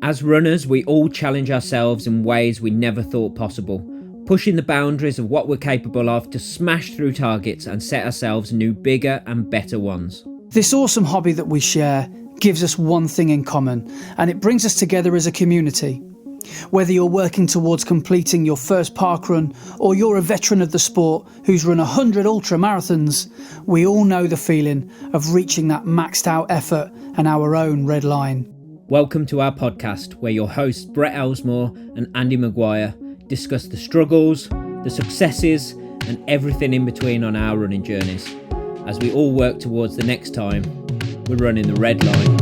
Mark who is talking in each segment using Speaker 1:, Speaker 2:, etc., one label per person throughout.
Speaker 1: As runners, we all challenge ourselves in ways we never thought possible, pushing the boundaries of what we're capable of to smash through targets and set ourselves new, bigger and better ones.
Speaker 2: This awesome hobby that we share gives us one thing in common, and it brings us together as a community. Whether you're working towards completing your first parkrun or you're a veteran of the sport who's run 100 ultra marathons, we all know the feeling of reaching that maxed out effort and our own red line.
Speaker 1: Welcome to our podcast, where your hosts Brett Elesmore and Andy Maguire discuss the struggles, the successes and everything in between on our running journeys, as we all work towards the next time we're running the red line.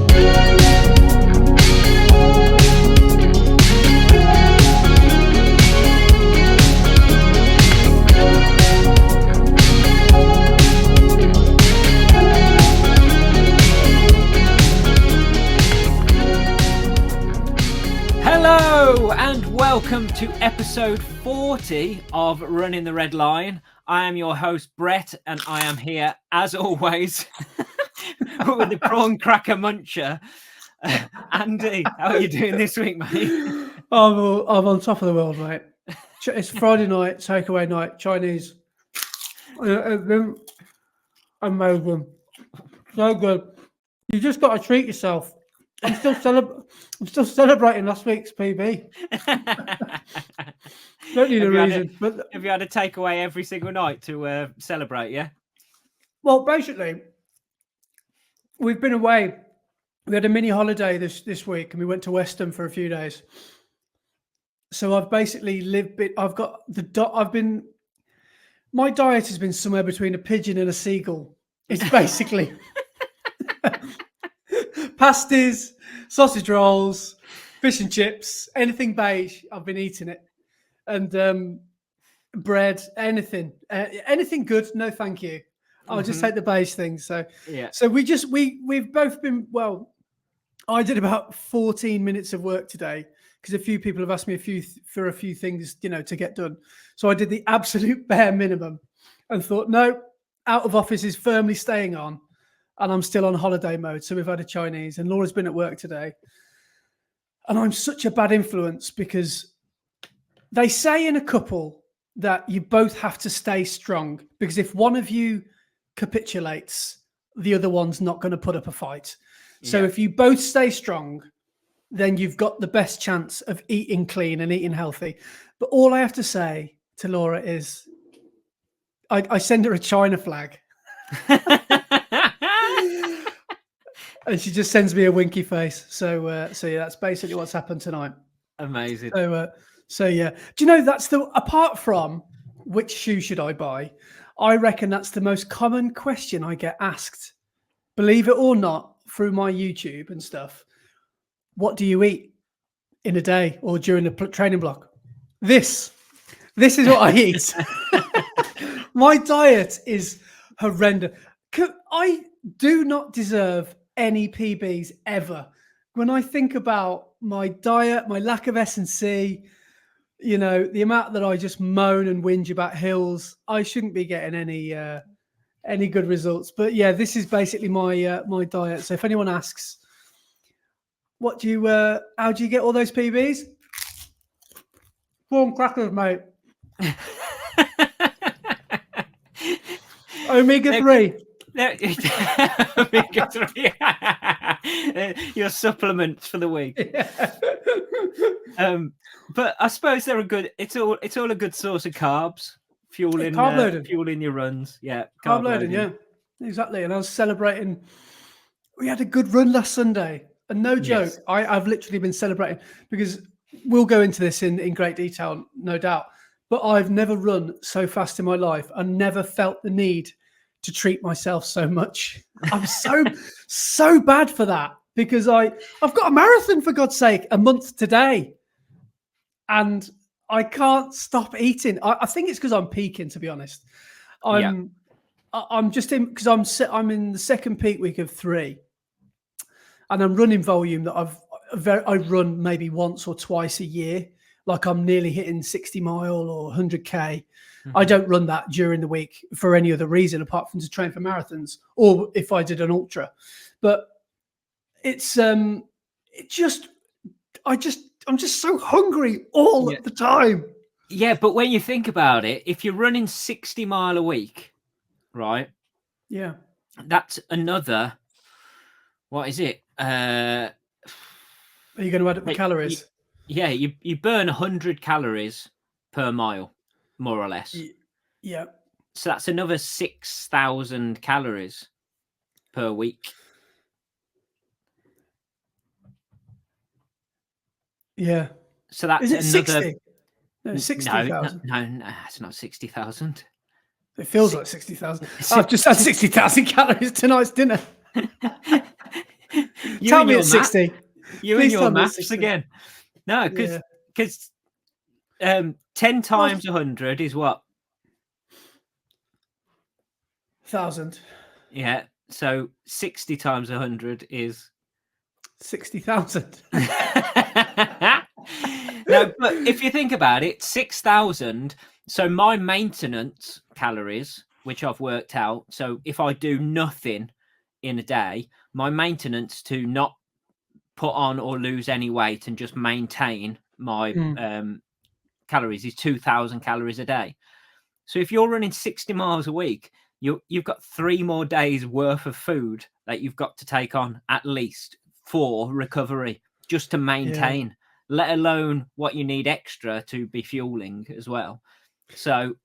Speaker 1: Hello and welcome to episode 40 of Running the Red Line. I am your host Brett, and I am here as always with the prawn cracker muncher. Andy, how are you doing this week, mate?
Speaker 3: I'm on top of the world, mate. It's Friday night, takeaway night, Chinese. Amazing. So good. You just got to treat yourself. I'm still celebrating last week's PB. Don't need a reason. But
Speaker 1: have you had a takeaway every single night to celebrate? Yeah.
Speaker 3: Well, basically, we've been away. We had a mini holiday this week, and we went to Weston for a few days. So I've basically my diet has been somewhere between a pigeon and a seagull. It's basically pasties, sausage rolls, fish and chips, anything beige, I've been eating it. And bread, anything good, no thank you. I'll just take the beige things. So
Speaker 1: yeah. So
Speaker 3: we've both been, well, I did about 14 minutes of work today because a few people have asked me for a few things, to get done. So I did the absolute bare minimum and thought, no, out of office is firmly staying on. And I'm still on holiday mode. So we've had a Chinese, and Laura's been at work today. And I'm such a bad influence because they say in a couple that you both have to stay strong, because if one of you capitulates, the other one's not going to put up a fight. So if you both stay strong, then you've got the best chance of eating clean and eating healthy. But all I have to say to Laura is I send her a China flag. And she just sends me a winky face. So yeah, that's basically what's happened tonight.
Speaker 1: Amazing.
Speaker 3: So yeah. Do you know apart from which shoe should I buy, I reckon that's the most common question I get asked, believe it or not, through my YouTube and stuff. What do you eat in a day or during the training block? This is what I eat. My diet is horrendous. I do not deserve any PBs ever. When I think about my diet, my lack of S&C, the amount that I just moan and whinge about hills, I shouldn't be getting any good results. But yeah, this is basically my diet. So if anyone asks, how do you get all those PBs? Prawn crackers, mate. Omega-3.
Speaker 1: Your supplements for the week.
Speaker 3: Yeah.
Speaker 1: But I suppose they're a good. It's all a good source of carbs, fueling your runs. Yeah,
Speaker 3: carb loading. Yeah, exactly. And I was celebrating. We had a good run last Sunday, and no joke, yes. I've literally been celebrating, because we'll go into this in great detail, no doubt. But I've never run so fast in my life. I never felt the need to treat myself so much. I'm so bad for that, because I've got a marathon, for God's sake, a month today, and I can't stop eating. I think it's because I'm peaking, to be honest. I'm just in, because I'm in the second peak week of 3, and I'm running volume that I run maybe once or twice a year. Like I'm nearly hitting 60 mile or 100k. Mm-hmm. I don't run that during the week for any other reason apart from to train for marathons, or if I did an ultra. But it's I'm just so hungry all the time.
Speaker 1: Yeah, but when you think about it, if you're running 60 mile a week, right?
Speaker 3: Yeah.
Speaker 1: That's another, what is it?
Speaker 3: Are you going to add up the calories?
Speaker 1: You burn 100 calories per mile, more or less.
Speaker 3: Yeah.
Speaker 1: So that's another 6,000 calories per week.
Speaker 3: Yeah.
Speaker 1: So that's
Speaker 3: Is it
Speaker 1: another
Speaker 3: 60? No, 60,000.
Speaker 1: No, it's not 60,000.
Speaker 3: It feels like 60,000. I've just had 60,000 calories tonight's dinner. Tell me it's 60.
Speaker 1: You and your maths again. No, because 10 times 100 is what?
Speaker 3: 1,000.
Speaker 1: Yeah. So 60 times 100 is
Speaker 3: 60,000.
Speaker 1: No, but if you think about it, 6,000. So my maintenance calories, which I've worked out. So if I do nothing in a day, my maintenance to not put on or lose any weight and just maintain my calories is 2,000 calories a day. So if you're running 60 miles a week, you've got 3 more days worth of food that you've got to take on at least for recovery, just to maintain, let alone what you need extra to be fueling as well. So,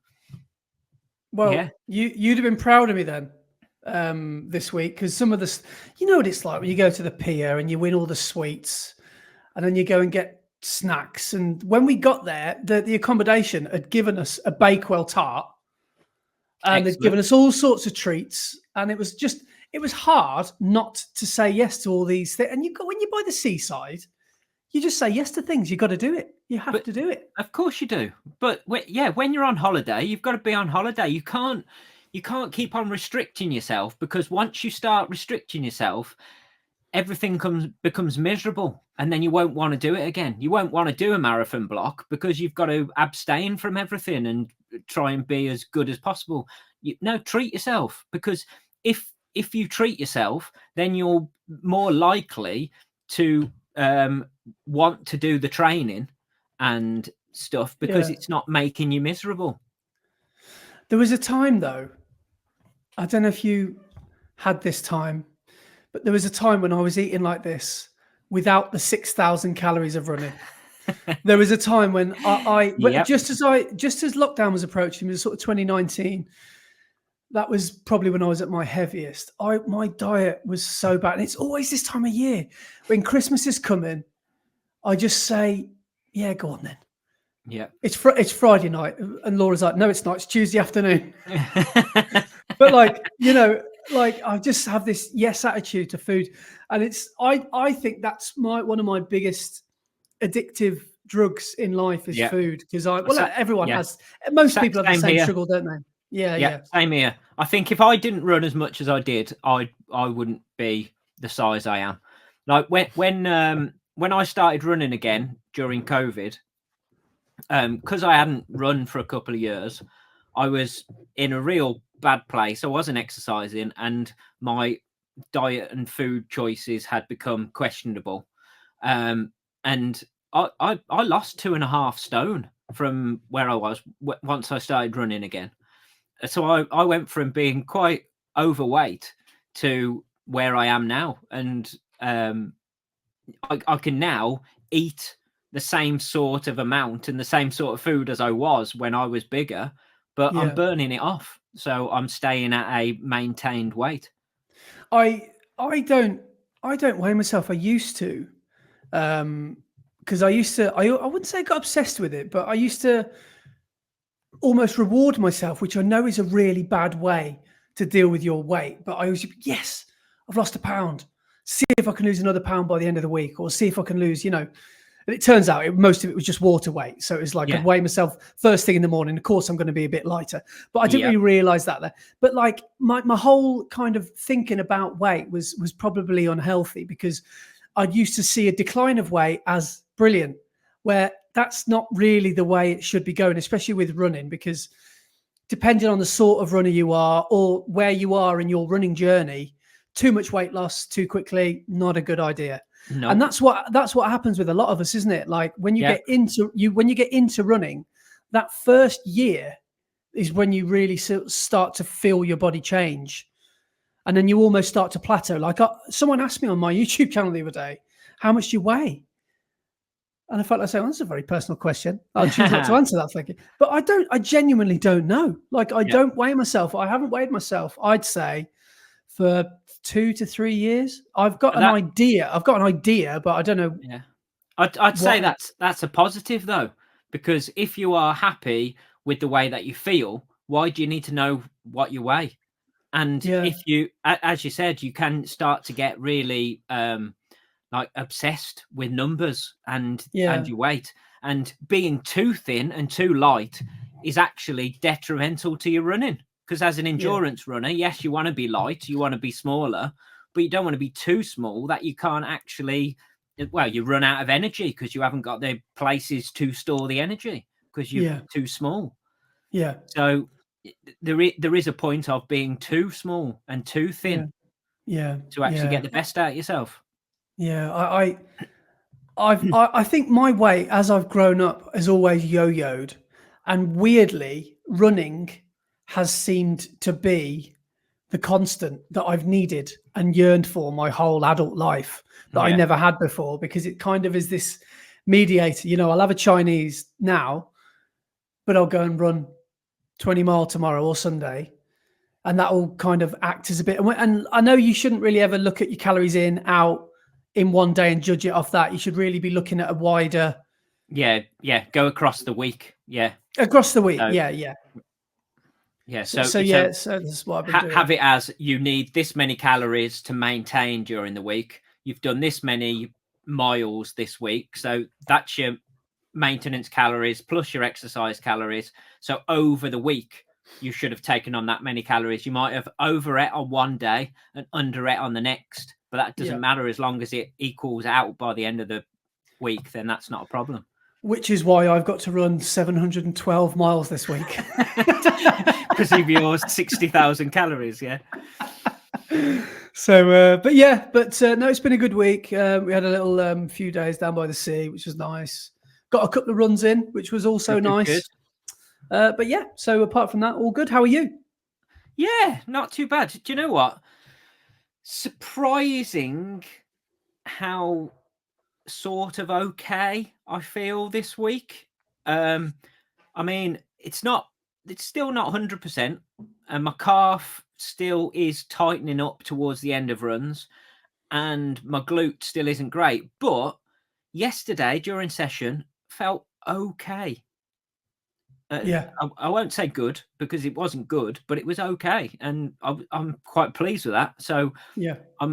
Speaker 3: you'd have been proud of me then this week, because some of the, you know what it's like when you go to the pier and you win all the sweets and then you go and get snacks. And when we got there, the accommodation had given us a Bakewell tart and they'd given us all sorts of treats. And it was hard not to say yes to all these things. And when you buy the seaside, you just say yes to things. You've got to do it. You have to do it.
Speaker 1: Of course you do. But when you're on holiday, you've got to be on holiday. You can't keep on restricting yourself, because once you start restricting yourself, everything becomes miserable, and then you won't want to do it again. You won't want to do a marathon block because you've got to abstain from everything and try and be as good as possible. Treat yourself, because if you treat yourself, then you're more likely to want to do the training and stuff, because it's not making you miserable.
Speaker 3: There was a time, though, I don't know if you had this time, but there was a time when I was eating like this without the 6,000 calories of running. There was a time when just as lockdown was approaching, it was sort of 2019. That was probably when I was at my heaviest. My diet was so bad. And it's always this time of year when Christmas is coming, I just say, yeah, go on then.
Speaker 1: Yeah.
Speaker 3: It's Friday night. And Laura's like, no, it's not. It's Tuesday afternoon. But I just have this yes attitude to food. And I think that's one of my biggest addictive drugs in life is food. Because everyone has, most people have the same struggle, don't they? Yeah.
Speaker 1: Same here. I think if I didn't run as much as I did, I wouldn't be the size I am. Like when I started running again during COVID, because I hadn't run for a couple of years, I was in a real bad place. I wasn't exercising, and my diet and food choices had become questionable. And I lost 2.5 stone from where I was once I started running again. So I went from being quite overweight to where I am now. And I can now eat the same sort of amount and the same sort of food as I was when I was bigger, but I'm burning it off. So I'm staying at a maintained weight.
Speaker 3: I don't weigh myself. I used to, because I wouldn't say I got obsessed with it, but I used to almost reward myself, which I know is a really bad way to deal with your weight. But I always, yes, I've lost a pound. See if I can lose another pound by the end of the week, or see if I can lose, And it turns out most of it was just water weight. So it was like I'd weigh myself first thing in the morning. Of course, I'm going to be a bit lighter, but I didn't really realize that there. But like my whole kind of thinking about weight was probably unhealthy, because I used to see a decline of weight as brilliant, where that's not really the way it should be going, especially with running, because depending on the sort of runner you are or where you are in your running journey, too much weight loss too quickly, not a good idea.
Speaker 1: No.
Speaker 3: And that's what happens with a lot of us, isn't it? Like when you get into running, that first year is when you really start to feel your body change. And then you almost start to plateau. Like someone asked me on my YouTube channel the other day, how much do you weigh? And I felt like saying, well, that's a very personal question. I'll choose not to answer that, thank you. But I genuinely don't know. Like I don't weigh myself. I haven't weighed myself, I'd say, for 2 to 3 years. I've got an idea, but I don't know.
Speaker 1: Yeah. I'd say that's a positive though, because if you are happy with the way that you feel, why do you need to know what you weigh? And if you, as you said, you can start to get really like obsessed with numbers and your weight, and being too thin and too light is actually detrimental to your running. Because as an endurance runner, yes, you want to be light, you want to be smaller, but you don't want to be too small that you can't actually, well, you run out of energy because you haven't got the places to store the energy because you're too small.
Speaker 3: Yeah.
Speaker 1: So there is a point of being too small and too thin to actually get the best out of yourself.
Speaker 3: Yeah, I think my weight as I've grown up has always yo-yoed, and weirdly, running has seemed to be the constant that I've needed and yearned for my whole adult life that I never had before, because it kind of is this mediator. You know, I'll have a Chinese now, but I'll go and run 20 mile tomorrow or Sunday, and that will kind of act as a bit. And I know you shouldn't really ever look at your calories in, out in one day and judge it off that. You should really be looking at a wider.
Speaker 1: Go across the week. Yeah.
Speaker 3: Across the week.
Speaker 1: So,
Speaker 3: Yeah.
Speaker 1: So
Speaker 3: this is what I've been doing.
Speaker 1: Have it as you need this many calories to maintain during the week. You've done this many miles this week. So that's your maintenance calories plus your exercise calories. So over the week, you should have taken on that many calories. You might have over it on one day and under it on the next, but that doesn't matter as long as it equals out by the end of the week. Then that's not a problem.
Speaker 3: Which is why I've got to run 712 miles this week
Speaker 1: because of your 60,000 calories. Yeah.
Speaker 3: So, no, it's been a good week. We had a little few days down by the sea, which was nice. Got a couple of runs in, which was also nice. Good. So apart from that, all good. How are you?
Speaker 1: Yeah, not too bad. Do you know what? Surprising how sort of okay I feel this week. I mean, it's still not 100%, and my calf still is tightening up towards the end of runs, and my glute still isn't great. But yesterday during session felt okay. I won't say good because it wasn't good, but it was okay, and I'm quite pleased with that. So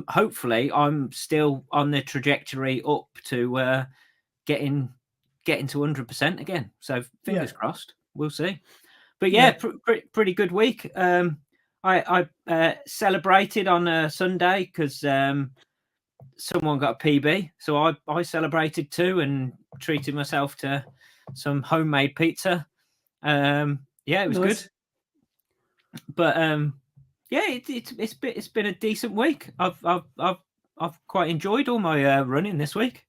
Speaker 1: hopefully I'm still on the trajectory up to getting to 100% again. So fingers crossed. We'll see. But pretty good week. I celebrated on Sunday because someone got a PB, so I celebrated too and treated myself to some homemade pizza. It was good, but it's been a decent week. I've quite enjoyed all my running this week.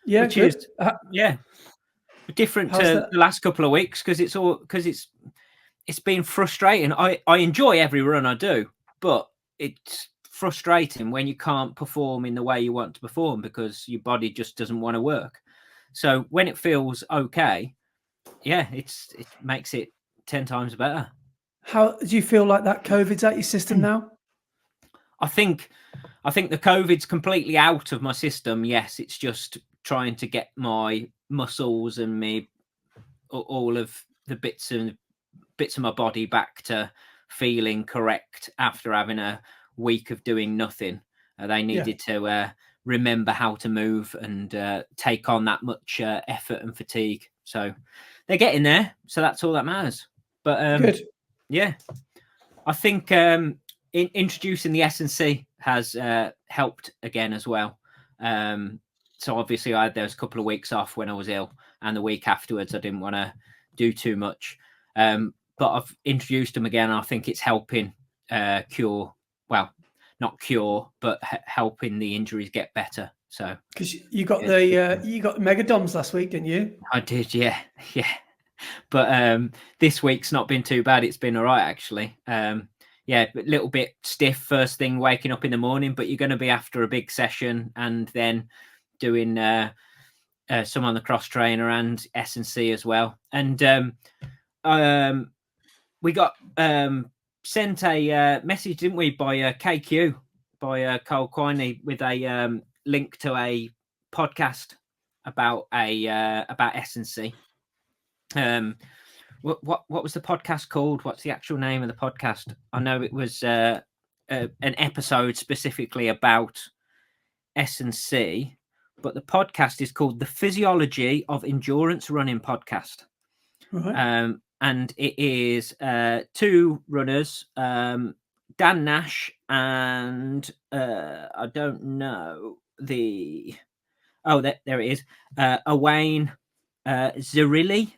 Speaker 3: Yeah,
Speaker 1: which
Speaker 3: good.
Speaker 1: Is different to the last couple of weeks because it's been frustrating. I enjoy every run I do, but it's frustrating when you can't perform in the way you want to perform because your body just doesn't want to work. So when it feels okay, it makes it 10 times better. How
Speaker 3: do you feel like that COVID's out your system now?
Speaker 1: I think the COVID's completely out of my system. Yes, it's just trying to get my muscles and all of the bits of my body back to feeling correct after having a week of doing nothing. They needed to remember how to move and take on that much effort and fatigue. So they're getting there. So that's all that matters. But
Speaker 3: good.
Speaker 1: Yeah, I think introducing the S&C has helped again as well. So obviously I had those couple of weeks off when I was ill, and the week afterwards I didn't want to do too much. But I've introduced them again. I think it's helping cure, well, not cure, but helping the injuries get better. So
Speaker 3: because you got you got mega DOMs last week, didn't you?
Speaker 1: I did, yeah. But this week's not been too bad. It's been all right, actually. Yeah, a little bit stiff first thing waking up in the morning, but you're going to be after a big session and then doing some on the cross trainer and S&C as well. And we got sent a message, didn't we, by KQ, by Cole Quiney, with a link to a podcast about S&C. What was the podcast called? What's the actual name of the podcast? I know it was an episode specifically about S&C, but the podcast is called The Physiology of Endurance Running Podcast.
Speaker 3: Right.
Speaker 1: And it is two runners, Dan Nash and I don't know there it is, Owain Zerilli.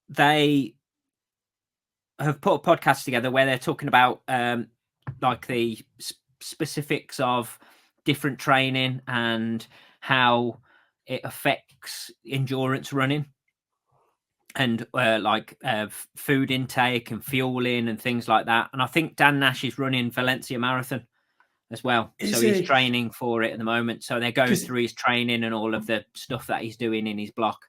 Speaker 1: They have put a podcast together where they're talking about like the specifics of different training and how it affects endurance running, and food intake and fueling and things like that. And I think Dan Nash is running Valencia Marathon as well. So he's training for it at the moment. So they're going through his training and all of the stuff that he's doing in his block.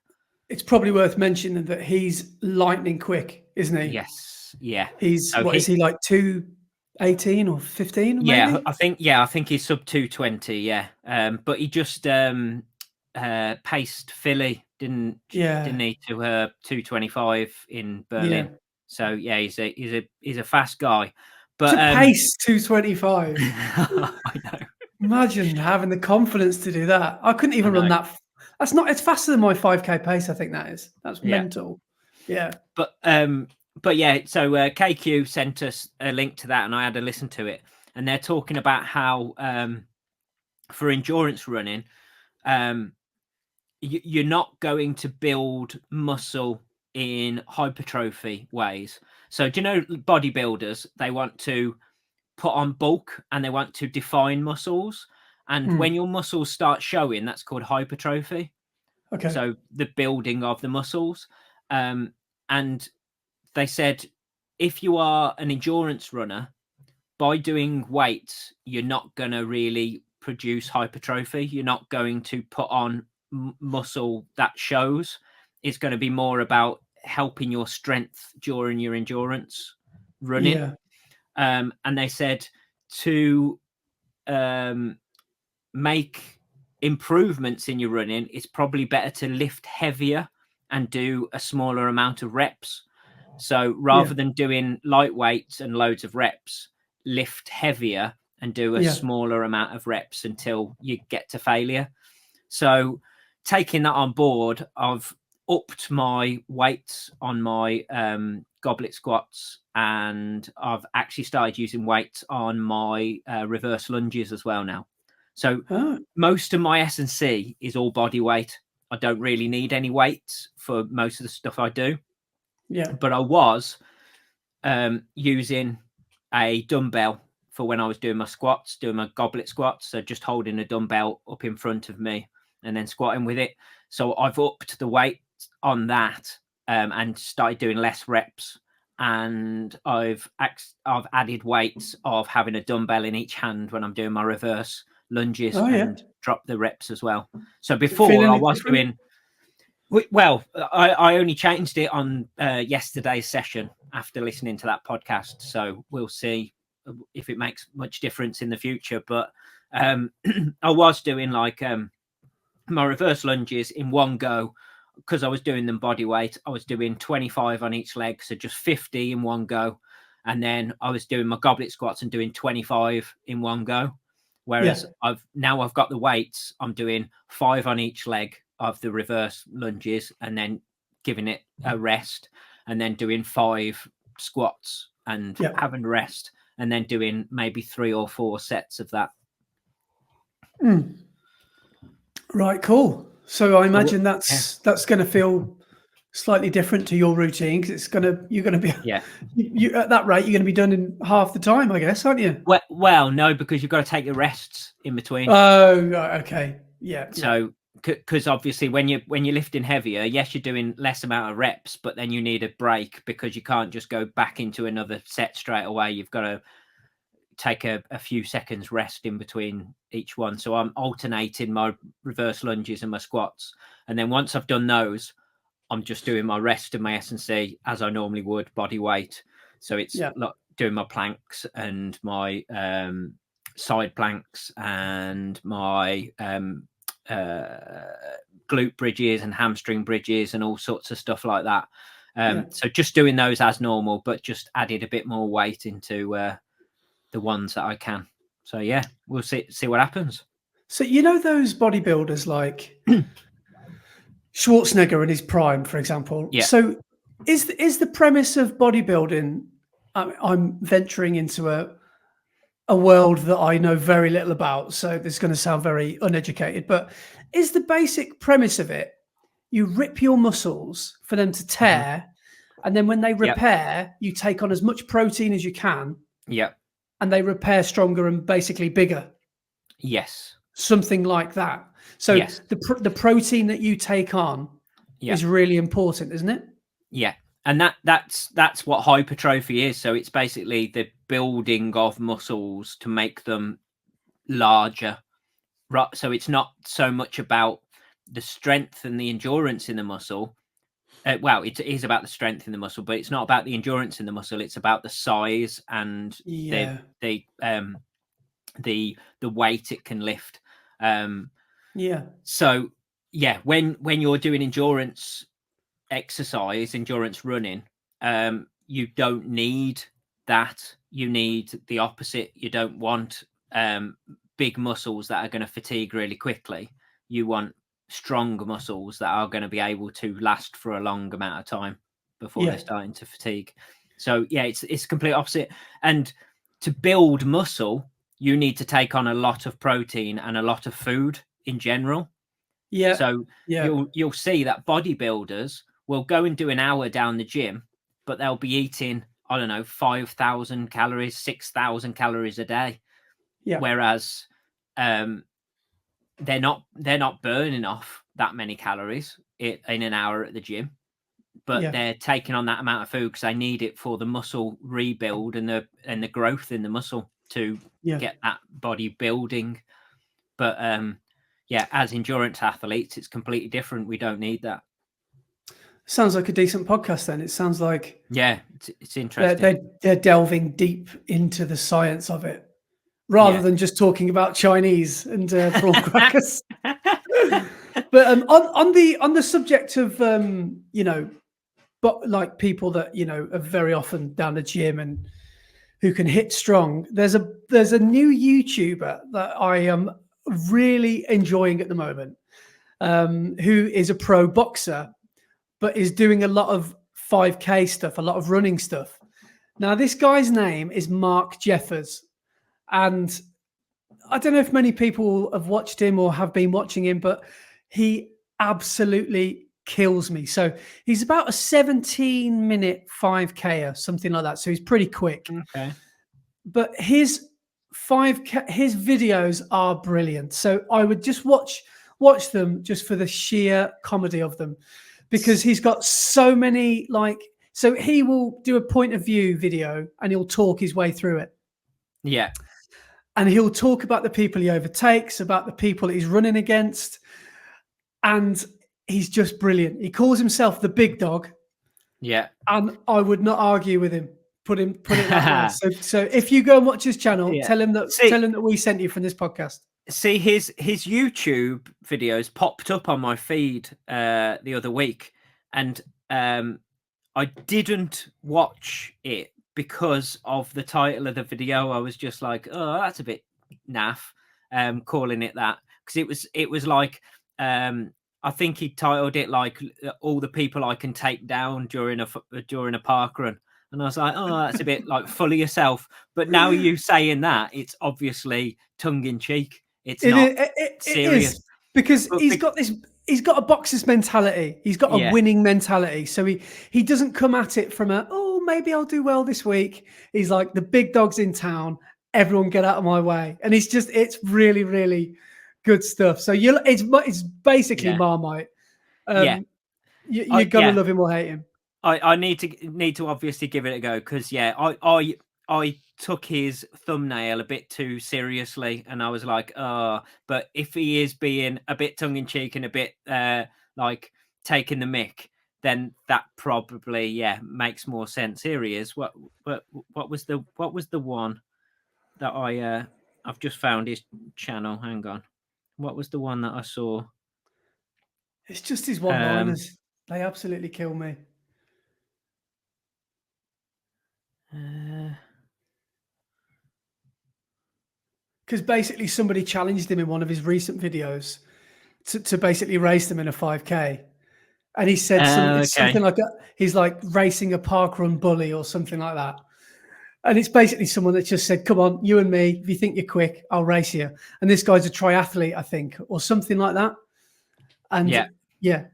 Speaker 3: It's probably worth mentioning that he's lightning quick, isn't he?
Speaker 1: Yes. Yeah.
Speaker 3: He's is he like 2:18 or 15?
Speaker 1: Yeah,
Speaker 3: maybe?
Speaker 1: I think he's sub 220. Yeah. But he just paced Philly, didn't he, to 225 in Berlin. Yeah. So yeah, he's a fast guy. But
Speaker 3: to pace 225.
Speaker 1: I know.
Speaker 3: Imagine having the confidence to do that. I couldn't even run that. It's faster than my 5K pace. I think that's mental. Yeah.
Speaker 1: But yeah, so KQ sent us a link to that and I had to listen to it. And they're talking about how for endurance running, you're not going to build muscle in hypertrophy ways. So do you know bodybuilders, they want to put on bulk and they want to define muscles. And when your muscles start showing, that's called hypertrophy.
Speaker 3: Okay.
Speaker 1: So the building of the muscles. And they said, if you are an endurance runner, by doing weights, you're not going to really produce hypertrophy. You're not going to put on muscle that shows. It's going to be more about helping your strength during your endurance running.
Speaker 3: Yeah.
Speaker 1: And they said to make improvements in your running, it's probably better to lift heavier and do a smaller amount of reps. So rather than doing light weights and loads of reps, lift heavier and do a smaller amount of reps until you get to failure. So taking that on board, I've upped my weights on my goblet squats, and I've actually started using weights on my reverse lunges as well now. So most of my S&C is all body weight. I don't really need any weights for most of the stuff I do.
Speaker 3: Yeah.
Speaker 1: But I was using a dumbbell for when I was doing my squats, doing my goblet squats. So just holding a dumbbell up in front of me and then squatting with it. So I've upped the weight on that and started doing less reps. And I've added weights of having a dumbbell in each hand when I'm doing my reverse lunges and drop the reps as well. So before I was doing, well, I only changed it on yesterday's session after listening to that podcast. So we'll see if it makes much difference in the future. But I was doing like my reverse lunges in one go because I was doing them body weight. I was doing 25 on each leg, so just 50 in one go. And then I was doing my goblet squats and doing 25 in one go. Whereas I've got the weights, I'm doing 5 on each leg of the reverse lunges and then giving it a rest and then doing 5 squats and having rest and then doing maybe 3 or 4 sets of that.
Speaker 3: Right, cool. So I imagine that's going to feel slightly different to your routine because you're going to be you at that rate you're going to be done in half the time, I guess, aren't you?
Speaker 1: Well, no, because you've got to take your rests in between.
Speaker 3: Oh, right, okay. Yeah.
Speaker 1: So, because obviously when you're lifting heavier, yes, you're doing less amount of reps, but then you need a break because you can't just go back into another set straight away. You've got to take a few seconds rest in between each one. So I'm alternating my reverse lunges and my squats, and then once I've done those, I'm just doing my rest and my S&C as I normally would, body weight. So it's like doing my planks and my side planks and my glute bridges and hamstring bridges and all sorts of stuff like that. So just doing those as normal, but just added a bit more weight into the ones that I can. So yeah, we'll see what happens.
Speaker 3: So those bodybuilders like Schwarzenegger in his prime, for example.
Speaker 1: Yeah.
Speaker 3: So is the premise of bodybuilding? I'm venturing into a world that I know very little about, so this is going to sound very uneducated. But is the basic premise of it? You rip your muscles for them to tear, and then when they repair, you take on as much protein as you can.
Speaker 1: Yeah.
Speaker 3: And they repair stronger and basically bigger.
Speaker 1: Yes.
Speaker 3: Something like that. So the protein that you take on is really important, isn't it?
Speaker 1: Yeah. And that's what hypertrophy is. So it's basically the building of muscles to make them larger. Right. So it's not so much about the strength and the endurance in the muscle. Well, it is about the strength in the muscle, but it's not about the endurance in the muscle. It's about the size and the weight it can lift. So yeah, when you're doing endurance exercise, endurance running, you don't need that. You need the opposite. You don't want big muscles that are going to fatigue really quickly. You want strong muscles that are going to be able to last for a long amount of time before they're starting to fatigue. So yeah, it's complete opposite. And to build muscle, you need to take on a lot of protein and a lot of food in general. So you'll see that bodybuilders will go and do an hour down the gym, but they'll be eating, I don't know, 5,000 calories, 6,000 calories a day. Whereas they're not burning off that many calories in an hour at the gym, but they're taking on that amount of food because they need it for the muscle rebuild and the growth in the muscle to get that body building. But as endurance athletes, it's completely different. We don't need that.
Speaker 3: Sounds like a decent podcast then. It sounds like
Speaker 1: it's interesting.
Speaker 3: They're delving deep into the science of it rather than just talking about Chinese and prawn crackers. But on the subject of but like people that are very often down the gym and who can hit strong, there's a new YouTuber that I am really enjoying at the moment, who is a pro boxer, but is doing a lot of 5K stuff, a lot of running stuff. Now, this guy's name is Mark Jeffers, and I don't know if many people have watched him or have been watching him, but he absolutely kills me. So he's about a 17-minute 5K or something like that. So he's pretty quick.
Speaker 1: Okay.
Speaker 3: But his 5K, his videos are brilliant. So I would just watch them just for the sheer comedy of them, because he's got so many, so he will do a point of view video and he'll talk his way through it.
Speaker 1: Yeah.
Speaker 3: And he'll talk about the people he overtakes, about the people he's running against. And he's just brilliant. He calls himself the big dog.
Speaker 1: Yeah.
Speaker 3: And I would not argue with him. Put it that way. So if you go and watch his channel, tell him that we sent you from this podcast.
Speaker 1: See, his YouTube videos popped up on my feed the other week, and I didn't watch it because of the title of the video. I was just like, oh, that's a bit naff, calling it that, because it was like, I think he titled it like all the people I can take down during a parkrun. And I was like, oh, that's a bit like full of yourself. But now you saying that, it's obviously tongue in cheek. It's not serious.
Speaker 3: It is, because he's got a boxer's mentality. He's got a winning mentality. So he doesn't come at it from maybe I'll do well this week. He's like, the big dog's in town everyone get out of my way. And it's really, really good stuff. So it's basically Marmite. You're gonna love him or hate him.
Speaker 1: I need to obviously give it a go, because I took his thumbnail a bit too seriously, and I was like, but if he is being a bit tongue in cheek and a bit like taking the mick, then that probably makes more sense. Here he is. What was the one that I've just found his channel. Hang on. What was the one that I saw?
Speaker 3: It's just his one-liners. They absolutely kill me. Because basically somebody challenged him in one of his recent videos to basically race them in a 5K. And he said something like that. He's like racing a parkrun bully or something like that. And it's basically someone that just said, come on, you and me, if you think you're quick, I'll race you. And this guy's a triathlete, I think, or something like that. And well,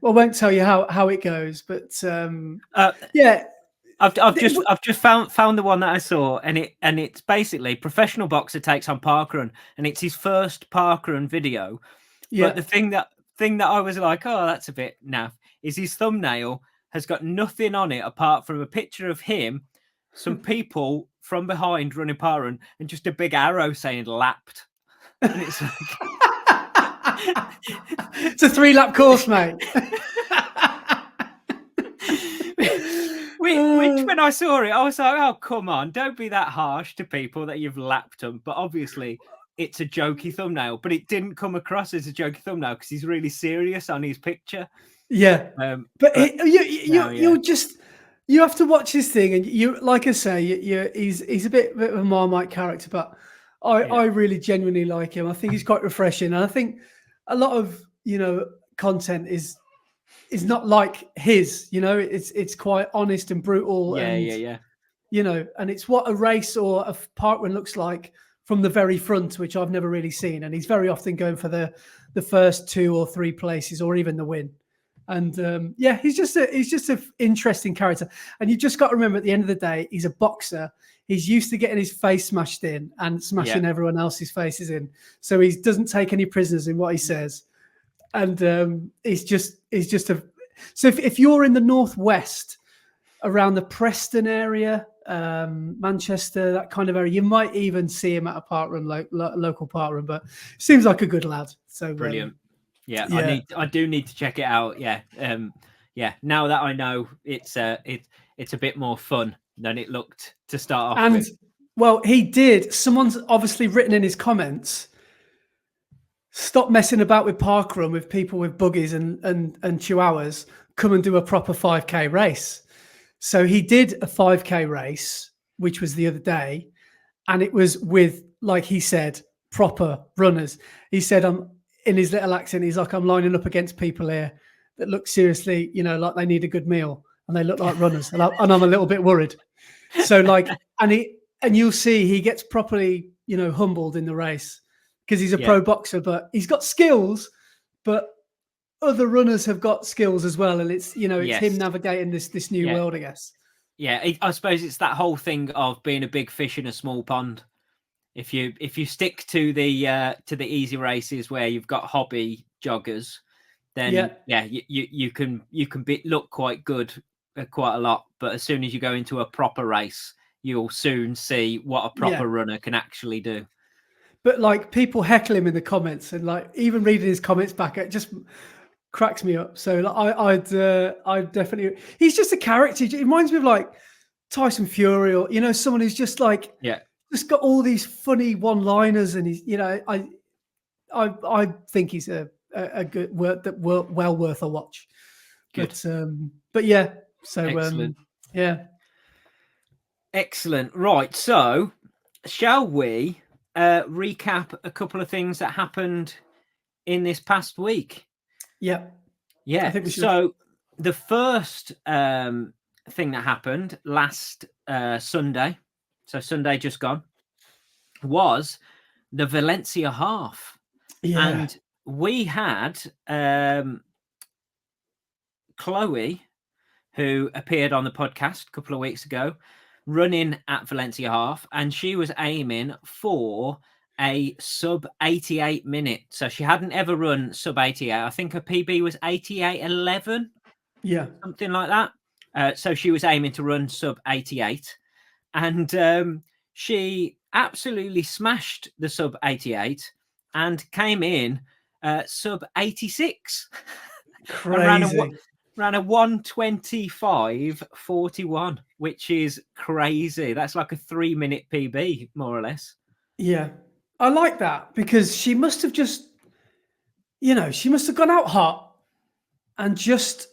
Speaker 3: I won't tell you how it goes, but
Speaker 1: I've just found the one that I saw, and it's basically professional boxer takes on parkrun, and it's his first parkrun video. But the thing that I was like, oh, that's a bit naff, is his thumbnail has got nothing on it apart from a picture of him, some people from behind running parkrun, and just a big arrow saying lapped. And it's like
Speaker 3: it's a 3-lap course, mate.
Speaker 1: Which when I saw it, I was like, oh, come on, don't be that harsh to people that you've lapped them. But obviously it's a jokey thumbnail, but it didn't come across as a jokey thumbnail because he's really serious on his picture.
Speaker 3: Yeah. You have to watch his thing, and you, like I say, he's a bit of a Marmite character, but I really genuinely like him. I think he's quite refreshing, and I think a lot of content is not like his. It's quite honest and brutal. And it's what a race or a parkrun looks like from the very front, which I've never really seen. And he's very often going for the first 2 or 3 places, or even the win. And he's just an interesting character. And you just got to remember, at the end of the day, he's a boxer. He's used to getting his face smashed in and smashing everyone else's faces in. So he doesn't take any prisoners in what he says. And he's just so if you're in the northwest, around the Preston area, Manchester, that kind of area, you might even see him at a parkrun, local parkrun. But seems like a good lad. So
Speaker 1: brilliant. I do need to check it out. Now that I know it's a bit more fun than it looked to start off with.
Speaker 3: Well, he did. Someone's obviously written in his comments, stop messing about with parkrun with people with buggies and chihuahuas. Come and do a proper 5K race. So he did a 5K race, which was the other day, and it was with, like he said, proper runners. He said, in his little accent, he's like, I'm lining up against people here that look seriously, like they need a good meal, and they look like runners, and I'm a little bit worried. So and you'll see he gets properly, humbled in the race, because he's a pro boxer, but he's got skills, but other runners have got skills as well, and it's him navigating this new world, I guess.
Speaker 1: I suppose it's that whole thing of being a big fish in a small pond. If you stick to the easy races where you've got hobby joggers, then you can look quite good quite a lot. But as soon as you go into a proper race, you'll soon see what a proper runner can actually do.
Speaker 3: But like, people heckle him in the comments, and like even reading his comments back, it just cracks me up. So like, I'd definitely. He's just a character. It reminds me of like Tyson Fury, or someone who's just like just got all these funny one-liners, and he's I think he's a good work that well worth a watch. Good. But yeah. So
Speaker 1: excellent.
Speaker 3: Excellent.
Speaker 1: Right. So shall we recap a couple of things that happened in this past week?
Speaker 3: Yeah.
Speaker 1: I think we should. So the first thing that happened last Sunday, so Sunday just gone, was the Valencia half. And we had Chloe, who appeared on the podcast a couple of weeks ago, running at Valencia half, and she was aiming for a sub 88 minute. So she hadn't ever run sub 88. I think her PB was 88:11.
Speaker 3: Yeah.
Speaker 1: Something like that. So she was aiming to run sub 88. And she absolutely smashed the sub 88 and came in sub 86.
Speaker 3: Crazy.
Speaker 1: Ran a 1:25:41, which is crazy. That's like a 3-minute PB, more or less.
Speaker 3: Yeah. I like that because she must have just, she must have gone out hot and just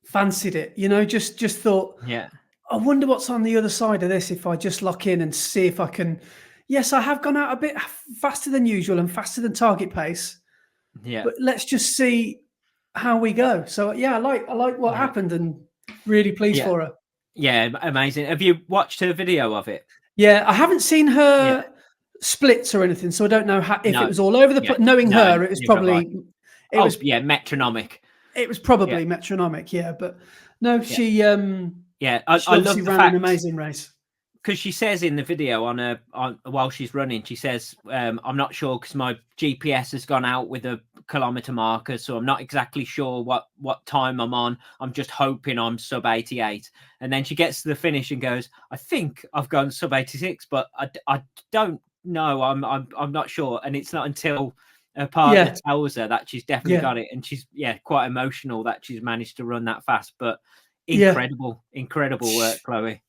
Speaker 3: fancied it, just thought,
Speaker 1: Yeah.
Speaker 3: I wonder what's on the other side of this if I just lock in and see if I can. Yes, I have gone out a bit faster than usual and faster than target pace.
Speaker 1: Yeah.
Speaker 3: But let's just see how we go. So yeah, I like what happened and really pleased for her.
Speaker 1: Yeah, amazing. Have you watched her video of it?
Speaker 3: Yeah, I haven't seen her splits or anything, so I don't know if it was all over the place. Knowing her, it was probably
Speaker 1: metronomic.
Speaker 3: It was probably metronomic, but no, she
Speaker 1: I love the
Speaker 3: ran
Speaker 1: fact,
Speaker 3: an amazing race.
Speaker 1: Because she says in the video on while she's running, she says, I'm not sure because my GPS has gone out with a kilometer marker, so I'm not exactly sure what time I'm on. I'm just hoping I'm sub 88. And then she gets to the finish and goes, I think I've gone sub 86, but I don't know. I'm not sure. And it's not until her partner tells her that she's definitely got it, and she's quite emotional that she's managed to run that fast. But incredible work, Chloe.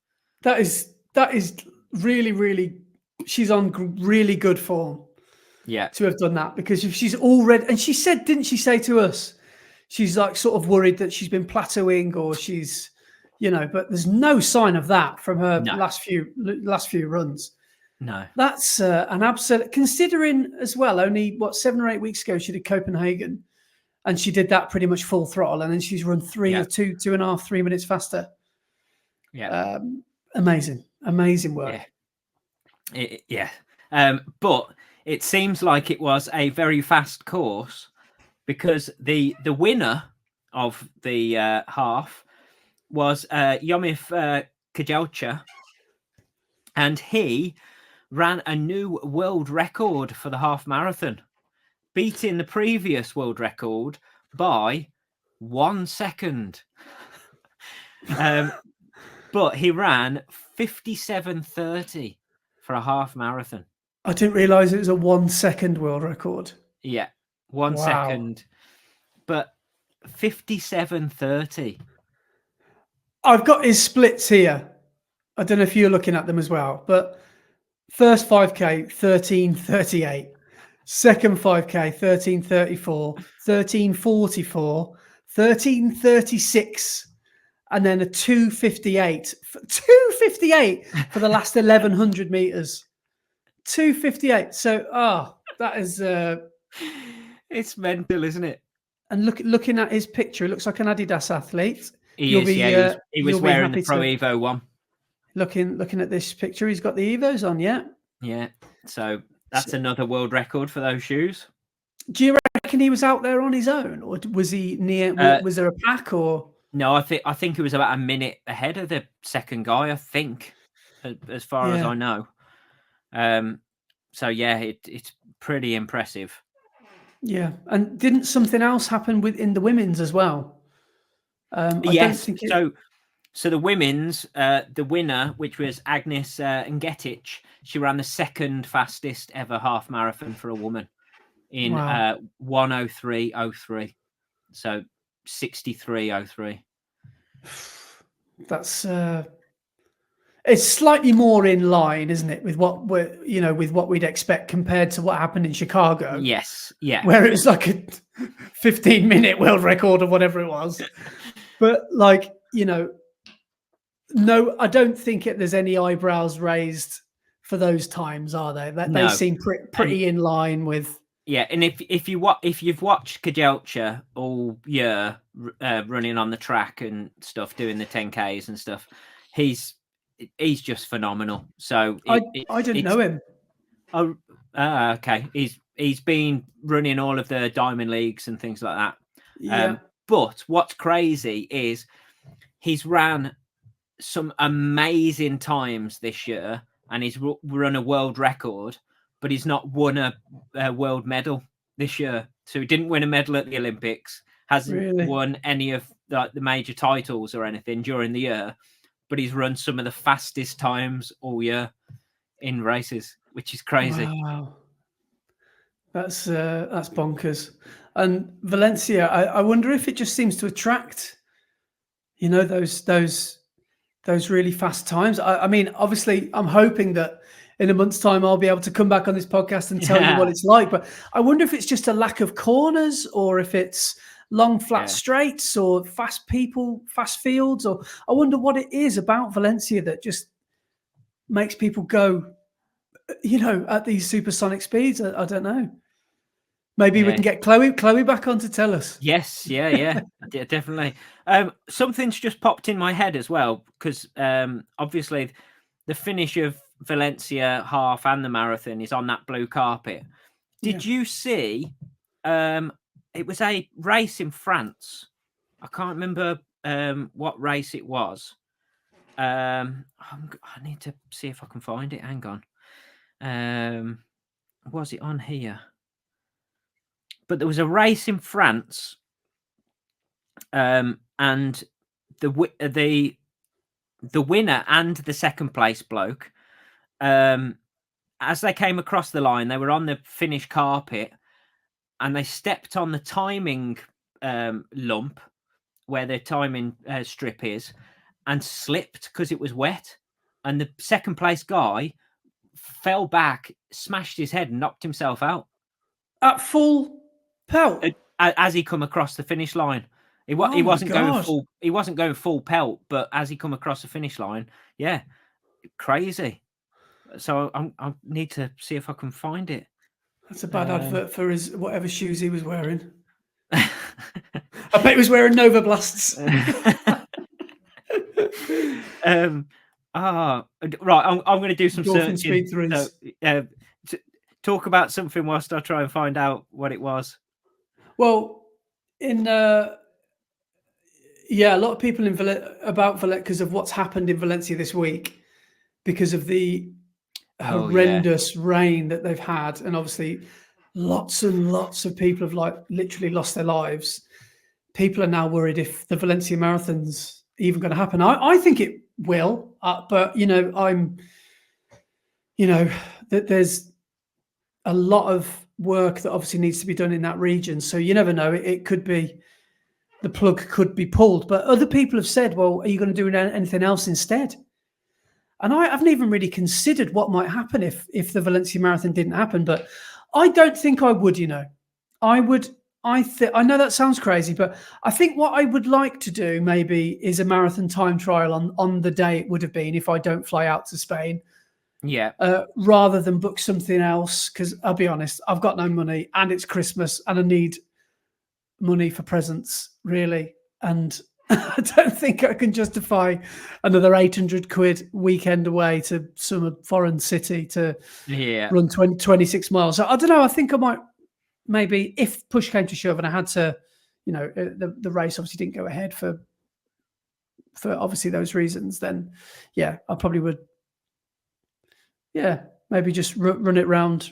Speaker 3: That is really, really, she's on really good form.
Speaker 1: Yeah.
Speaker 3: To have done that, because if she's already, and she said, didn't she say to us, she's like sort of worried that she's been plateauing or she's, but there's no sign of that from her last few runs.
Speaker 1: No.
Speaker 3: That's an absolute, considering as well, only 7 or 8 weeks ago, she did Copenhagen and she did that pretty much full throttle. And then she's run 2.5, 3 minutes faster.
Speaker 1: Yeah.
Speaker 3: Amazing work.
Speaker 1: But it seems like it was a very fast course because the winner of the half was Yomif Kajelcha, and he ran a new world record for the half marathon, beating the previous world record by 1 second. But he ran 57:30 for a half marathon.
Speaker 3: I didn't realize it was a 1 second world record.
Speaker 1: Yeah, 1 second. But 57:30.
Speaker 3: I've got his splits here. I don't know if you're looking at them as well, but first 5K, 13:38. Second 5K, 13:34, 13:44, 13:36. And then a 2:58 for the last 1,100 meters. 2:58. So, that is
Speaker 1: it's mental, isn't it?
Speaker 3: And looking at his picture, it looks like an Adidas athlete.
Speaker 1: He was wearing the Pro Evo one.
Speaker 3: Looking at this picture, he's got the Evos on, yeah.
Speaker 1: So that's another world record for those shoes.
Speaker 3: Do you reckon he was out there on his own, or was he near? Was there a pack or?
Speaker 1: No, I think he was about a minute ahead of the second guy. I think, as far as I know. So it's pretty impressive.
Speaker 3: Yeah, and didn't something else happen in the women's as well?
Speaker 1: Yes. So the women's, the winner, which was Agnes Ngetic, she ran the second fastest ever half marathon for a woman in 1:03:03. So 63:03.
Speaker 3: That's it's slightly more in line, isn't it, with what we'd expect compared to what happened in Chicago?
Speaker 1: Yes, yeah.
Speaker 3: Where it was like a 15-minute world record or whatever it was. But no, I don't think there's any eyebrows raised for those times, are they? They seem pretty in line with.
Speaker 1: Yeah, and if you've watched Kajelcha all year running on the track and stuff, doing the 10Ks and stuff, he's just phenomenal. So
Speaker 3: I didn't know him.
Speaker 1: Oh, okay. He's been running all of the Diamond Leagues and things like that.
Speaker 3: Yeah.
Speaker 1: But what's crazy is he's ran some amazing times this year, and he's run a world record, but he's not won a world medal this year. So he didn't win a medal at the Olympics, hasn't won any of the major titles or anything during the year, but he's run some of the fastest times all year in races, which is crazy.
Speaker 3: Wow. That's bonkers. And Valencia, I wonder if it just seems to attract, those really fast times. I mean, obviously, I'm hoping that in a month's time I'll be able to come back on this podcast and tell you what it's like. But I wonder if it's just a lack of corners, or if it's long flat straights, or fast fields, or I wonder what it is about Valencia that just makes people go, at these supersonic speeds. I don't know. Maybe we can get Chloe back on to tell us.
Speaker 1: Yes, yeah, definitely. Something's just popped in my head as well, because obviously the finish of Valencia half and the marathon is on that blue carpet. Did you see? It was a race in France. I can't remember what race it was. I need to see if I can find it. Hang on. Was it on here? But there was a race in France, and the winner and the second place bloke, as they came across the line, they were on the finish carpet, and they stepped on the timing lump where the timing strip is, and slipped because it was wet. And the second place guy fell back, smashed his head, and knocked himself out
Speaker 3: at full pelt
Speaker 1: as he come across the finish line. He wasn't going full. He wasn't going full pelt, but as he come across the finish line, crazy. So I need to see if I can find it.
Speaker 3: That's a bad advert for his whatever shoes he was wearing. I bet he was wearing Nova Blasts.
Speaker 1: Right. I'm going to do some searching. Talk about something whilst I try and find out what it was.
Speaker 3: Well, a lot of people about Valencia, because of what's happened in Valencia this week, because of the horrendous rain that they've had, and obviously lots and lots of people have literally lost their lives. People are now worried if the Valencia Marathon's even going to happen. I think it will, but that there's a lot of work that obviously needs to be done in that region. So you never know. It could be, the plug could be pulled. But other people have said, well, are you going to do anything else instead? And I haven't even really considered what might happen if the Valencia Marathon didn't happen. But I don't think I would, I know that sounds crazy, but I think what I would like to do maybe is a marathon time trial on the day it would have been if I don't fly out to Spain.
Speaker 1: Yeah.
Speaker 3: Rather than book something else, because I'll be honest, I've got no money and it's Christmas and I need money for presents, really. And I don't think I can justify another 800 quid weekend away to some foreign city to run 26 miles. So I don't know. I think I might maybe, if push came to shove and I had to, the race obviously didn't go ahead for obviously those reasons, then I probably would. Maybe just run it round.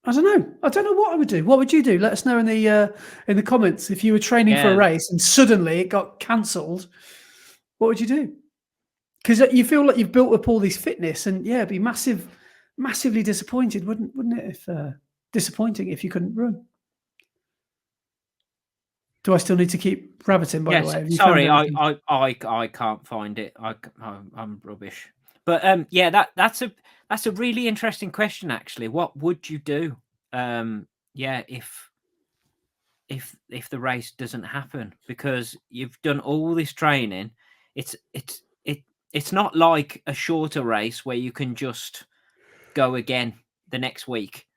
Speaker 3: I don't know what I would do. What would you do? Let us know in the comments. If you were training for a race and suddenly it got cancelled, what would you do? Because you feel like you've built up all this fitness, and it'd be massively disappointed, wouldn't it? If disappointing if you couldn't run. Do I still need to keep rabbiting? By the way,
Speaker 1: sorry, I can't find it. I'm rubbish. But that's a really interesting question, actually. What would you do? If the race doesn't happen, because you've done all this training, it's not like a shorter race where you can just go again the next week.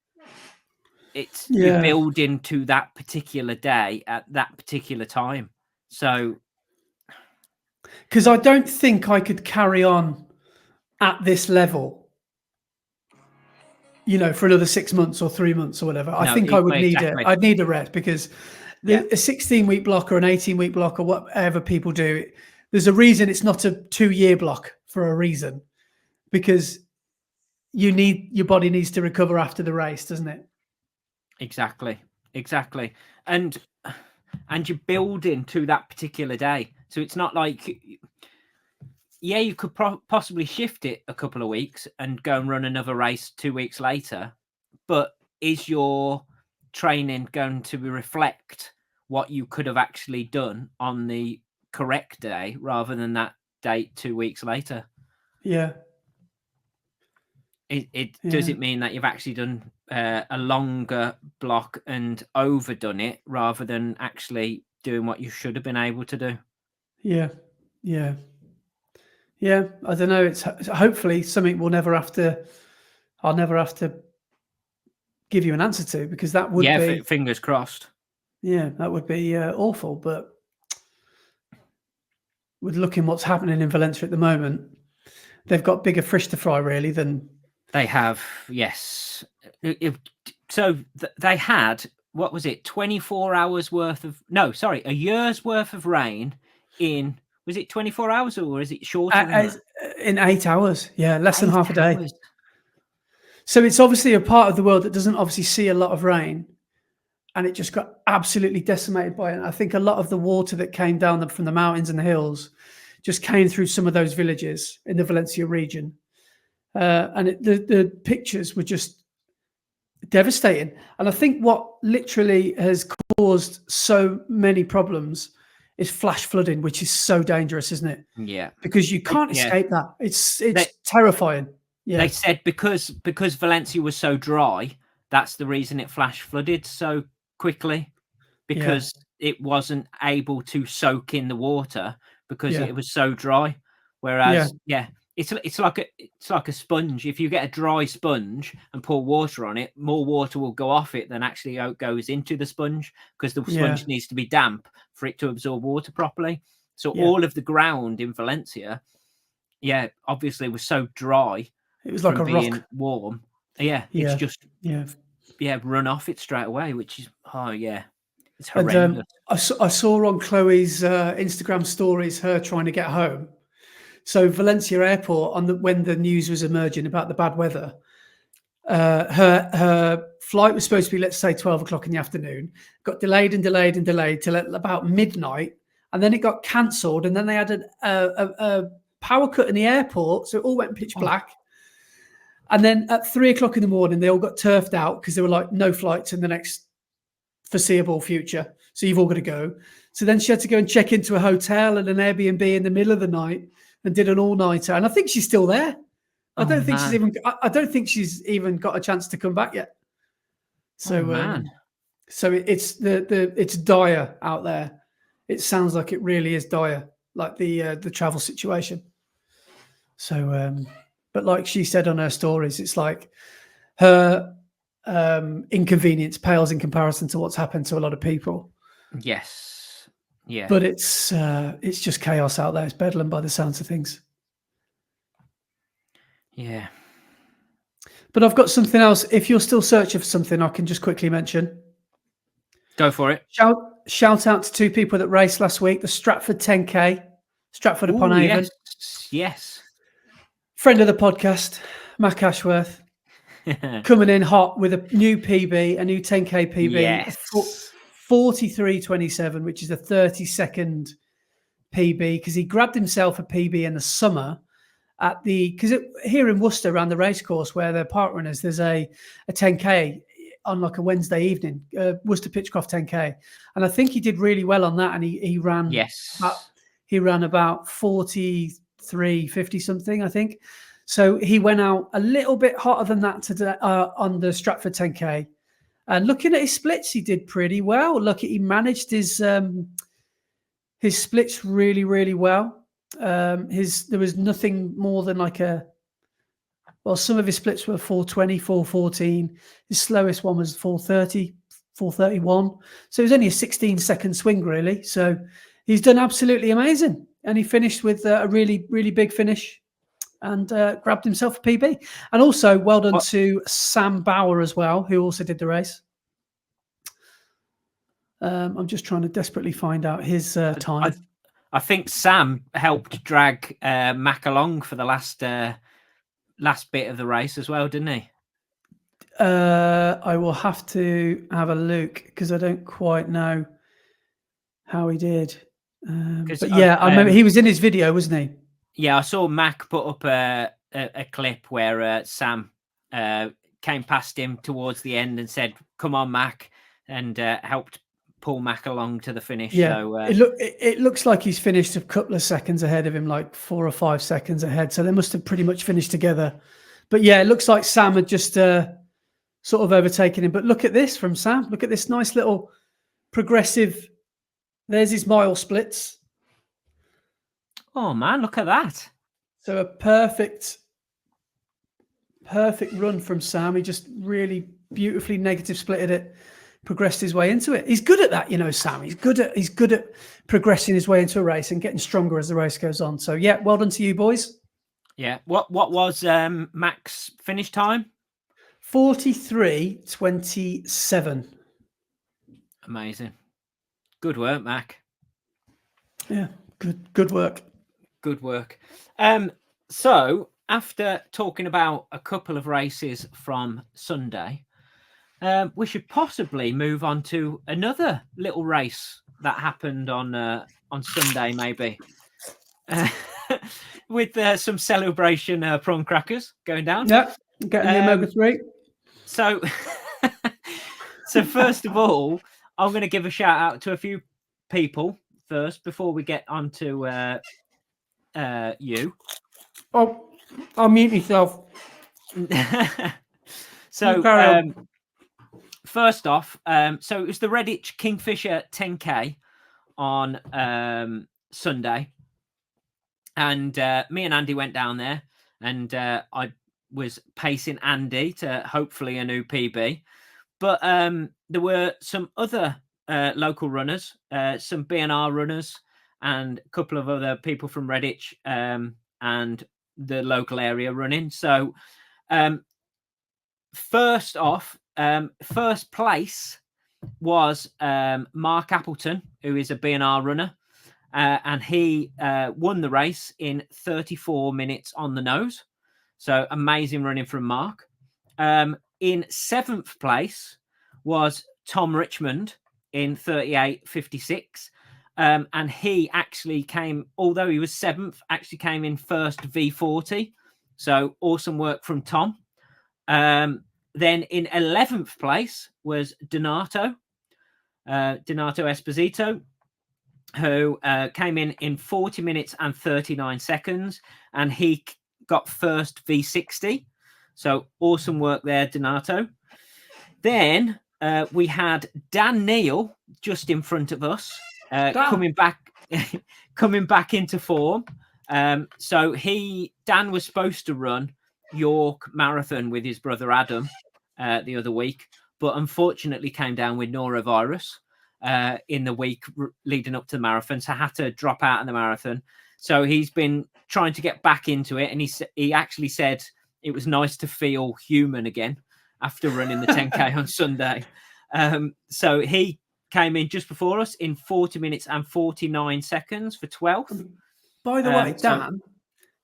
Speaker 1: You're building to that particular day at that particular time. So,
Speaker 3: because I don't think I could carry on at this level, for another 6 months or 3 months or whatever. I think I would need it. I'd need a rest, because a 16-week block or an 18-week block or whatever people do, there's a reason it's not a 2-year block for a reason, because your body needs to recover after the race, doesn't it?
Speaker 1: Exactly. And you're building to that particular day. So it's not like, yeah, you could possibly shift it a couple of weeks and go and run another race 2 weeks later. But is your training going to reflect what you could have actually done on the correct day rather than that date 2 weeks later?
Speaker 3: Yeah.
Speaker 1: Does it mean that you've actually done a longer block and overdone it rather than actually doing what you should have been able to do?
Speaker 3: Yeah. I don't know. It's hopefully something I'll never have to give you an answer to, because that would be,
Speaker 1: fingers crossed.
Speaker 3: Yeah, that would be awful. But with looking what's happening in Valencia at the moment, they've got bigger fish to fry, really, than
Speaker 1: they have. Yes. So they had, what was it, 24 hours worth of, no, sorry, a year's worth of rain in, was it 24 hours or is it shorter than that?
Speaker 3: In 8 hours. Yeah, less than half a day.
Speaker 1: Hours.
Speaker 3: So it's obviously a part of the world that doesn't obviously see a lot of rain, and it just got absolutely decimated by it. And I think a lot of the water that came down from the mountains and the hills just came through some of those villages in the Valencia region. And the pictures were just devastating. And I think what literally has caused so many problems is flash flooding, which is so dangerous, isn't it?
Speaker 1: Yeah.
Speaker 3: Because you can't escape that. It's terrifying. Yeah.
Speaker 1: They said because Valencia was so dry, that's the reason it flash flooded so quickly, because it wasn't able to soak in the water because it was so dry. Whereas, it's like a sponge. If you get a dry sponge and pour water on it, more water will go off it than actually goes into the sponge, because the sponge needs to be damp for it to absorb water properly. So all of the ground in Valencia, obviously was so dry.
Speaker 3: It was like a rock.
Speaker 1: Warm. It's just run off it straight away, which is it's horrendous.
Speaker 3: And, I saw on Chloe's Instagram stories her trying to get home. So Valencia Airport, when the news was emerging about the bad weather, her flight was supposed to be, let's say, 12 o'clock in the afternoon, got delayed till about midnight, and then it got cancelled, and then they had a power cut in the airport, so it all went pitch black. And then at 3 o'clock in the morning, they all got turfed out because there were like no flights in the next foreseeable future. So you've all got to go. So then she had to go and check into a hotel and an Airbnb in the middle of the night and did an all-nighter. And I think she's still there. I don't think she's even got a chance to come back yet. So, so it's dire out there. It sounds like it really is dire, like the travel situation. So, but like she said on her stories, it's like her inconvenience pales in comparison to what's happened to a lot of people.
Speaker 1: Yes. Yeah.
Speaker 3: But it's just chaos out there. It's bedlam by the sounds of things.
Speaker 1: Yeah.
Speaker 3: But I've got something else. If you're still searching for something, I can just quickly mention.
Speaker 1: Go for it.
Speaker 3: Shout out to 2 people that raced last week. The Stratford 10K, Stratford upon Avon.
Speaker 1: Yes.
Speaker 3: Friend of the podcast, Mac Ashworth, coming in hot with a new PB, a new 10K PB,
Speaker 1: yes.
Speaker 3: 43.27, which is a 30-second PB, because he grabbed himself a PB in the summer because here in Worcester, around the racecourse where the Parkrun is, there's a 10K on like a Wednesday evening, Worcester Pitchcroft 10K, and I think he did really well on that, and he ran about 43.50 something, I think. So he went out a little bit hotter than that today on the Stratford 10K. And looking at his splits, he did pretty well. He managed his splits really, really well. There was nothing more than some of his splits were 420, 414. His slowest one was 430, 431. So it was only a 16-second swing, really. So he's done absolutely amazing. And he finished with a really, really big finish and grabbed himself a PB. And also, well done to Sam Bauer as well, who also did the race. I'm just trying to desperately find out his time.
Speaker 1: I think Sam helped drag Mac along for the last bit of the race as well, didn't he?
Speaker 3: I will have to have a look because I don't quite know how he did. But yeah, I remember he was in his video, wasn't he?
Speaker 1: Yeah, I saw Mac put up a clip where Sam came past him towards the end and said, "Come on, Mac," and helped pull Mac along to the finish.
Speaker 3: Yeah,
Speaker 1: So,
Speaker 3: it looks like he's finished a couple of seconds ahead of him, like 4 or 5 seconds ahead. So they must have pretty much finished together. But yeah, it looks like Sam had just sort of overtaken him. But look at this from Sam. Look at this nice little progressive. There's his mile splits.
Speaker 1: oh man, look at that!
Speaker 3: So a perfect run from Sam. He just really beautifully negative splitted it, progressed his way into it. He's good at that, Sam. He's good at progressing his way into a race and getting stronger as the race goes on. So yeah, well done to you boys.
Speaker 1: Yeah. What was Mac's finish time?
Speaker 3: 43:27.
Speaker 1: Amazing. Good work, Mac.
Speaker 3: Yeah, good work.
Speaker 1: Good work. So after talking about a couple of races from Sunday, we should possibly move on to another little race that happened on Sunday, maybe, with some celebration prawn crackers going down.
Speaker 3: Yeah, getting the omega-3.
Speaker 1: So, so first of all, I'm going to give a shout out to a few people first before we get on to you.
Speaker 3: Oh, I'll mute myself.
Speaker 1: So, first off, so it was the Redditch Kingfisher 10K on Sunday, and me and Andy went down there, and I was pacing Andy to hopefully a new PB, but there were some other local runners, some B&R runners, and a couple of other people from Redditch and the local area running. So first off, first place was Mark Appleton, who is a B&R runner, and he won the race in 34 minutes on the nose. So amazing running from Mark. In seventh place was Tom Richmond in 38:56. And he actually came, although he was seventh, actually came in first V40. So awesome work from Tom. Then in 11th place was Donato Esposito, who came in 40 minutes and 39 seconds, and he got first V60. So awesome work there, Donato. Then we had Dan Neal just in front of us, coming back into form. So Dan was supposed to run York Marathon with his brother Adam the other week, but unfortunately came down with norovirus in the week leading up to the marathon, so had to drop out of the marathon. So he's been trying to get back into it, and he actually said it was nice to feel human again after running the 10K on Sunday. So he came in just before us in 40 minutes and 49 seconds for 12th.
Speaker 3: By the way, Dan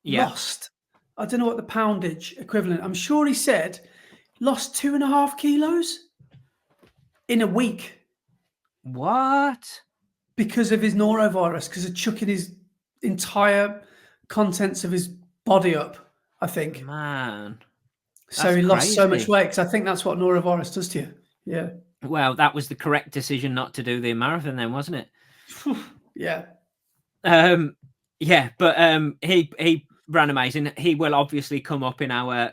Speaker 3: lost, I don't know what the poundage equivalent, I'm sure he said lost 2.5 kilos in a week.
Speaker 1: What?
Speaker 3: Because of his norovirus, because of chucking his entire contents of his body up, I think.
Speaker 1: Man.
Speaker 3: So he lost so much weight, because I think that's what norovirus does to you. Yeah.
Speaker 1: Well, that was the correct decision not to do the marathon then, wasn't it?
Speaker 3: Yeah.
Speaker 1: Yeah, but he ran amazing. He will obviously come up in our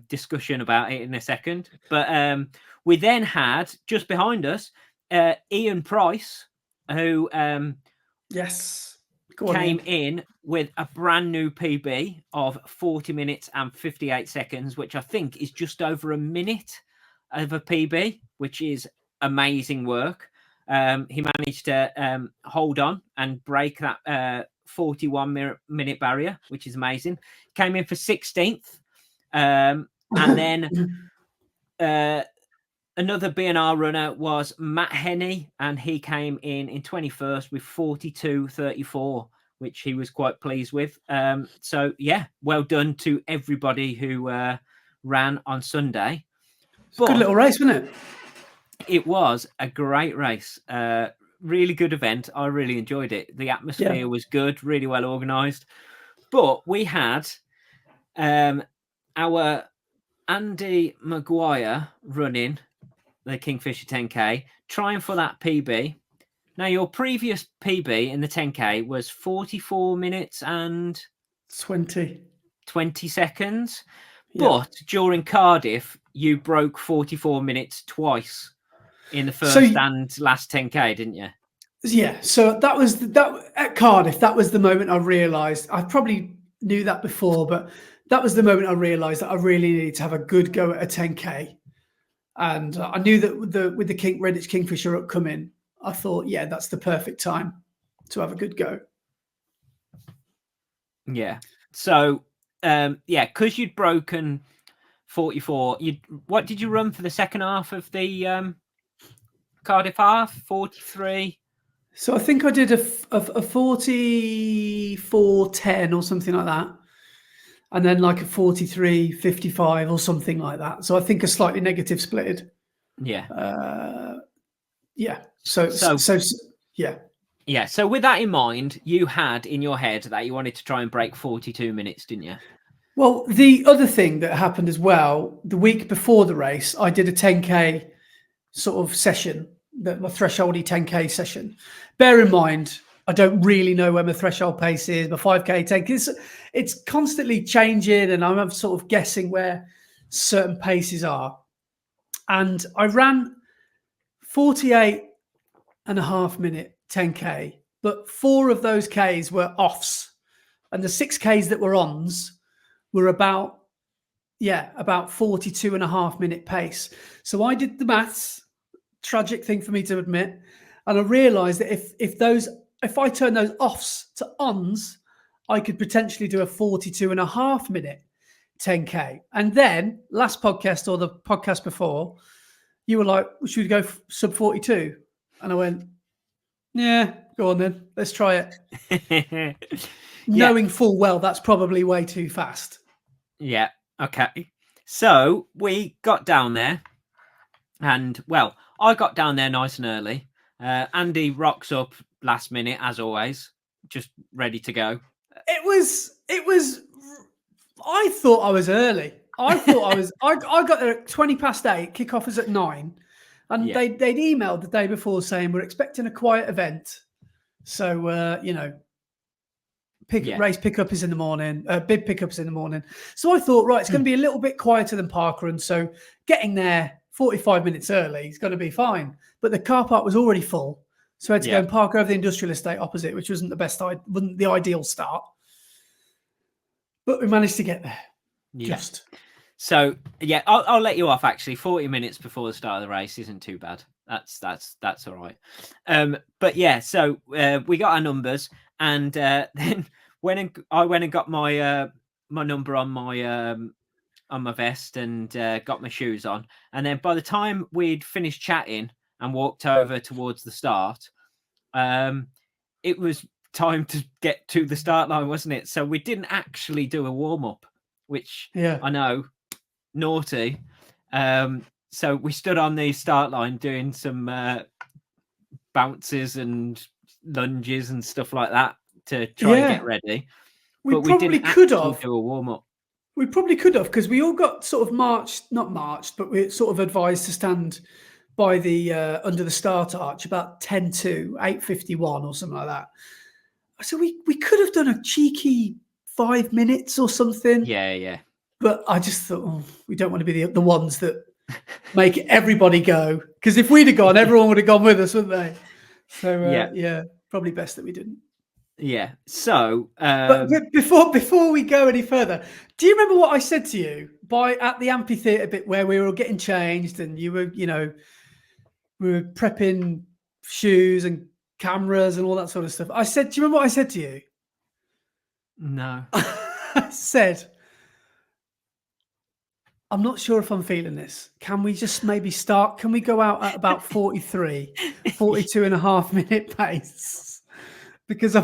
Speaker 1: discussion about it in a second. But we then had, just behind us, Ian Price, who came in with a brand new PB of 40 minutes and 58 seconds, which I think is just over a minute of a PB, which is amazing work. He managed to hold on and break that 41-minute barrier, which is amazing. Came in for 16th. And then another B&R runner was Matt Henney, and he came in 21st with 42:34. which he was quite pleased with. So yeah, well done to everybody who ran on Sunday.
Speaker 3: Good little race, wasn't it?
Speaker 1: It was a great race. Really good event. I really enjoyed it. The atmosphere was good, really well organised. But we had our Andy Maguire running the Kingfisher 10K, trying for that PB. Now, your previous PB in the 10K was 44 minutes and
Speaker 3: 20
Speaker 1: seconds.
Speaker 3: Yeah.
Speaker 1: But during Cardiff, you broke 44 minutes twice in the first and last 10K, didn't you?
Speaker 3: Yeah. So that was that at Cardiff. That was the moment I realised. I probably knew that before, but that was the moment I realised that I really needed to have a good go at a 10K. And I knew that with the Redditch Kingfisher upcoming, I thought, yeah, that's the perfect time to have a good go.
Speaker 1: Yeah. So, because you'd broken 44. What did you run for the second half of the Cardiff half? 43.
Speaker 3: So I think I did a 44:10 or something like that, and then like a 43:55 or something like that. So I think a slightly negative splitted.
Speaker 1: Yeah.
Speaker 3: Yeah. So yeah.
Speaker 1: Yeah. So with that in mind, you had in your head that you wanted to try and break 42 minutes, didn't you?
Speaker 3: Well, the other thing that happened as well, the week before the race, I did a 10K sort of session, my thresholdy 10K session. Bear in mind, I don't really know where my threshold pace is, my 5K, 10K. It's constantly changing, and I'm sort of guessing where certain paces are. And I ran 48.5-minute 10K, but 4 of those Ks were offs, and the 6Ks that were ons were about 42.5-minute pace. So I did the maths, tragic thing for me to admit, and I realised that if I turn those offs to ons, I could potentially do a 42.5-minute 10K. And then last podcast or the podcast before, you were like, should we go sub 42? And I went, yeah, go on then, let's try it. Knowing full well that's probably way too fast.
Speaker 1: Yeah. Okay. So we got down there, and well, I got down there nice and early. Andy rocks up last minute as always, just ready to go.
Speaker 3: It was. I thought I was early. I thought I was. I got there at 8:20. Kickoff is at 9, and they'd emailed the day before saying we're expecting a quiet event. So race pickup is in the morning. Bib pickups in the morning. So I thought, right, it's going to be a little bit quieter than Parkrun. So getting there 45 minutes early is going to be fine. But the car park was already full, so I had to go and park over the industrial estate opposite, which wasn't the ideal start. But we managed to get there.
Speaker 1: Yeah. So yeah, I'll let you off. Actually, 40 minutes before the start of the race isn't too bad. That's all right. But yeah, so we got our numbers, and then I went and got my my number on my vest and got my shoes on, and then by the time we'd finished chatting and walked over towards the start, it was time to get to the start line, wasn't it? So we didn't actually do a warm up, which I know, naughty. So we stood on the start line doing some bounces and lunges and stuff like that to try and get ready. But we didn't actually do a warm up.
Speaker 3: We probably could have, because we all got sort of not marched, but we sort of advised to stand by the under the start arch about 10:02, 8:51 or something like that. So we could have done a cheeky 5 minutes or something.
Speaker 1: Yeah.
Speaker 3: But I just thought, we don't want to be the ones that make everybody go. Because if we'd have gone, everyone would have gone with us, wouldn't they? So, probably best that we didn't.
Speaker 1: Yeah. So,
Speaker 3: but before we go any further, do you remember what I said to you at the amphitheatre bit where we were getting changed and you were, we were prepping shoes and cameras and all that sort of stuff? Do you remember what I said to you?
Speaker 1: No.
Speaker 3: I said, I'm not sure if I'm feeling this. Can we just maybe start? Can we go out at about 42.5-minute pace? because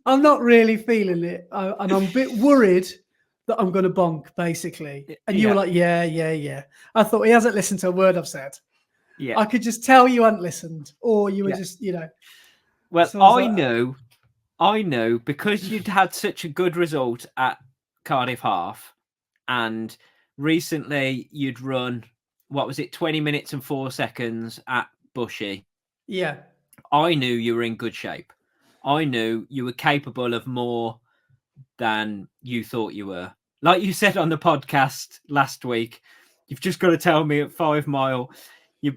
Speaker 3: I'm not really feeling it, and I'm a bit worried that I'm going to bonk, basically. And you were like, yeah. I thought he hasn't listened to a word I've said.
Speaker 1: Yeah.
Speaker 3: I could just tell you hadn't listened, or you were just,
Speaker 1: Well,
Speaker 3: So
Speaker 1: I knew because you'd had such a good result at Cardiff Half, and recently you'd run, what was it, 20 minutes and 4 seconds at Bushy.
Speaker 3: Yeah.
Speaker 1: I knew you were in good shape. I knew you were capable of more than you thought you were. Like you said on the podcast last week, you've just got to tell me at 5 mile, you're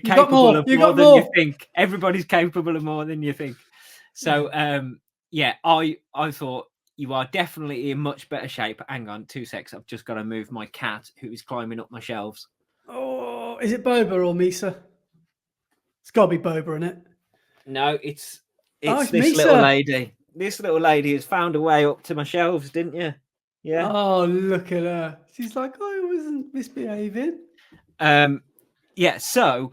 Speaker 1: capable of more than you think. Everybody's capable of more than you think. So, I thought you are definitely in much better shape. Hang on 2 secs. I've just got to move my cat who is climbing up my shelves.
Speaker 3: Oh, is it Boba or Misa? It's got to be Boba, isn't it?
Speaker 1: No, it's
Speaker 3: it's
Speaker 1: this
Speaker 3: Misa.
Speaker 1: little lady. This little lady has found a way up to my shelves, didn't you? Yeah.
Speaker 3: Oh, look at her. She's like, I wasn't misbehaving.
Speaker 1: Yeah, so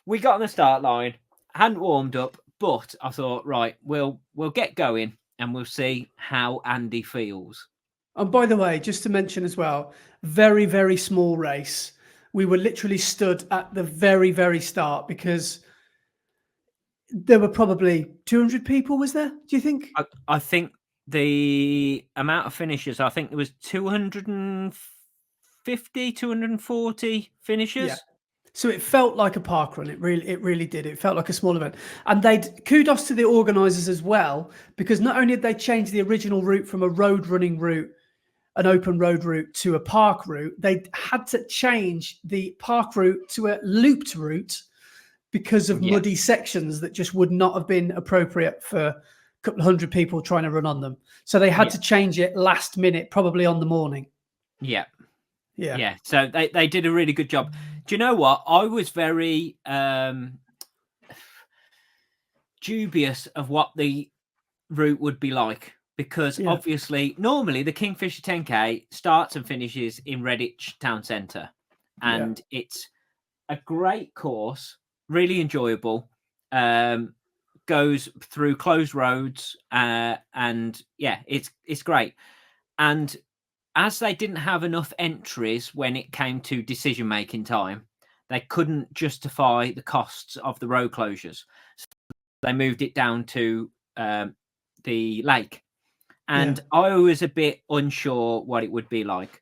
Speaker 1: we got on the start line, hadn't warmed up, but I thought, right, we'll get going and we'll see how Andy feels.
Speaker 3: And by the way, just to mention as well, very, very small race. We were literally stood at the very, very start because there were probably 200 people, was there? Do you think?
Speaker 1: I think the amount of finishers, I think there was 250, 240 finishers.
Speaker 3: Yeah. So it felt like a park run. It really did. It felt like a small event. And kudos to the organisers as well, because not only had they changed the original route from a road running route, an open road route, to a park route, they had to change the park route to a looped route because of muddy sections that just would not have been appropriate for a couple of hundred people trying to run on them. So they had to change it last minute, probably on the morning.
Speaker 1: Yeah. So they did a really good job. Do you know what? I was very dubious of what the route would be like, because obviously normally the Kingfisher 10K starts and finishes in Redditch town centre, and it's a great course, really enjoyable, goes through closed roads, and it's great. And as they didn't have enough entries when it came to decision making time, they couldn't justify the costs of the road closures. So they moved it down to the lake. And I was a bit unsure what it would be like,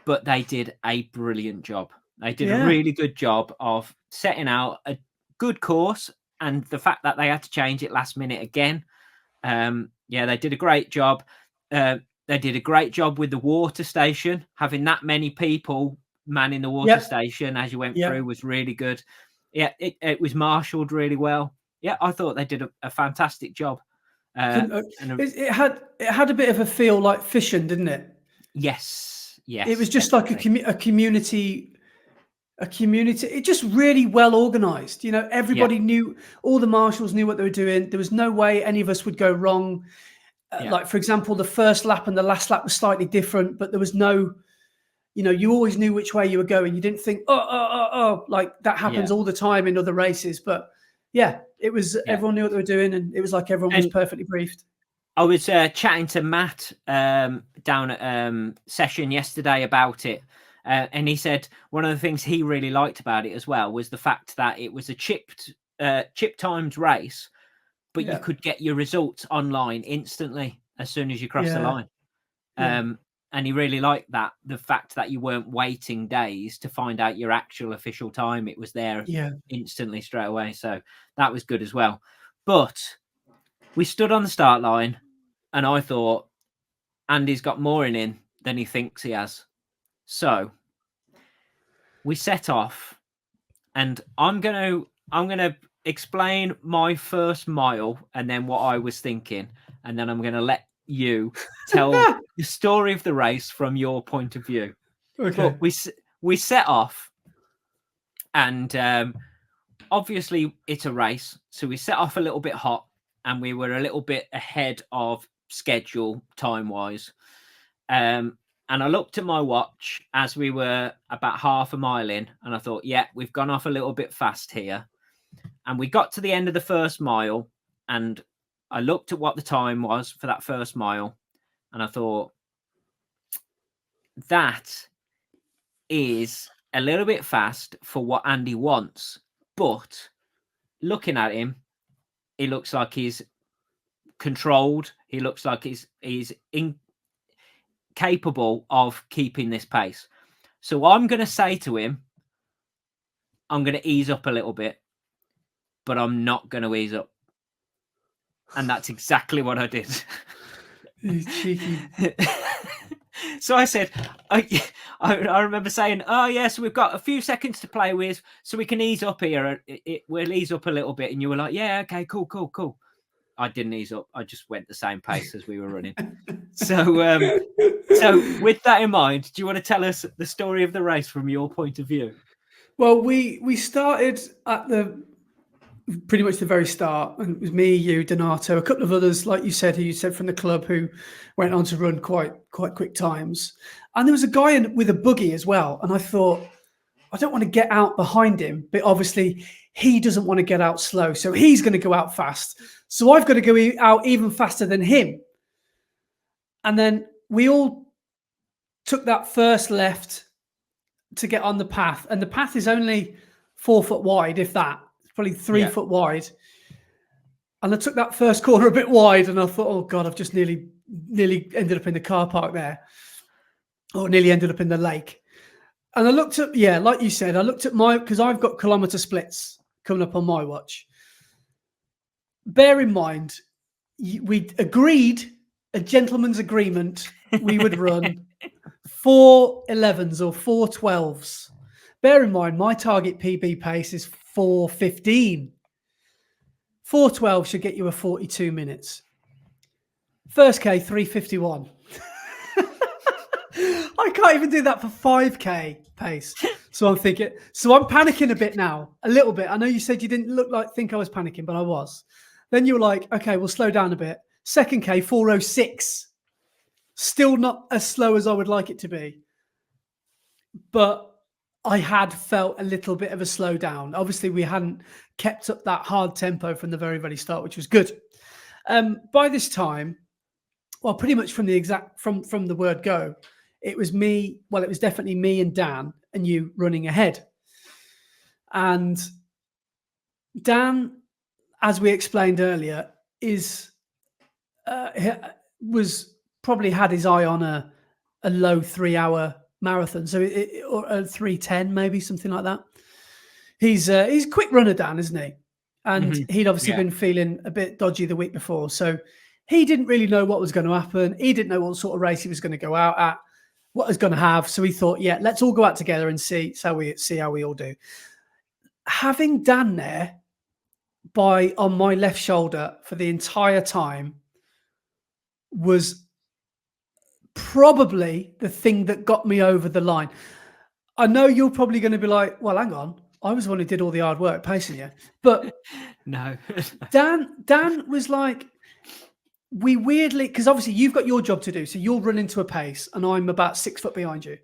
Speaker 1: but they did a brilliant job. They did a really good job of setting out a good course, and the fact that they had to change it last minute again. They did a great job. They did a great job with the water station. Having that many people manning the water station as you went through was really good. Yeah, it was marshalled really well. Yeah, I thought they did a fantastic job.
Speaker 3: It had a bit of a feel like fishing, didn't it?
Speaker 1: Yes.
Speaker 3: It was just definitely like a community. It just really well organized. Everybody knew, all the marshals knew what they were doing. There was no way any of us would go wrong. Like, for example, the first lap and the last lap was slightly different, but there was no, you always knew which way you were going. You didn't think, like that happens all the time in other races. But it was, everyone knew what they were doing, and it was like everyone was perfectly briefed.
Speaker 1: I was chatting to Matt down at session yesterday about it. And he said one of the things he really liked about it as well was the fact that it was a chip times race, but you could get your results online instantly as soon as you cross the line. And he really liked that, the fact that you weren't waiting days to find out your actual official time. It was there instantly straight away. So that was good as well. But we stood on the start line and I thought, Andy's got more in him than he thinks he has. So we set off, and I'm gonna explain my first mile and then what I was thinking, and then I'm gonna let you tell the story of the race from your point of view.
Speaker 3: Okay.
Speaker 1: But we set off, and obviously it's a race, so we set off a little bit hot, and we were a little bit ahead of schedule time wise. And I looked at my watch as we were about half a mile in, and I thought, we've gone off a little bit fast here. And we got to the end of the first mile, and I looked at what the time was for that first mile, and I thought, that is a little bit fast for what Andy wants. But looking at him, he looks like he's controlled. He looks like he's incapable of keeping this pace. So I'm going to say to him, I'm going to ease up a little bit, but I'm not going to ease up. And that's exactly what I did.
Speaker 3: You cheeky.
Speaker 1: So I said, I remember saying, oh, yes, we've got a few seconds to play with, so we can ease up here. We'll ease up a little bit. And you were like, yeah, okay, cool. I didn't ease up. I just went the same pace as we were running. So with that in mind, do you want to tell us the story of the race from your point of view?
Speaker 3: Well, we started at pretty much the very start, and it was me, you, Donato, a couple of others, like you said, who you said from the club, who went on to run quite quick times. And there was a guy with a buggy as well. And I thought, I don't want to get out behind him, but obviously he doesn't want to get out slow. So he's going to go out fast. So I've got to go out even faster than him. And then we all took that first left to get on the path. And the path is only 4 foot wide, if that. Probably 3 foot wide. And I took that first corner a bit wide, and I thought, oh God, I've just nearly ended up in the car park there, or nearly ended up in the lake. And I looked at, like you said, I looked at because I've got kilometre splits coming up on my watch. Bear in mind, we agreed, a gentleman's agreement, we would run 4 11s or 4 12s. Bear in mind, my target PB pace is 4:15. 4:12 should get you a 42 minutes. First K, 3:51. I can't even do that for 5K pace. So I'm panicking a bit now, a little bit. I know you said you didn't think I was panicking, but I was. Then you were like, okay, we'll slow down a bit. Second K, 4:06. Still not as slow as I would like it to be. But I had felt a little bit of a slowdown. Obviously, we hadn't kept up that hard tempo from the very, very start, which was good. By this time, well, pretty much from the word go, it was me. Well, it was definitely me and Dan and you running ahead. And Dan, as we explained earlier, was probably had his eye on a low 3-hour marathon, so or a 3:10, maybe something like that. He's a quick runner, Dan, isn't he? And he'd obviously been feeling a bit dodgy the week before, so he didn't really know what was going to happen. He didn't know what sort of race he was going to go out at, what was going to have. So he thought, let's all go out together and see how we all do. Having Dan there on my left shoulder for the entire time was probably the thing that got me over the line. I know you're probably going to be like, well, hang on, I was the one who did all the hard work pacing you. But
Speaker 1: no.
Speaker 3: Dan was like, we weirdly, because obviously you've got your job to do, so you'll run into a pace and I'm about 6 foot behind you.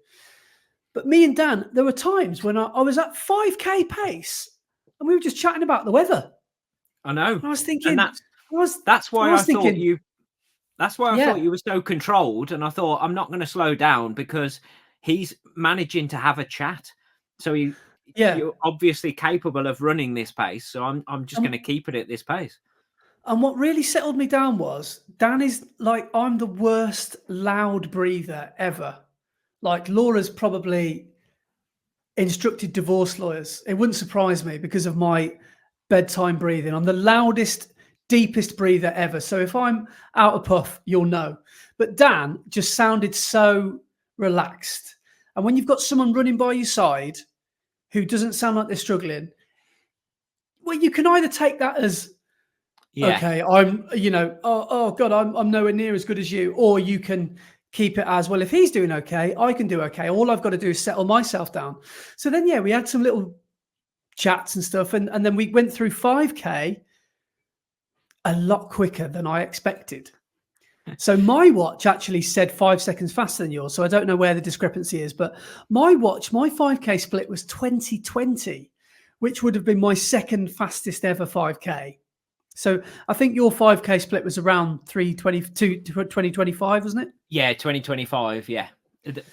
Speaker 3: But me and Dan, there were times when I was at 5K pace and we were just chatting about the weather.
Speaker 1: I know.
Speaker 3: And I was thinking,
Speaker 1: and that's why I thought you were so controlled, and I thought, I'm not going to slow down because he's managing to have a chat. So you're obviously capable of running this pace. So I'm just going to keep it at this pace.
Speaker 3: And what really settled me down was Dan is like, I'm the worst loud breather ever. Like Laura's probably instructed divorce lawyers. It wouldn't surprise me because of my bedtime breathing. I'm the loudest, deepest breather ever. So if I'm out of puff, you'll know. But Dan just sounded so relaxed. And when you've got someone running by your side who doesn't sound like they're struggling, well, you can either take that as, okay, I'm, oh God, I'm nowhere near as good as you. Or you can keep it as, well, if he's doing okay, I can do okay. All I've got to do is settle myself down. So then, we had some little chats and stuff. And then we went through 5K a lot quicker than I expected. So my watch actually said 5 seconds faster than yours. So I don't know where the discrepancy is, but my 5K split was 20:20, which would have been my second fastest ever 5K. So I think your 5K split was around 322 to 2025, wasn't it?
Speaker 1: Yeah, 2025. Yeah,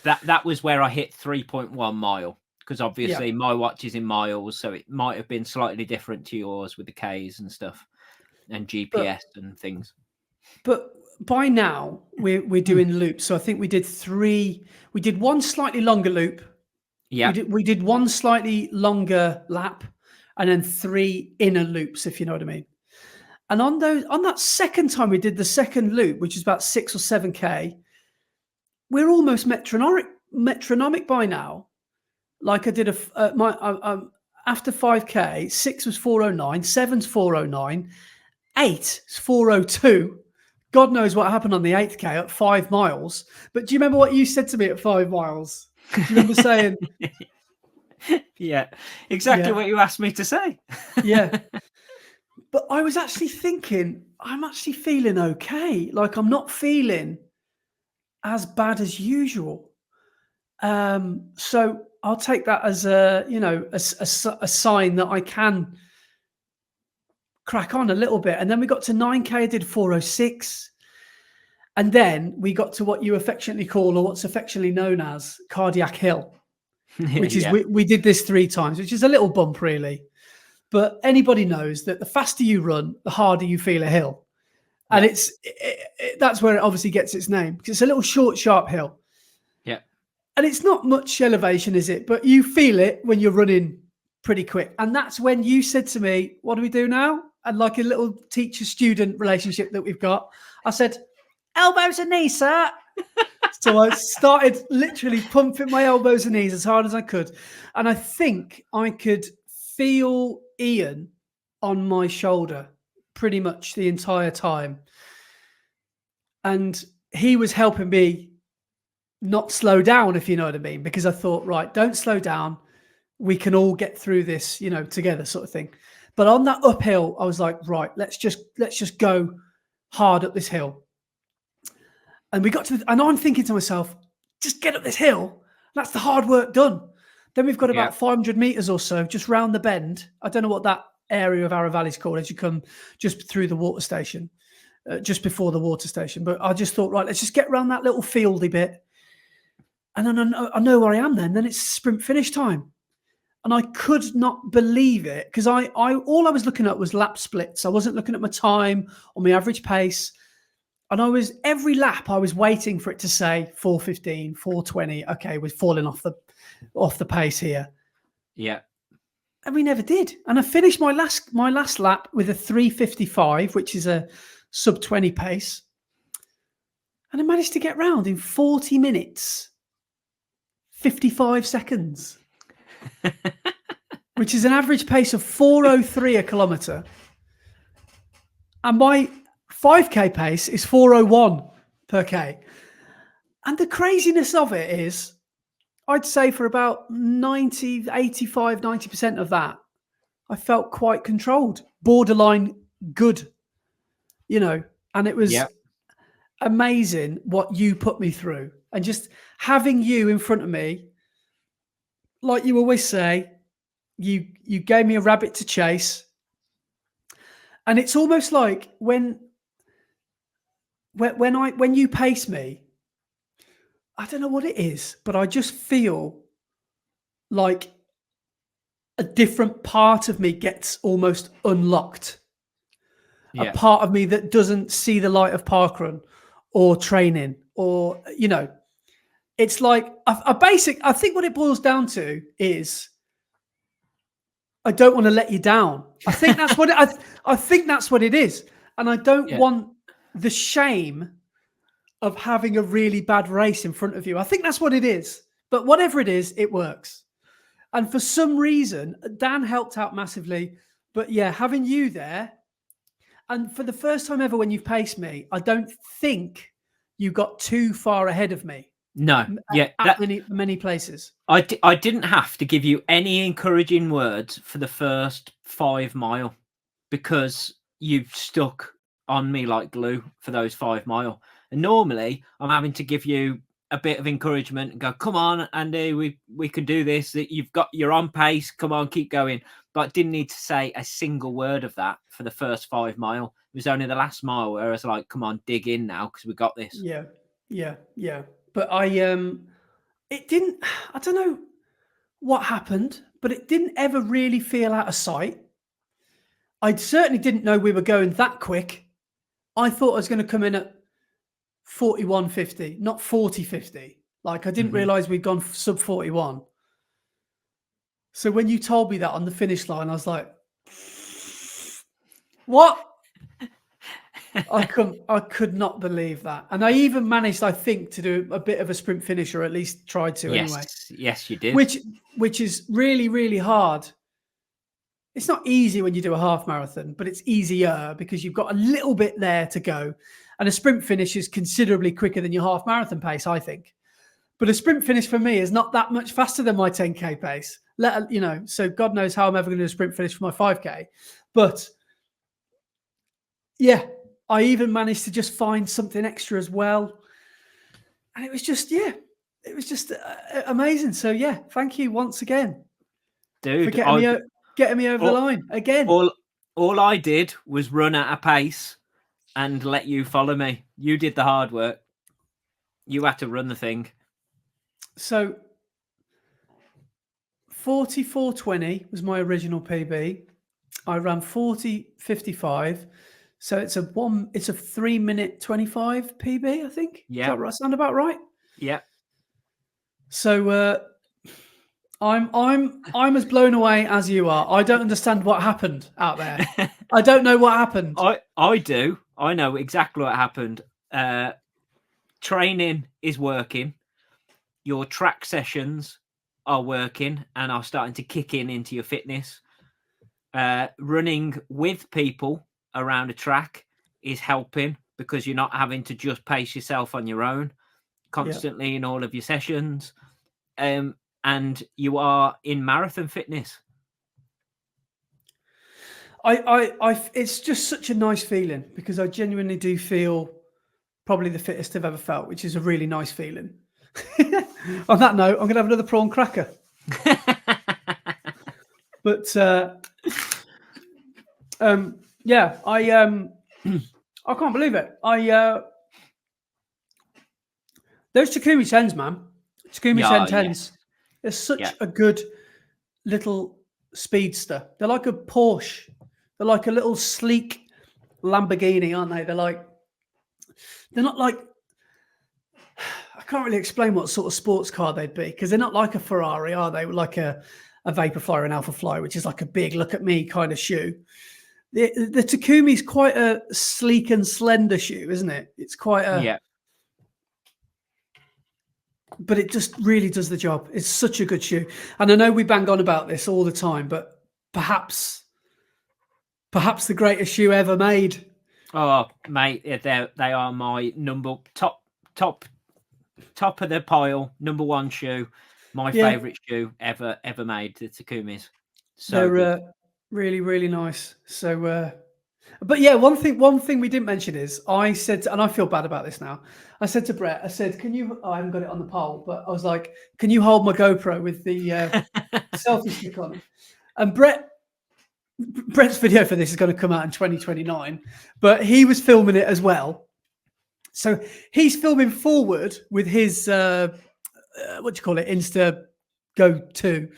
Speaker 1: that was where I hit 3.1 mile, because obviously my watch is in miles, so it might have been slightly different to yours with the Ks and stuff and GPS and things.
Speaker 3: But by now we're doing loops. So I think we did 3. We did one slightly longer loop.
Speaker 1: Yeah,
Speaker 3: We did one slightly longer lap, and then 3 inner loops, if you know what I mean. And on that second time we did the second loop, which is about 6 or 7K, we're almost metronomic by now. Like I did after 5K, 6 was 409, 7's 409, 8 is 402. God knows what happened on the 8th K at 5 miles. But do you remember what you said to me at 5 miles? Do you remember saying?
Speaker 1: Yeah, exactly what you asked me to say.
Speaker 3: Yeah. But I was actually thinking, I'm actually feeling okay. Like, I'm not feeling as bad as usual. So I'll take that as a sign that I can crack on a little bit. And then we got to 9K, I did 406. And then we got to what you affectionately call, or what's affectionately known as, Cardiac Hill, which is we did this 3 times, which is a little bump really. But anybody knows that the faster you run, the harder you feel a hill. And that's where it obviously gets its name, because it's a little short, sharp hill.
Speaker 1: Yeah.
Speaker 3: And it's not much elevation, is it? But you feel it when you're running pretty quick. And that's when you said to me, what do we do now? And like a little teacher-student relationship that we've got, I said, elbows and knees, sir. So I started literally pumping my elbows and knees as hard as I could. And I think I could feel Ian on my shoulder pretty much the entire time. And he was helping me not slow down, if you know what I mean, because I thought, right, don't slow down. We can all get through this, together, sort of thing. But on that uphill, I was like, right, let's just go hard up this hill. And we got to, and I'm thinking to myself, just get up this hill. That's the hard work done. Then we've got about 500 meters or so just round the bend. I don't know what that area of Arrow Valley is called as you come just through the water station, just before the water station. But I just thought, right, let's just get around that little fieldy bit. And then I know where I am then. Then it's sprint finish time. And I could not believe it, because all I was looking at was lap splits. I wasn't looking at my time or my average pace. And every lap I was waiting for it to say 4:15, 4:20. Okay, we're falling off the pace here.
Speaker 1: Yeah.
Speaker 3: And we never did. And I finished my last lap with a 3:55, which is a sub 20 pace. And I managed to get round in 40 minutes, 55 seconds, which is an average pace of 4:03 a kilometre. And my 5K pace is 4:01 per K. And the craziness of it is, I'd say for about 90% of that, I felt quite controlled, borderline good, and it was amazing what you put me through. And just having you in front of me, like you always say, you gave me a rabbit to chase. And it's almost like when you pace me, I don't know what it is, but I just feel like a different part of me gets almost unlocked. A part of me that doesn't see the light of parkrun or training, or, it's like I think what it boils down to is, I don't want to let you down. I think that's what I think that's what it is. And I don't want the shame of having a really bad race in front of you. I think that's what it is. But whatever it is, it works. And for some reason, Dan helped out massively. But having you there, and for the first time ever when you've paced me, I don't think you got too far ahead of me.
Speaker 1: No,
Speaker 3: at many places.
Speaker 1: I didn't have to give you any encouraging words for the first 5 mile, because you've stuck on me like glue for those 5 mile. And normally I'm having to give you a bit of encouragement and go, come on, Andy, we can do this. You're on pace. Come on, keep going. but I didn't need to say a single word of that for the first 5 mile. It was only the last mile where I was like, come on, dig in now, because we got this.
Speaker 3: Yeah. But it didn't, I don't know what happened, but it didn't ever really feel out of sight. I certainly didn't know we were going that quick. I thought I was going to come in at 41:50, not 40:50. Like, I didn't realize we'd gone sub 41. So when you told me that on the finish line, I was like, what? I could not believe that. And I even managed, I think, to do a bit of a sprint finish, or at least tried to anyway.
Speaker 1: Yes, you did.
Speaker 3: Which is really, really hard. It's not easy when you do a half marathon, but it's easier because you've got a little bit there to go. And a sprint finish is considerably quicker than your half marathon pace, I think. But a sprint finish for me is not that much faster than my 10K pace. So God knows how I'm ever going to do a sprint finish for my 5K. But yeah, I even managed to just find something extra as well. And it was just amazing. So yeah, thank you once again.
Speaker 1: Dude,
Speaker 3: for getting me over the line again.
Speaker 1: All I did was run at a pace and let you follow me. You did the hard work. You had to run the thing.
Speaker 3: So 44:20 was my original PB. I ran 40:55. So it's a 3-minute 25 PB, I think.
Speaker 1: Yeah.
Speaker 3: Does that sound about right?
Speaker 1: Yeah.
Speaker 3: So I'm as blown away as you are. I don't understand what happened out there. I don't know what happened.
Speaker 1: I do. I know exactly what happened. Training is working. Your track sessions are working and are starting to kick into your fitness. Running with people around a track is helping because you're not having to just pace yourself on your own constantly in all of your sessions. And you are in marathon fitness.
Speaker 3: It's just such a nice feeling because I genuinely do feel probably the fittest I've ever felt, which is a really nice feeling. On that note, I'm going to have another prawn cracker. But yeah, I can't believe it. Those Takumi 10s, man. Takumi 1010s. They're such a good little speedster. They're like a Porsche. They're like a little sleek Lamborghini, aren't they? They're not like, I can't really explain what sort of sports car they'd be because they're not like a Ferrari, are they? Like a Vaporfly or an Alpha Fly, which is like a big look at me kind of shoe. The Takumi is quite a sleek and slender shoe, isn't it? It's quite a but it just really does the job. It's such a good shoe. And I know we bang on about this all the time, but perhaps the greatest shoe ever made. Oh,
Speaker 1: mate, they are my top of the pile, number one shoe. My favorite shoe ever made, the Takumis. So
Speaker 3: they're really, really nice. So but yeah, one thing we didn't mention is I said, and I feel bad about this now. I said to Brett, I said, can you, I haven't got it on the pole, but I was like, can you hold my GoPro with the selfie stick on it? And Brett's video for this is going to come out in 2029, but he was filming it as well. So he's filming forward with his, Insta Go 2.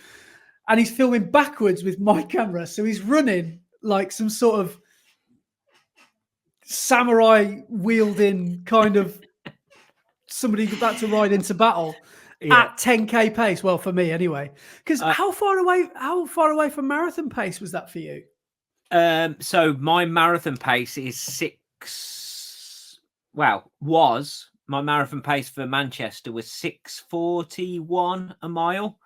Speaker 3: And he's filming backwards with my camera. So he's running like some sort of samurai wielding kind of somebody about to ride into battle at 10K pace. Well, for me anyway, because how far away from marathon pace was that for you?
Speaker 1: So my marathon pace is my marathon pace for Manchester was 6:41 a mile.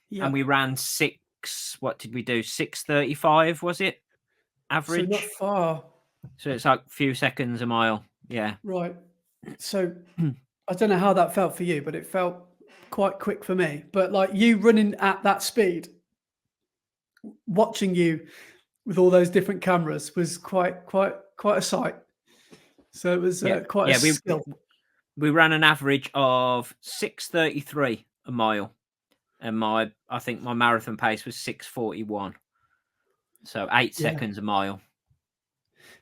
Speaker 1: Yeah. And we ran what did we do? 6:35 was it? Average.
Speaker 3: So not far.
Speaker 1: So it's like a few seconds a mile. Yeah.
Speaker 3: Right. So I don't know how that felt for you, but it felt quite quick for me. But like you running at that speed, watching you with all those different cameras was quite a sight. So it was quite a skill.
Speaker 1: We ran an average of 6:33 a mile. And I think my marathon pace was 6:41. So 8 seconds a mile.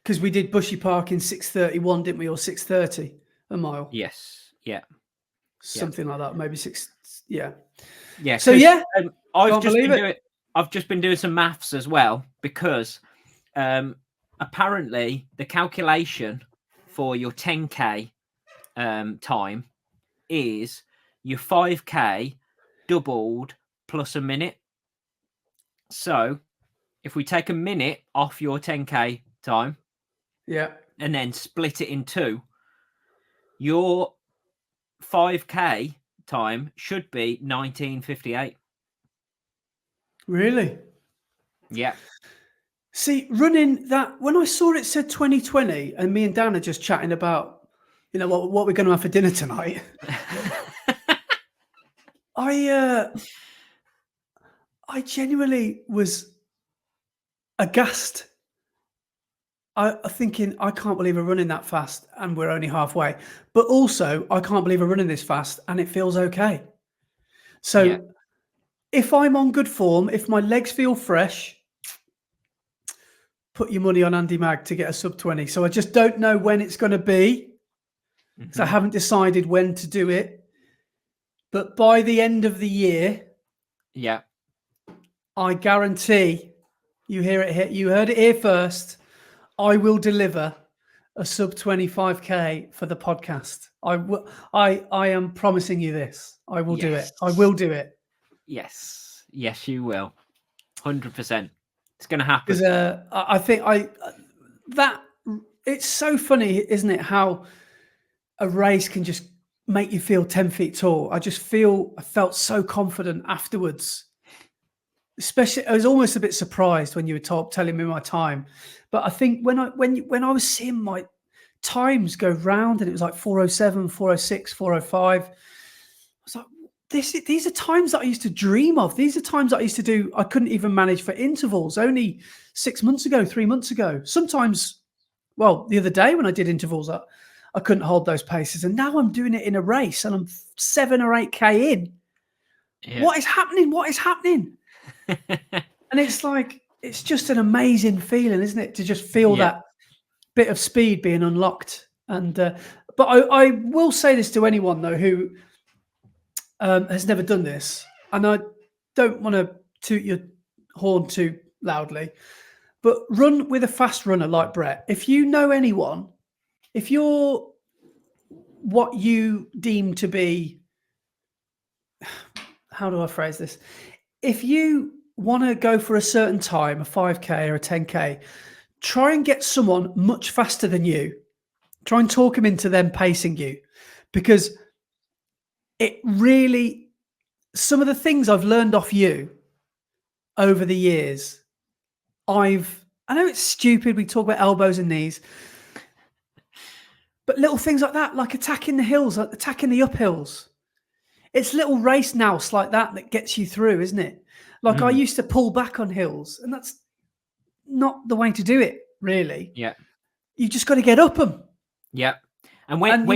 Speaker 3: Because we did Bushy Park in 6:31, didn't we? Or 6:30 a mile.
Speaker 1: Yes. Yeah.
Speaker 3: Something like that. Maybe 6. Yeah.
Speaker 1: Yeah.
Speaker 3: So yeah,
Speaker 1: I've just been doing some maths as well, because apparently the calculation for your 10K time is your 5K doubled plus a minute. So if we take a minute off your 10K time, and then split it in 2, your 5K time should be 19:58.
Speaker 3: Really?
Speaker 1: Yeah.
Speaker 3: See, running that, when I saw it said 2020, and me and Dan are just chatting about, what we're going to have for dinner tonight. I genuinely was aghast. I thinking, I can't believe we're running that fast and we're only halfway. But also, I can't believe we're running this fast and it feels okay. So if I'm on good form, if my legs feel fresh, put your money on Andy Mag to get a sub 20. So I just don't know when it's going to be. So I haven't decided when to do it. But by the end of the year, I guarantee, you heard it here first, I will deliver a sub 25K for the podcast. I am promising you this. I will do it. I will do it.
Speaker 1: Yes, you will. 100%. It's going to happen.
Speaker 3: Because I think that it's so funny, isn't it? How a race can just make you feel 10 feet tall. I felt so confident afterwards. Especially, I was almost a bit surprised when you were telling me my time. But I think when I was seeing my times go round and it was like 4:07, 4:06, 4:05, I was like, these are times that I used to dream of. These are times that I used to do. I couldn't even manage for intervals only 6 months ago, 3 months ago. Sometimes, well, the other day when I did intervals, I couldn't hold those paces. And now I'm doing it in a race and I'm 7 or 8K in. Yeah. What is happening? What is happening? And it's like, it's just an amazing feeling, isn't it? To just feel that bit of speed being unlocked. And but I will say this to anyone though who has never done this, and I don't want to toot your horn too loudly, but run with a fast runner like Brett. If you know anyone, if you're what you deem to be, how do I phrase this? If you want to go for a certain time, a 5K or a 10K, try and get someone much faster than you. Try and talk them into them pacing you, because it really, some of the things I've learned off you over the years, I know it's stupid, we talk about elbows and knees, but little things like that, like attacking the hills, like attacking the uphills. It's little race nous like that gets you through, isn't it? Like I used to pull back on hills, and that's not the way to do it, really.
Speaker 1: Yeah.
Speaker 3: You just got to get up them.
Speaker 1: Yeah. And when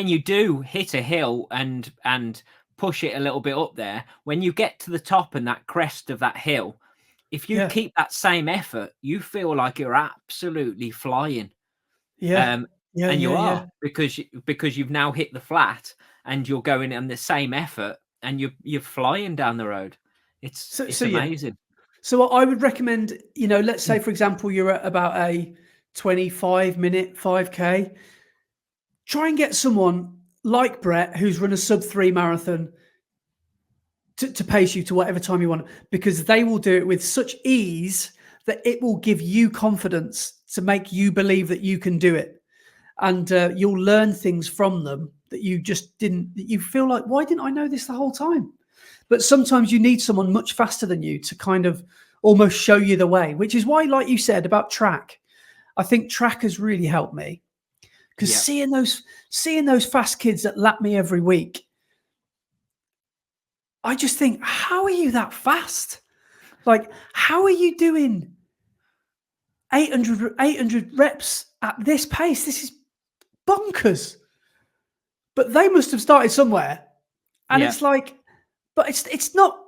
Speaker 1: you do hit a hill and push it a little bit up there, when you get to the top and that crest of that hill, if you keep that same effort, you feel like you're absolutely flying.
Speaker 3: Yeah.
Speaker 1: And you are, because you've now hit the flat and you're going on the same effort and you're flying down the road. It's amazing.
Speaker 3: Yeah. So I would recommend, let's say, for example, you're at about a 25-minute 5K. Try and get someone like Brett who's run a sub-3 marathon to pace you to whatever time you want, because they will do it with such ease that it will give you confidence to make you believe that you can do it. And you'll learn things from them that you just didn't, that you feel like, why didn't I know this the whole time? But sometimes you need someone much faster than you to kind of almost show you the way, which is why, like you said about track, I think track has really helped me, because seeing those fast kids that lap me every week, I just think, how are you that fast? Like, how are you doing 800 reps at this pace? This is bonkers. But they must have started somewhere. And it's like, but it's not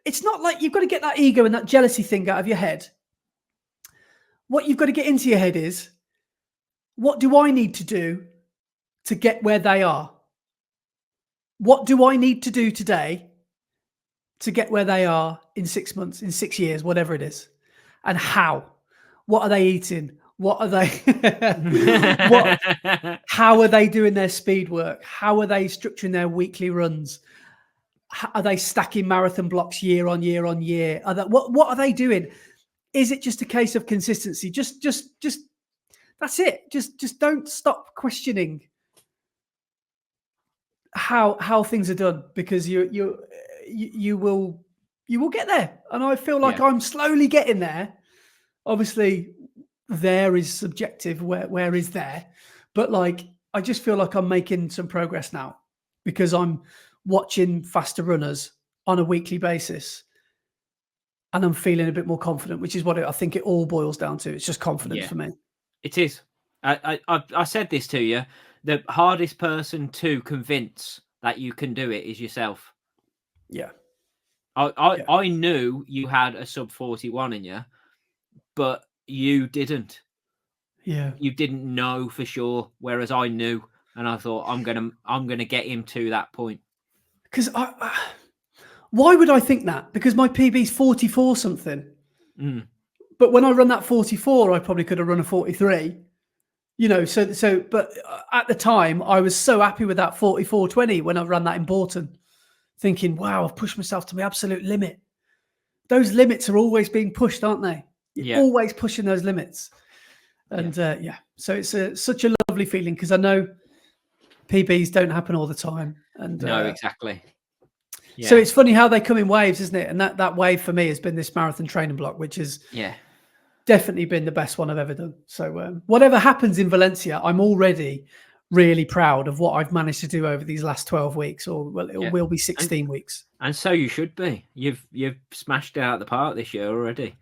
Speaker 3: it's not like you've got to get that ego and that jealousy thing out of your head. What you've got to get into your head is, what do I need to do to get where they are? What do I need to do today to get where they are in 6 months, in 6 years, whatever it is? And how? What are they eating? What are they? How are they doing their speed work? How are they structuring their weekly runs? Are they stacking marathon blocks year on year on year? What are they doing? Is it just a case of consistency? Just that's it. Just don't stop questioning how things are done, because you will get there. And I feel like I'm slowly getting there. Obviously, there is subjective. Where is there? But like, I just feel like I'm making some progress now, because I'm watching faster runners on a weekly basis, and I'm feeling a bit more confident, which is what I think it all boils down to. It's just confidence for me.
Speaker 1: It is. I said this to you. The hardest person to convince that you can do it is yourself.
Speaker 3: Yeah.
Speaker 1: I knew you had a sub 41 in you, but you didn't.
Speaker 3: Yeah.
Speaker 1: You didn't know for sure, whereas I knew, and I thought I'm gonna get him to that point.
Speaker 3: Because why would I think that? Because my PB's 44 something.
Speaker 1: Mm.
Speaker 3: But when I run that 44, I probably could have run a 43. You know, but at the time, I was so happy with that 44:20 when I ran that in Bourton, thinking, wow, I've pushed myself to my absolute limit. Those limits are always being pushed, aren't they? You're always pushing those limits. And so it's such a lovely feeling, because I know PBs don't happen all the time. And
Speaker 1: no, exactly. Yeah.
Speaker 3: So it's funny how they come in waves, isn't it? And that wave for me has been this marathon training block, which is definitely been the best one I've ever done. So whatever happens in Valencia, I'm already really proud of what I've managed to do over these last 12 weeks, or it will be 16 weeks.
Speaker 1: And so you should be. You've smashed it out of the park this year already.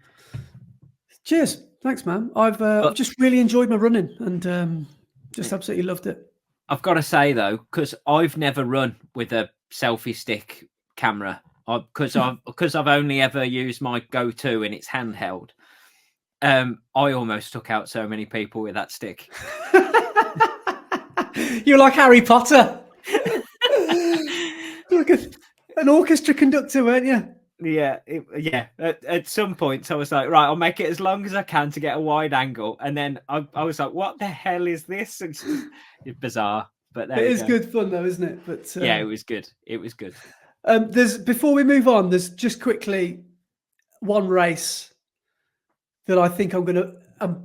Speaker 3: Cheers. Thanks, man. I've just really enjoyed my running, and just absolutely loved it.
Speaker 1: I've got to say though, because I've never run with a selfie stick camera, because I've only ever used my go-to and it's handheld. I almost took out so many people with that stick.
Speaker 3: You're like Harry Potter. Look at an orchestra conductor, weren't you?
Speaker 1: Yeah. At some points, I was like, right, I'll make it as long as I can to get a wide angle, and then I was like, what the hell is this? It's bizarre, but
Speaker 3: it is good fun, though, isn't it? But
Speaker 1: yeah, it was good. It was good.
Speaker 3: Before we move on, there's just quickly one race that I think I'm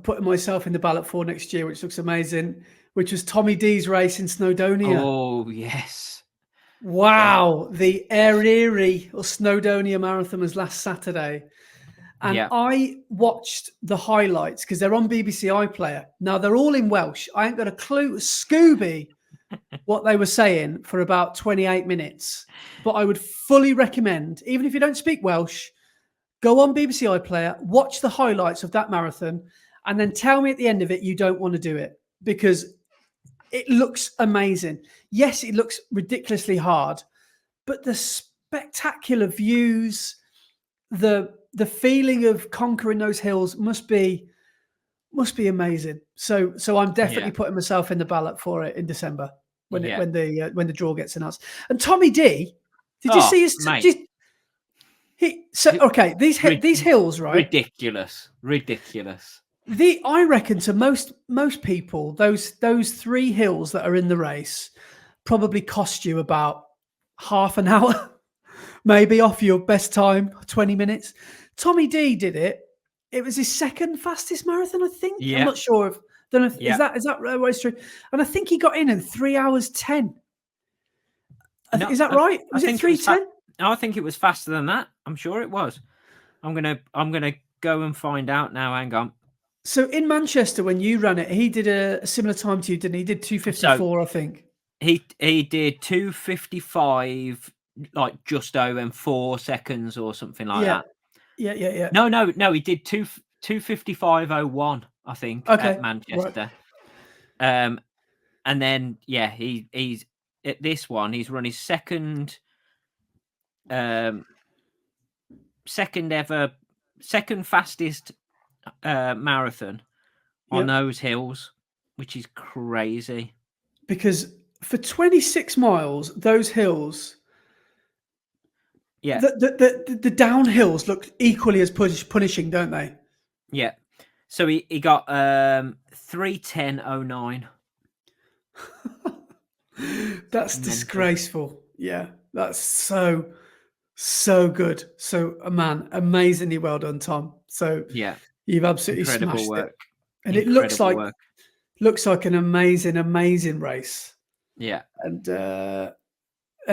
Speaker 3: putting myself in the ballot for next year, which looks amazing, which was Tommy D's race in Snowdonia.
Speaker 1: Oh, yes.
Speaker 3: Wow. Yeah. The Eryri or Snowdonia Marathon was last Saturday. And I watched the highlights because they're on BBC iPlayer. Now, they're all in Welsh. I ain't got a clue, Scooby, what they were saying for about 28 minutes. But I would fully recommend, even if you don't speak Welsh, go on BBC iPlayer, watch the highlights of that marathon, and then tell me at the end of it you don't want to do it, because it looks amazing. Yes, it looks ridiculously hard, but the spectacular views, the feeling of conquering those hills must be amazing. So I'm definitely putting myself in the ballot for it in December when the draw gets announced. And Tommy D, did you see his? These hills, right?
Speaker 1: Ridiculous.
Speaker 3: I reckon to most people, those 3 hills that are in the race probably cost you about half an hour, maybe off your best time, 20 minutes. Tommy D did it. It was his second fastest marathon, I think. Yeah. I'm not sure. Don't know. Is that what it's true? And I think he got in 3 hours 10. Is that right? Was it 3:10?
Speaker 1: I think it was faster than that. I'm sure it was. I'm gonna go and find out now. Hang on.
Speaker 3: So in Manchester, when you ran it, he did a similar time to you, didn't he? He did 2:54, I think.
Speaker 1: He did 2:55, like just over 4 seconds or something like that.
Speaker 3: Yeah.
Speaker 1: No. He did 2:55:01, I think, at Manchester. Right. And then he's at this one. He's run his second second fastest marathon on
Speaker 3: Yep.
Speaker 1: those hills, which is crazy.
Speaker 3: Because for 26 miles, those hills,
Speaker 1: Yeah,
Speaker 3: the downhills look equally as punishing, don't they?
Speaker 1: yeah. So he got 3:10:09.
Speaker 3: That's
Speaker 1: Mental.
Speaker 3: disgraceful. Yeah, that's so good. So, man, amazingly well done, Tom. So
Speaker 1: Yeah,
Speaker 3: you've absolutely
Speaker 1: incredible
Speaker 3: smashed
Speaker 1: work.
Speaker 3: it, and
Speaker 1: Incredible
Speaker 3: it looks like an amazing race.
Speaker 1: Yeah,
Speaker 3: And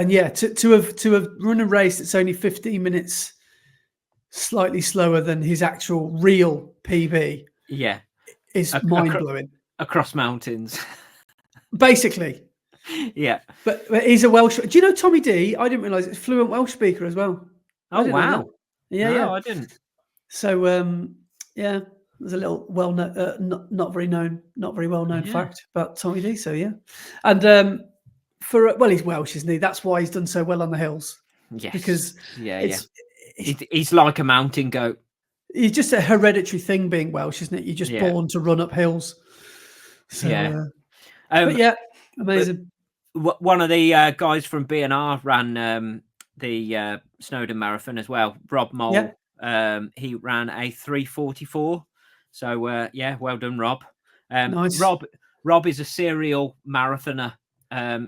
Speaker 3: yeah, to have run a race that's only 15 minutes slightly slower than his actual real PB
Speaker 1: yeah.
Speaker 3: is mind blowing.
Speaker 1: Across mountains.
Speaker 3: Basically.
Speaker 1: Yeah.
Speaker 3: But he's a Welsh. Do you know Tommy D? I didn't realise it's a fluent Welsh speaker as well.
Speaker 1: Oh wow!
Speaker 3: Yeah.
Speaker 1: I didn't.
Speaker 3: So yeah, there's a little not very well known fact about Tommy D. So yeah, and he's Welsh, isn't he? That's why he's done so well on the hills.
Speaker 1: Yes.
Speaker 3: Because
Speaker 1: he's like a mountain goat.
Speaker 3: It's just a hereditary thing being Welsh, isn't it? You're just born to run up hills. So,
Speaker 1: yeah.
Speaker 3: But yeah, amazing.
Speaker 1: One of the guys from BNR ran the Snowdon Marathon as well. Rob Mole. Yeah. He ran a 3:44. So well done, Rob.
Speaker 3: Nice.
Speaker 1: Rob is a serial marathoner.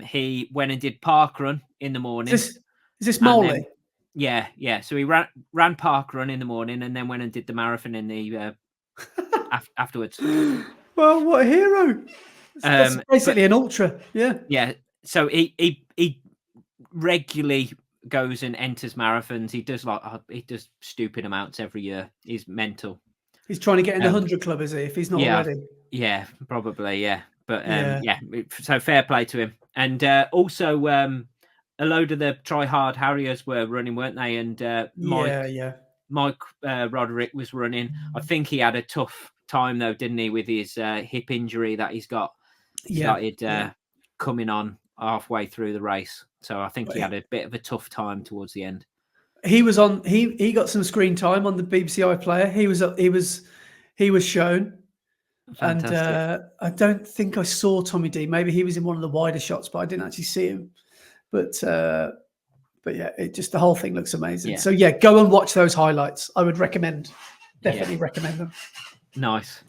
Speaker 1: He went and did Parkrun in the morning.
Speaker 3: Is this Moley?
Speaker 1: Yeah. So he ran Parkrun in the morning and then went and did the marathon in the afterwards.
Speaker 3: Well, what a hero! That's basically an ultra. Yeah.
Speaker 1: Yeah. So he regularly goes and enters marathons. He does stupid amounts every year. He's mental.
Speaker 3: He's trying to get in the 100 club, is he? If he's not already.
Speaker 1: Yeah, probably. Yeah, but so fair play to him. And also, a load of the Try Hard Harriers were running, weren't they? And Mike Roderick was running. I think he had a tough time though, didn't he, with his hip injury that he's got? Started coming on halfway through the race, so I think he had a bit of a tough time towards the end.
Speaker 3: He was on. He got some screen time on the BBC iPlayer. He was shown. Fantastic. And I don't think I saw Tommy D. Maybe he was in one of the wider shots, but I didn't actually see him. But yeah, the whole thing looks amazing. Yeah. So yeah, go and watch those highlights. I would definitely recommend them.
Speaker 1: Nice.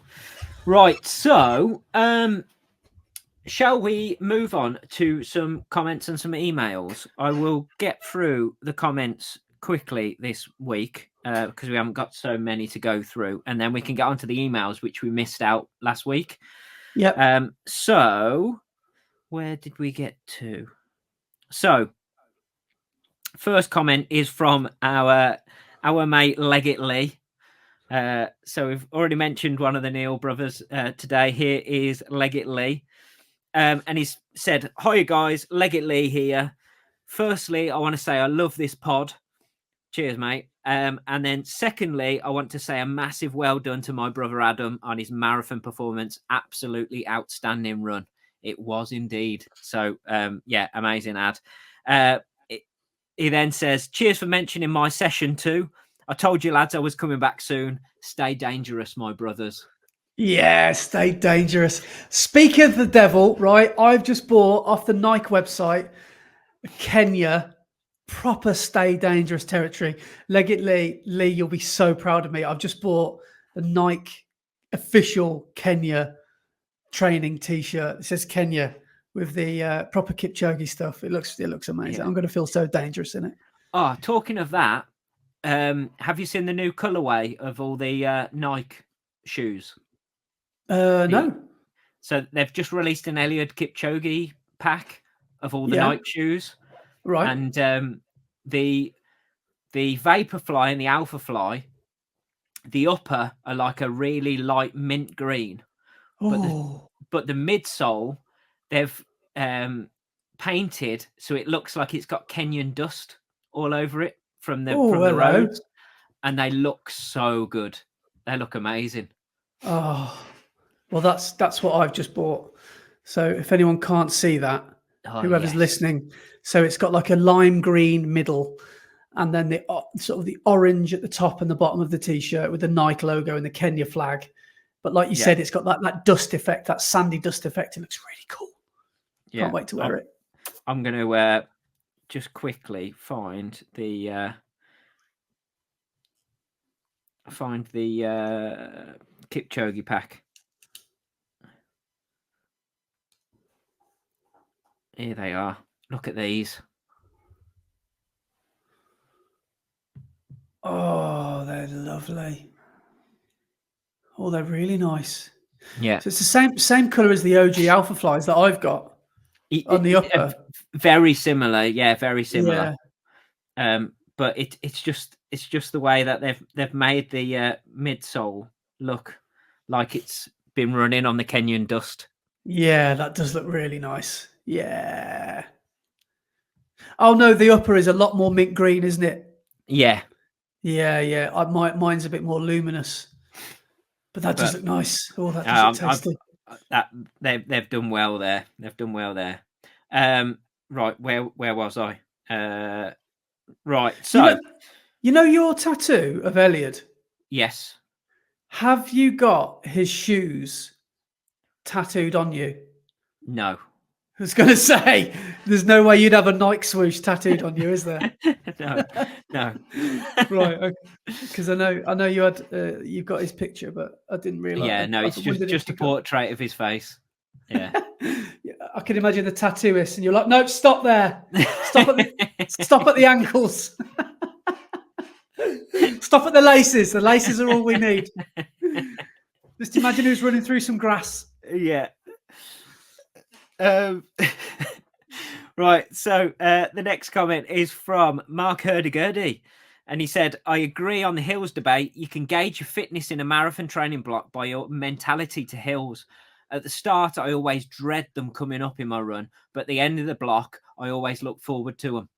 Speaker 1: Right. So, shall we move on to some comments and some emails? I will get through the comments quickly this week because we haven't got so many to go through, and then we can get onto the emails which we missed out last week.
Speaker 3: Yeah.
Speaker 1: So where did we get to? So first comment is from our mate Leggett Lee. So we've already mentioned one of the Neil brothers today. Here is Leggett Lee. And he's said, "Hi guys, Leggett Lee here. Firstly, I want to say I love this pod. Cheers, mate. And then secondly, I want to say a massive well done to my brother Adam on his marathon performance. Absolutely outstanding run. It was indeed. So, amazing ad. He then says, cheers for mentioning my session too. I told you lads I was coming back soon. Stay dangerous, my brothers."
Speaker 3: Yeah, stay dangerous. Speaking of the devil, right? I've just bought off the Nike website, Kenya, proper stay dangerous territory. Leggett Lee, you'll be so proud of me. I've just bought the Nike official Kenya training T-shirt. It says Kenya with the proper Kipchoge stuff. It looks amazing. Yeah. I'm going to feel so dangerous in it.
Speaker 1: Oh, talking of that, have you seen the new colorway of all the Nike shoes?
Speaker 3: No.
Speaker 1: So they've just released an Eliud Kipchoge pack of all the Nike shoes,
Speaker 3: right?
Speaker 1: And the Vaporfly and the Alphafly, the upper are like a really light mint green, but the midsole they've painted so it looks like it's got Kenyan dust all over it from the roads, and they look so good. They look amazing.
Speaker 3: Oh. Well, that's what I've just bought. So if anyone can't see that, whoever's listening, so it's got like a lime green middle, and then the sort of the orange at the top and the bottom of the t-shirt with the Nike logo and the Kenya flag. But like you said, it's got that dust effect, that sandy dust effect. It looks really cool. Can't wait to wear it.
Speaker 1: I'm going to just quickly find the Kipchoge pack. Here they are. Look at these.
Speaker 3: Oh, they're lovely. Oh, they're really nice.
Speaker 1: Yeah.
Speaker 3: So it's the same color as the OG Alpha Flies that I've got on the upper.
Speaker 1: Very similar. Yeah, very similar.
Speaker 3: Yeah.
Speaker 1: But it's just the way that they've made the midsole look like it's been running on the Kenyan dust.
Speaker 3: Yeah, that does look really nice. Yeah. Oh no, the upper is a lot more mint green, isn't it?
Speaker 1: Yeah.
Speaker 3: Yeah. Mine's a bit more luminous, but that does look nice. Oh, that does look tasty.
Speaker 1: They've done well there. They've done well there. Right, where was I? Right, so
Speaker 3: you know your tattoo of Elliot?
Speaker 1: Yes.
Speaker 3: Have you got his shoes tattooed on you?
Speaker 1: No.
Speaker 3: I was going to say, there's no way you'd have a Nike swoosh tattooed on you, is there?
Speaker 1: No.
Speaker 3: Right, because I know you had you've got his picture, but I didn't realise.
Speaker 1: Yeah, no, it's just a portrait of his face. Yeah.
Speaker 3: I can imagine the tattooist, and you're like, no, stop there, stop at the ankles, stop at the laces. The laces are all we need. Just imagine who's running through some grass.
Speaker 1: Yeah. Right, so the next comment is from Mark Hurdy-Gurdy, and he said, I agree on the hills debate. You can gauge your fitness in a marathon training block by your mentality to hills. At the start, I always dread them coming up in my run, but at the end of the block, I always look forward to them.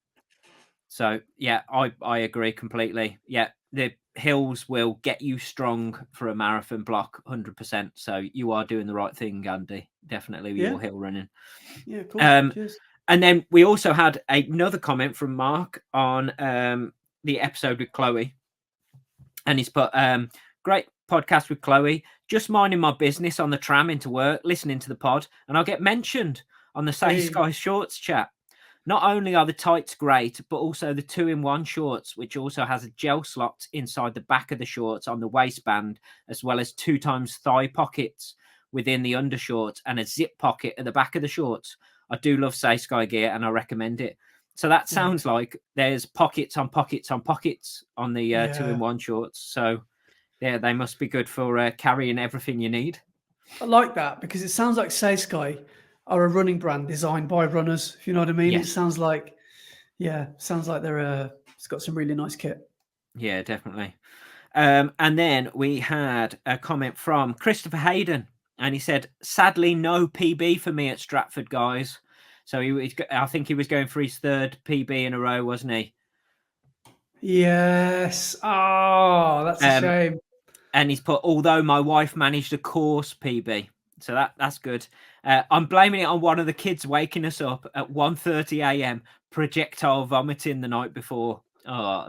Speaker 1: So, yeah, I agree completely. Yeah, the hills will get you strong for a marathon block, 100%. So you are doing the right thing, Andy. Definitely with your hill running.
Speaker 3: Yeah, cool. Cheers.
Speaker 1: And then we also had another comment from Mark on the episode with Chloe. And he's put, great podcast with Chloe. Just minding my business on the tram into work, listening to the pod, and I'll get mentioned on the Say Sky Shorts chat. Not only are the tights great, but also the 2-in-1 shorts, which also has a gel slot inside the back of the shorts on the waistband, as well as 2 times thigh pockets within the undershorts and a zip pocket at the back of the shorts. I do love Say Sky gear and I recommend it. So that sounds like there's pockets on pockets on pockets on the 2-in-1 shorts. So yeah, they must be good for carrying everything you need.
Speaker 3: I like that because it sounds like Say Sky are a running brand designed by runners. If you know what I mean, It sounds like, they're it's got some really nice kit.
Speaker 1: Yeah, definitely. And then we had a comment from Christopher Hayden, and he said, "Sadly, no PB for me at Stratford, guys." So I think he was going for his 3rd PB in a row, wasn't he?
Speaker 3: Yes. Oh, that's a shame.
Speaker 1: And he's put, although my wife managed a course PB. So that's good. I'm blaming it on one of the kids waking us up at 1:30 a.m. projectile vomiting the night before. Oh,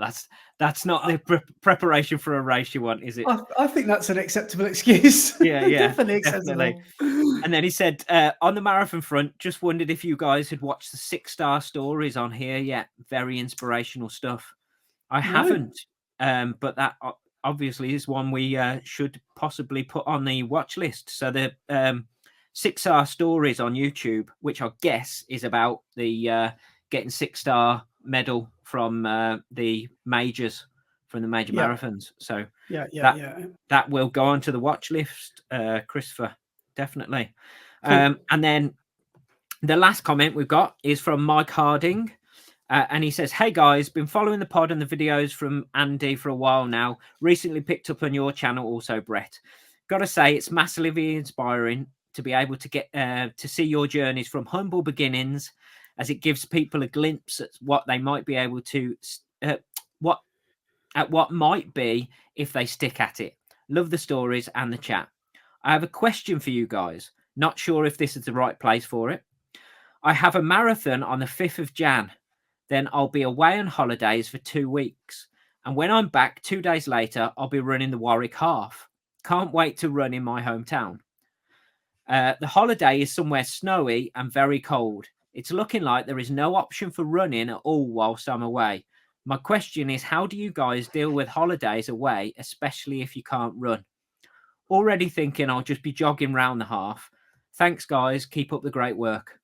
Speaker 1: that's not the preparation for a race you want, is it?
Speaker 3: I think that's an acceptable excuse.
Speaker 1: Yeah,
Speaker 3: definitely acceptable.
Speaker 1: And then he said, on the marathon front, just wondered if you guys had watched the 6-star stories on here yet. Very inspirational stuff. I haven't, but that obviously is one we should possibly put on the watch list. So the 6-star stories on YouTube, which I guess is about the getting 6-star medal from the majors, from the major marathons. So that will go onto the watch list, Christopher, definitely. Cool. And then the last comment we've got is from Mike Harding. And he says, hey guys, been following the pod and the videos from Andy for a while now. Recently picked up on your channel also, Brett. Got to say, it's massively inspiring to be able to get to see your journeys from humble beginnings, as it gives people a glimpse at what they might be able to, what might be if they stick at it. Love the stories and the chat. I have a question for you guys. Not sure if this is the right place for it. I have a marathon on the 5th of Jan. Then I'll be away on holidays for 2 weeks. And when I'm back 2 days later, I'll be running the Warwick Half. Can't wait to run in my hometown. The holiday is somewhere snowy and very cold. It's looking like there is no option for running at all whilst I'm away. My question is, how do you guys deal with holidays away, especially if you can't run? Already thinking I'll just be jogging round the half. Thanks, guys. Keep up the great work.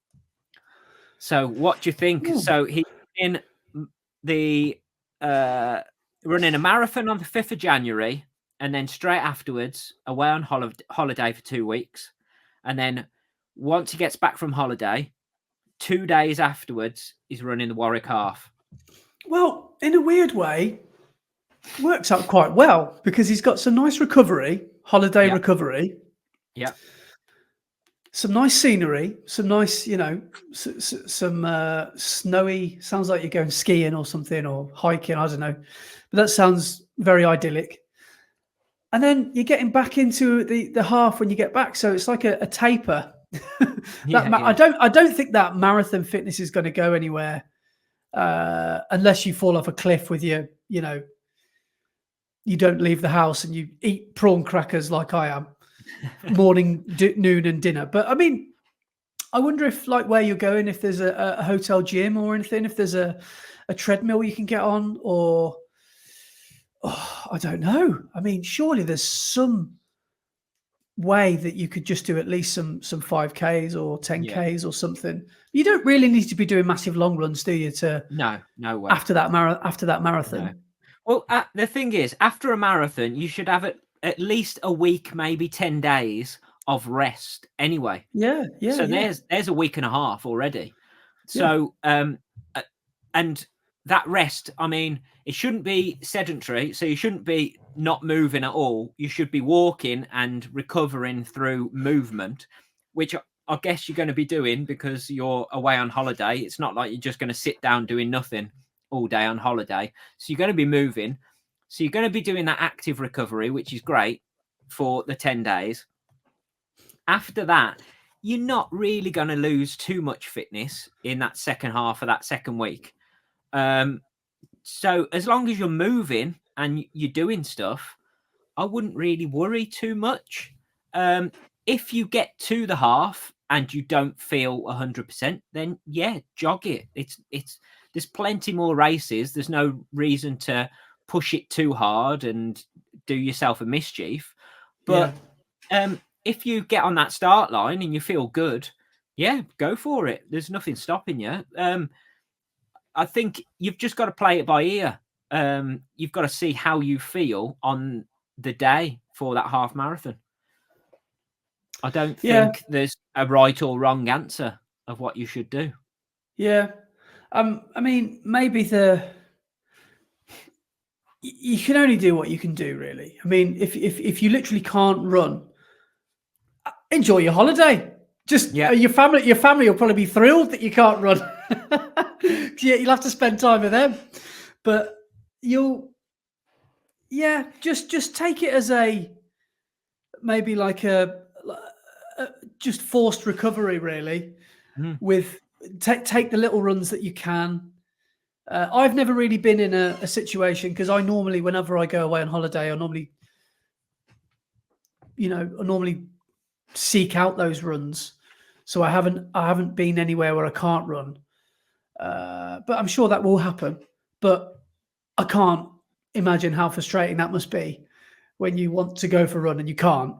Speaker 1: So what do you think?
Speaker 3: Ooh.
Speaker 1: So he's in the running a marathon on the 5th of January, and then straight afterwards away on holiday for 2 weeks. And then once he gets back from holiday, 2 days afterwards, he's running the Warwick Half.
Speaker 3: Well, in a weird way, works out quite well because he's got some nice holiday recovery.
Speaker 1: Yeah.
Speaker 3: Some nice scenery, some nice, some snowy, sounds like you're going skiing or something, or hiking, I don't know. But that sounds very idyllic. And then you're getting back into the half when you get back. So it's like a taper. I don't think that marathon fitness is going to go anywhere unless you fall off a cliff with you don't leave the house and you eat prawn crackers like I am. Morning, noon and dinner. But I mean, I wonder if, like, where you're going, if there's a hotel gym or anything, if there's a treadmill you can get on, or I don't know. I mean, surely there's some way that you could just do at least some 5Ks or 10Ks or something. You don't really need to be doing massive long runs, do you?
Speaker 1: No way.
Speaker 3: After that marathon.
Speaker 1: No. Well, the thing is, after a marathon, you should have at least a week, maybe 10 days of rest anyway.
Speaker 3: Yeah.
Speaker 1: So there's a week and a half already. So, and that rest, I mean, it shouldn't be sedentary. So you shouldn't be not moving at all. You should be walking and recovering through movement, which I guess you're going to be doing because you're away on holiday. It's not like you're just going to sit down doing nothing all day on holiday. So you're going to be moving. So you're going to be doing that active recovery, which is great for the 10 days. After that, you're not really going to lose too much fitness in that second half of that second week. So as long as you're moving and you're doing stuff, I wouldn't really worry too much. If you get to the half and you don't feel 100%, then jog it. There's plenty more races. There's no reason to push it too hard and do yourself a mischief. But if you get on that start line and you feel good, go for it. There's nothing stopping you. I think you've just got to play it by ear. You've got to see how you feel on the day for that half marathon. I don't think there's a right or wrong answer of what you should do.
Speaker 3: Yeah. I mean, maybe you can only do what you can do, really. I mean, if you literally can't run, enjoy your holiday. Just your family will probably be thrilled that you can't run. You'll have to spend time with them, but just take it as maybe like a just forced recovery, really. With take the little runs that you can. I've never really been in a situation, because I normally, whenever I go away on holiday, I normally seek out those runs. So I haven't been anywhere where I can't run. But I'm sure that will happen. But I can't imagine how frustrating that must be when you want to go for a run and you can't.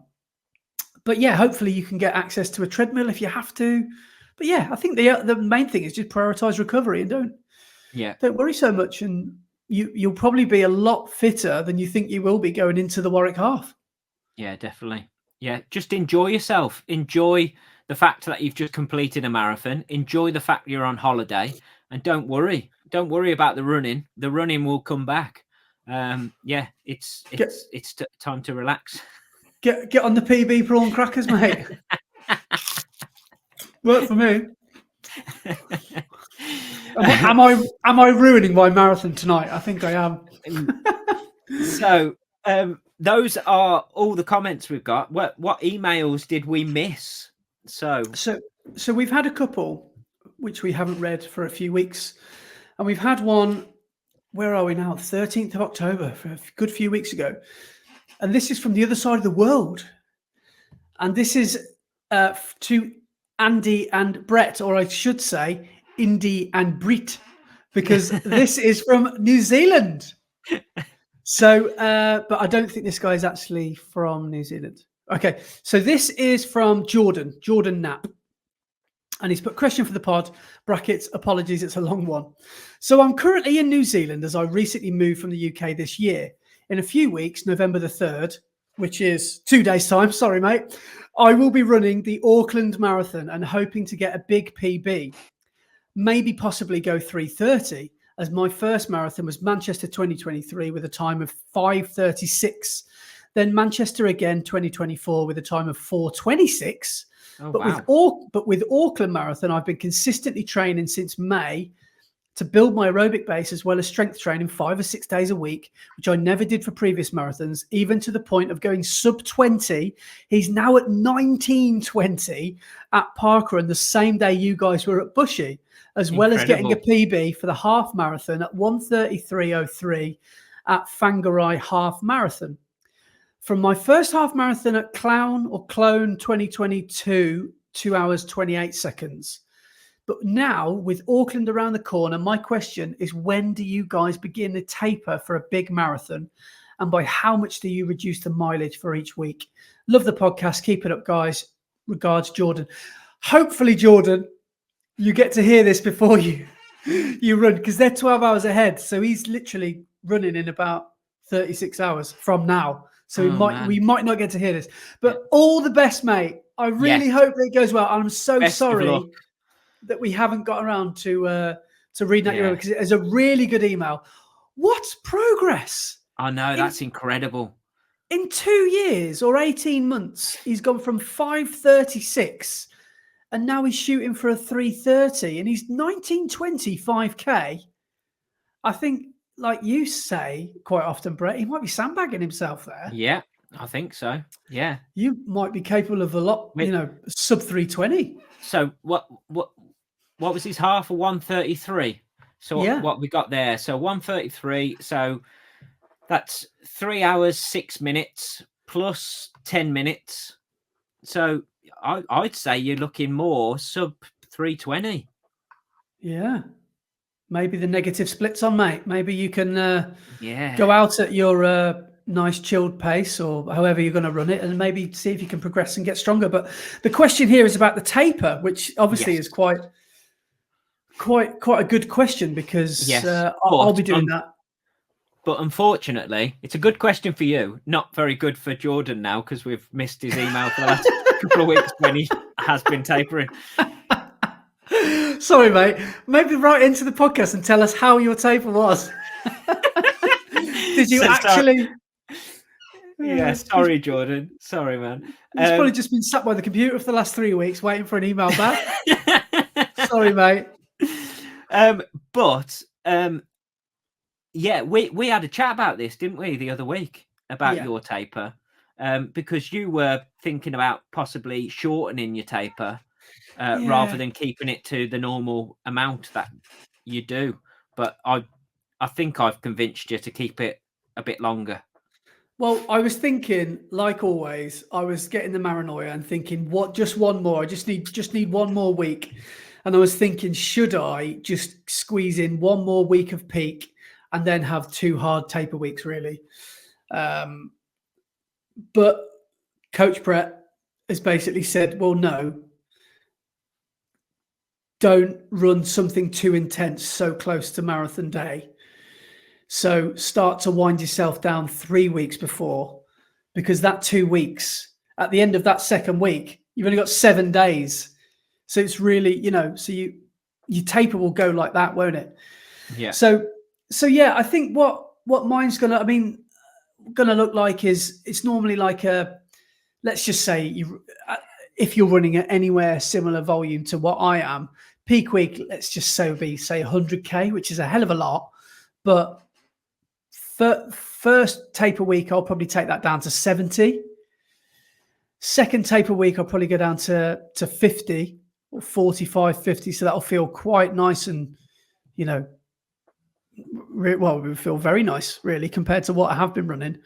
Speaker 3: But hopefully you can get access to a treadmill if you have to. But I think the main thing is just prioritize recovery and don't worry so much. And you'll probably be a lot fitter than you think you will be going into the Warwick Half. Yeah,
Speaker 1: definitely. Yeah, just enjoy yourself. Enjoy the fact that you've just completed a marathon. Enjoy the fact you're on holiday, and don't worry. Don't worry about the running. The running will come back. It's time to relax.
Speaker 3: Get on the PB prawn crackers, mate. Work for me. Am I ruining my marathon tonight? I think I am.
Speaker 1: So those are all the comments we've got. What emails did we miss? So
Speaker 3: we've had a couple which we haven't read for a few weeks. And we've had one, where are we now? 13th of October, for a good few weeks ago. And this is from the other side of the world. And this is to Andy and Brett, or I should say, Indy and Brit, because this is from New Zealand. So, but I don't think this guy is actually from New Zealand. Okay, so this is from Jordan Knapp. And he's put question for the pod, brackets, apologies, it's a long one. So I'm currently in New Zealand as I recently moved from the UK this year. In a few weeks, November the 3rd, which is 2 days' time, sorry, mate, I will be running the Auckland Marathon and hoping to get a big PB. Maybe possibly go 3:30, as my first marathon was Manchester 2023 with a time of 5:36. Then Manchester again 2024 with a time of 4:26.
Speaker 1: Oh,
Speaker 3: But with Auckland Marathon, I've been consistently training since May to build my aerobic base as well as strength training 5 or 6 days a week, which I never did for previous marathons, even to the point of going sub 20. He's now at 19:20 at Parkrun the same day you guys were at Bushy, as well as getting a PB for the half marathon at 1:33:03 at Whangarei Half Marathon. From my first half marathon at Clone 2022, 2 hours, 28 seconds. But now with Auckland around the corner, my question is, when do you guys begin the taper for a big marathon? And by how much do you reduce the mileage for each week? Love the podcast. Keep it up, guys. Regards, Jordan. Hopefully, Jordan, you get to hear this before you run, because they're 12 hours ahead. So he's literally running in about 36 hours from now. So we might not get to hear this, but all the best, mate. I really hope that it goes well. I'm so sorry that we haven't got around to reading that email, because it is a really good email. What's progress?
Speaker 1: I know, that's incredible.
Speaker 3: In 2 years or 18 months, he's gone from 5:36 and now he's shooting for a 3:30 and he's 19:20 5K. I think, like you say quite often, Brett, he might be sandbagging himself there.
Speaker 1: Yeah, I think so. Yeah.
Speaker 3: You might be capable of a lot, sub 3:20.
Speaker 1: So what was his half of 1:33? So what we got there? So 1:33. So that's 3 hours, 6 minutes plus 10 minutes. So I'd say you're looking more sub 3:20.
Speaker 3: Yeah. Maybe the negative splits on, mate. Maybe you can go out at your nice chilled pace, or however you're going to run it, and maybe see if you can progress and get stronger. But the question here is about the taper, which obviously is quite a good question, because I'll be doing that.
Speaker 1: But unfortunately, it's a good question for you, not very good for Jordan now, because we've missed his email for the last couple of weeks when he has been tapering.
Speaker 3: Sorry, mate. Maybe write into the podcast and tell us how your taper was. Did you actually?
Speaker 1: Yeah, sorry, Jordan. Sorry, man.
Speaker 3: He's probably just been sat by the computer for the last 3 weeks waiting for an email back. Sorry, mate.
Speaker 1: We had a chat about this, didn't we, the other week, about your taper, because you were thinking about possibly shortening your taper rather than keeping it to the normal amount that you do. But I think I've convinced you to keep it a bit longer.
Speaker 3: Well, I was thinking, like always, I was getting the paranoia and thinking, just one more. I just need one more week. And I was thinking, should I just squeeze in one more week of peak and then have 2 hard taper weeks, really? But Coach Brett has basically said, well, no, don't run something too intense so close to marathon day. So start to wind yourself down 3 weeks before, because that 2 weeks, at the end of that second week, you've only got 7 days. So it's really, so your taper will go like that, won't it?
Speaker 1: Yeah.
Speaker 3: So I think what mine's gonna look like is, it's normally like let's just say if you're running at anywhere similar volume to what I am, peak week, let's just say 100K, which is a hell of a lot. But first taper week, I'll probably take that down to 70. Second taper week, I'll probably go down to 50 or 45, 50. So that'll feel quite nice and, Well, it would feel very nice, really, compared to what I have been running.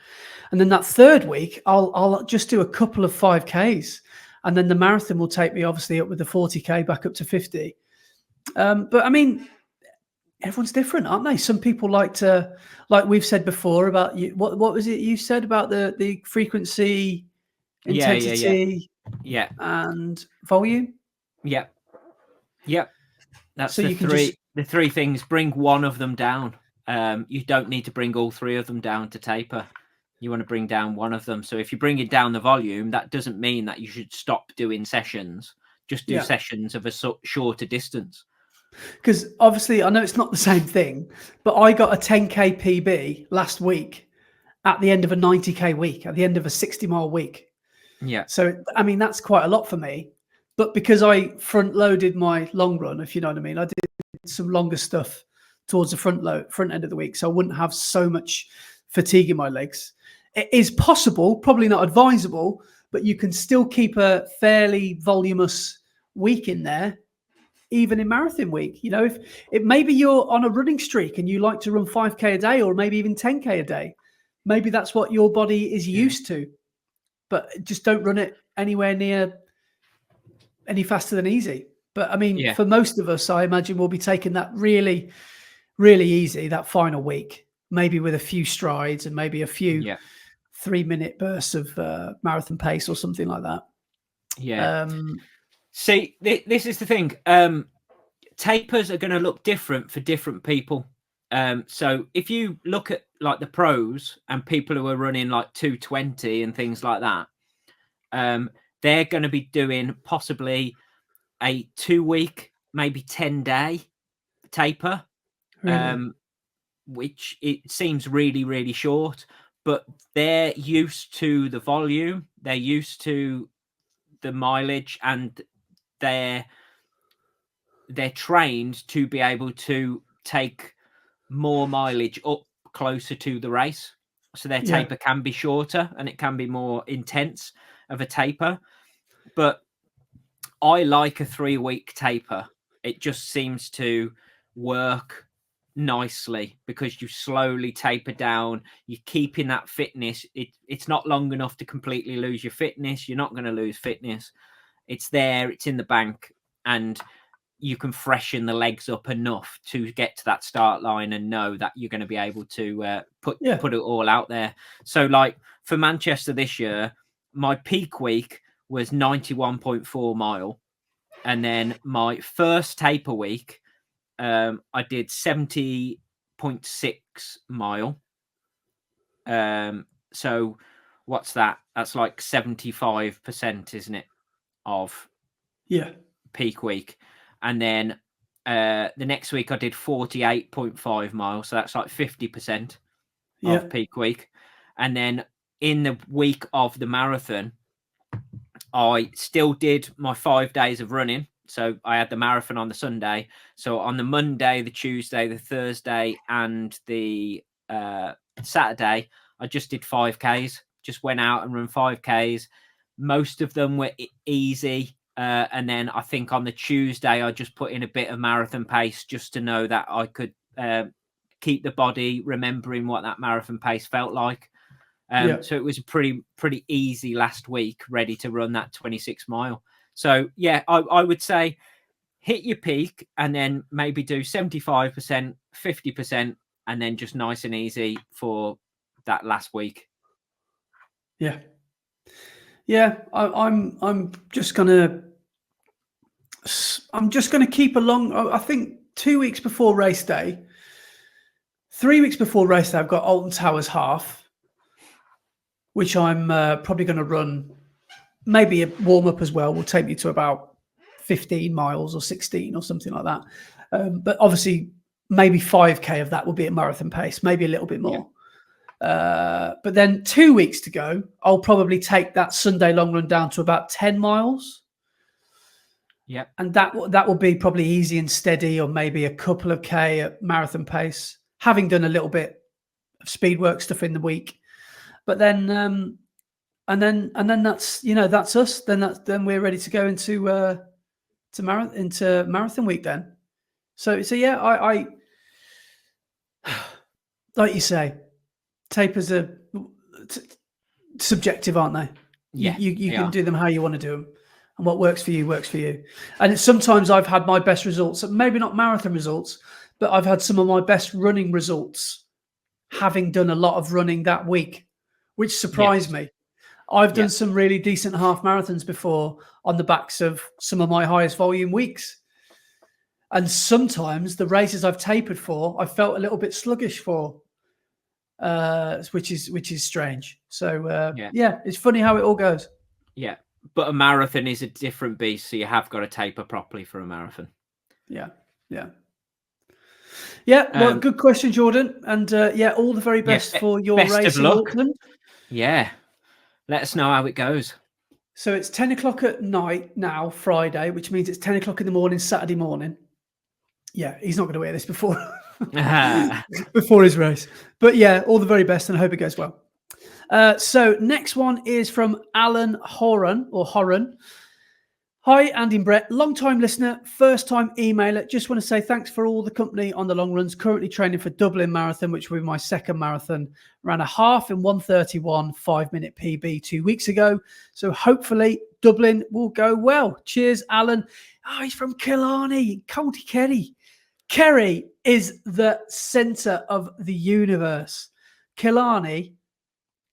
Speaker 3: And then that third week, I'll just do a couple of 5Ks, and then the marathon will take me obviously up with the 40K back up to 50. But I mean, everyone's different, aren't they? Some people like we've said before about you. What was it you said about the frequency, intensity,
Speaker 1: yeah,
Speaker 3: and volume?
Speaker 1: yeah. That's
Speaker 3: So
Speaker 1: the
Speaker 3: you can
Speaker 1: three.
Speaker 3: just
Speaker 1: The three things. Bring one of them down. You don't need to bring all three of them down to taper. You want to bring down one of them. So if you bring it down the volume, that doesn't mean that you should stop doing sessions. Just do sessions of a shorter distance.
Speaker 3: Because obviously, I know it's not the same thing, but I got a 10K PB last week at the end of a 90K week, at the end of a 60-mile week.
Speaker 1: Yeah.
Speaker 3: So, I mean, that's quite a lot for me. But because I front loaded my long run, if you know what I mean, I did some longer stuff towards the front end of the week, so I wouldn't have so much fatigue in my legs. It is possible, probably not advisable, but you can still keep a fairly voluminous week in there, even in marathon week. You know, if maybe you're on a running streak and you like to run 5K a day, or maybe even 10K a day, maybe that's what your body is used to. But just don't run it anywhere near any faster than easy. But I mean, for most of us, I imagine we'll be taking that really, really easy, that final week, maybe with a few strides and maybe a few 3-minute bursts of marathon pace or something like that.
Speaker 1: Yeah. See, this is the thing. Tapers are going to look different for different people. So if you look at like the pros and people who are running like 220 and things like that, they're going to be doing possibly a 2-week, maybe 10-day taper,
Speaker 3: Really?
Speaker 1: which it seems really, really short, but they're used to the volume, they're used to the mileage, and they're trained to be able to take more mileage up closer to the race. So their taper can be shorter and it can be more intense of a taper. But I like a 3-week taper. It just seems to work nicely because you slowly taper down. You're keeping that fitness. It's not long enough to completely lose your fitness. You're not going to lose fitness. It's there. It's in the bank. And you can freshen the legs up enough to get to that start line and know that you're going to be able to put it all out there. So like for Manchester this year, my peak week was 91.4 mile. And then my first taper week, I did 70.6 mile. So what's that? That's like 75%, isn't it? Of peak week. And then the next week I did 48.5 miles. So that's like 50% of peak week. And then in the week of the marathon, I still did my 5 days of running. So I had the marathon on the Sunday. So on the Monday, the Tuesday, the Thursday, and the Saturday, I just did 5Ks. Just went out and run 5Ks. Most of them were easy. And then I think on the Tuesday, I just put in a bit of marathon pace just to know that I could keep the body remembering what that marathon pace felt like. So it was a pretty easy last week, ready to run that 26 mile. So yeah, I would say hit your peak and then maybe do 75%, 50%, and then just nice and easy for that last week.
Speaker 3: Yeah. I'm just gonna keep along. I think 2 weeks before race day, 3 weeks before race day, I've got Alton Towers half, which I'm probably going to run. Maybe a warm up as well will take me to about 15 miles or 16 or something like that. But obviously, maybe 5K of that will be at marathon pace, maybe a little bit more. But then 2 weeks to go, I'll probably take that Sunday long run down to about 10 miles.
Speaker 1: Yeah.
Speaker 3: And that will be probably easy and steady, or maybe a couple of K at marathon pace, having done a little bit of speed work stuff in the week. But then, and then that's, that's us. Then we're ready to go into marathon week then. So yeah, Like you say, tapers are subjective, aren't they?
Speaker 1: Yeah,
Speaker 3: You
Speaker 1: they
Speaker 3: can
Speaker 1: are.
Speaker 3: do them how you want to do them, and what works for you works for you. And sometimes I've had my best results, maybe not marathon results, but I've had some of my best running results having done a lot of running that week, which surprised
Speaker 1: Yes.
Speaker 3: me. I've
Speaker 1: Yeah.
Speaker 3: done some really decent half marathons before on the backs of some of my highest volume weeks. And sometimes the races I've tapered for, I felt a little bit sluggish for, which is strange. So
Speaker 1: Yeah.
Speaker 3: yeah, it's funny how it all goes.
Speaker 1: Yeah. But a marathon is a different beast, so you have got to taper properly for a marathon.
Speaker 3: Yeah, yeah. Yeah, well, good question, Jordan. And yeah, all the very best for your
Speaker 1: best
Speaker 3: race
Speaker 1: of
Speaker 3: in
Speaker 1: luck.
Speaker 3: Auckland.
Speaker 1: Yeah. Let us know how it goes.
Speaker 3: So it's 10 o'clock at night now, Friday, which means it's 10 o'clock in the morning, Saturday morning. Yeah, he's not going to wear this before before his race. But yeah, all the very best, and I hope it goes well. So next one is from Alan Horan. Hi, Andy and Brett, long-time listener, first-time emailer. Just want to say thanks for all the company on the long runs. Currently training for Dublin Marathon, which will be my second marathon. Ran a half in 1:31, 5-minute PB 2 weeks ago. So hopefully Dublin will go well. Cheers, Alan. Oh, he's from Killarney, County Kerry. Kerry is the centre of the universe. Killarney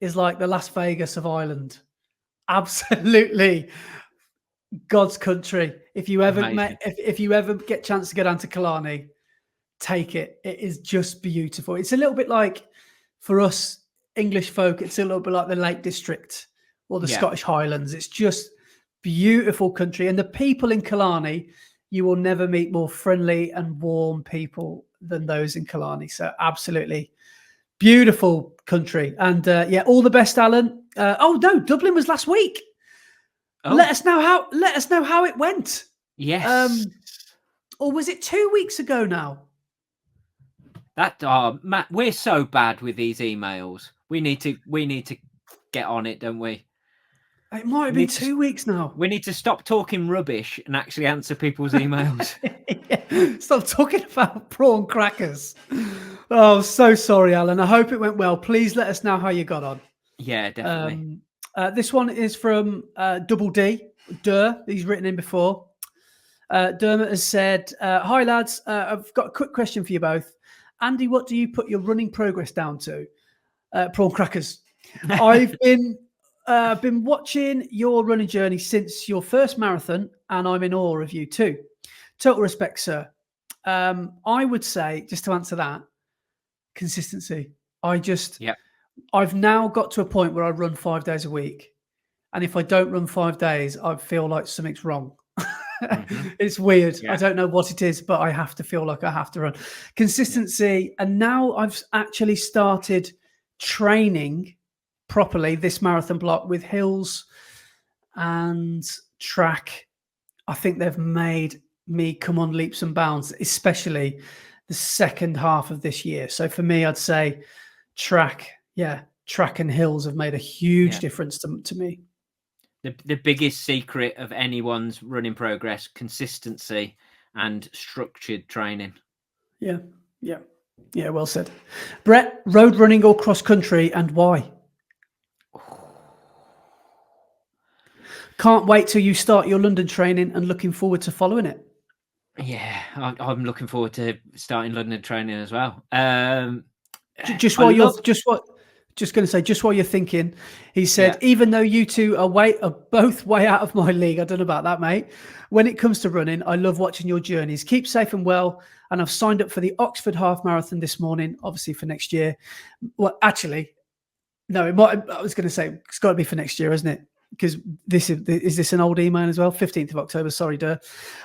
Speaker 3: is like the Las Vegas of Ireland. Absolutely. God's country. If you ever if you ever get a chance to go down to Killarney, take it. It is just beautiful. It's a little bit like, for us English folk, it's a little bit like the Lake District or the Scottish Highlands. It's just beautiful country. And the people in Killarney, you will never meet more friendly and warm people than those in Killarney. So absolutely beautiful country. And yeah, all the best, Alan. Oh no, Dublin was last week. Oh. Let us know how it went.
Speaker 1: Yes.
Speaker 3: Or was it 2 weeks ago now?
Speaker 1: Matt, we're so bad with these emails. We need to get on it, don't we?
Speaker 3: It might have been 2 weeks now.
Speaker 1: We need to stop talking rubbish and actually answer people's emails.
Speaker 3: Yeah. Stop talking about prawn crackers. Oh, so sorry, Alan. I hope it went well. Please let us know how you got on.
Speaker 1: Yeah, definitely.
Speaker 3: This one is from Double D. He's written in before. Dermot has said, hi, lads. I've got a quick question for you both. Andy, what do you put your running progress down to? Prawn crackers. I've been watching your running journey since your first marathon, and I'm in awe of you too. Total respect, sir. I would say, just to answer that, consistency. I've now got to a point where I run 5 days a week. And if I don't run 5 days, I feel like something's wrong. Mm-hmm. It's weird. Yeah. I don't know what it is, but I have to feel like I have to run. Consistency. Yeah. And now I've actually started training properly this marathon block with hills and track. I think they've made me come on leaps and bounds, especially the second half of this year. So for me, I'd say track and hills have made a huge difference to me.
Speaker 1: The biggest secret of anyone's running progress: consistency and structured training.
Speaker 3: Yeah. Well said, Brett. Road running or cross country, and why? Can't wait till you start your London training and looking forward to following it.
Speaker 1: Yeah, I'm looking forward to starting London training as well.
Speaker 3: Just while you're thinking, he said, even though you two are both way out of my league, I don't know about that, mate. When it comes to running, I love watching your journeys. Keep safe and well. And I've signed up for the Oxford Half Marathon this morning, obviously for next year. Well, actually, no, I was going to say it's got to be for next year, isn't it? Because is this an old email as well? 15th of October. Sorry, Durr.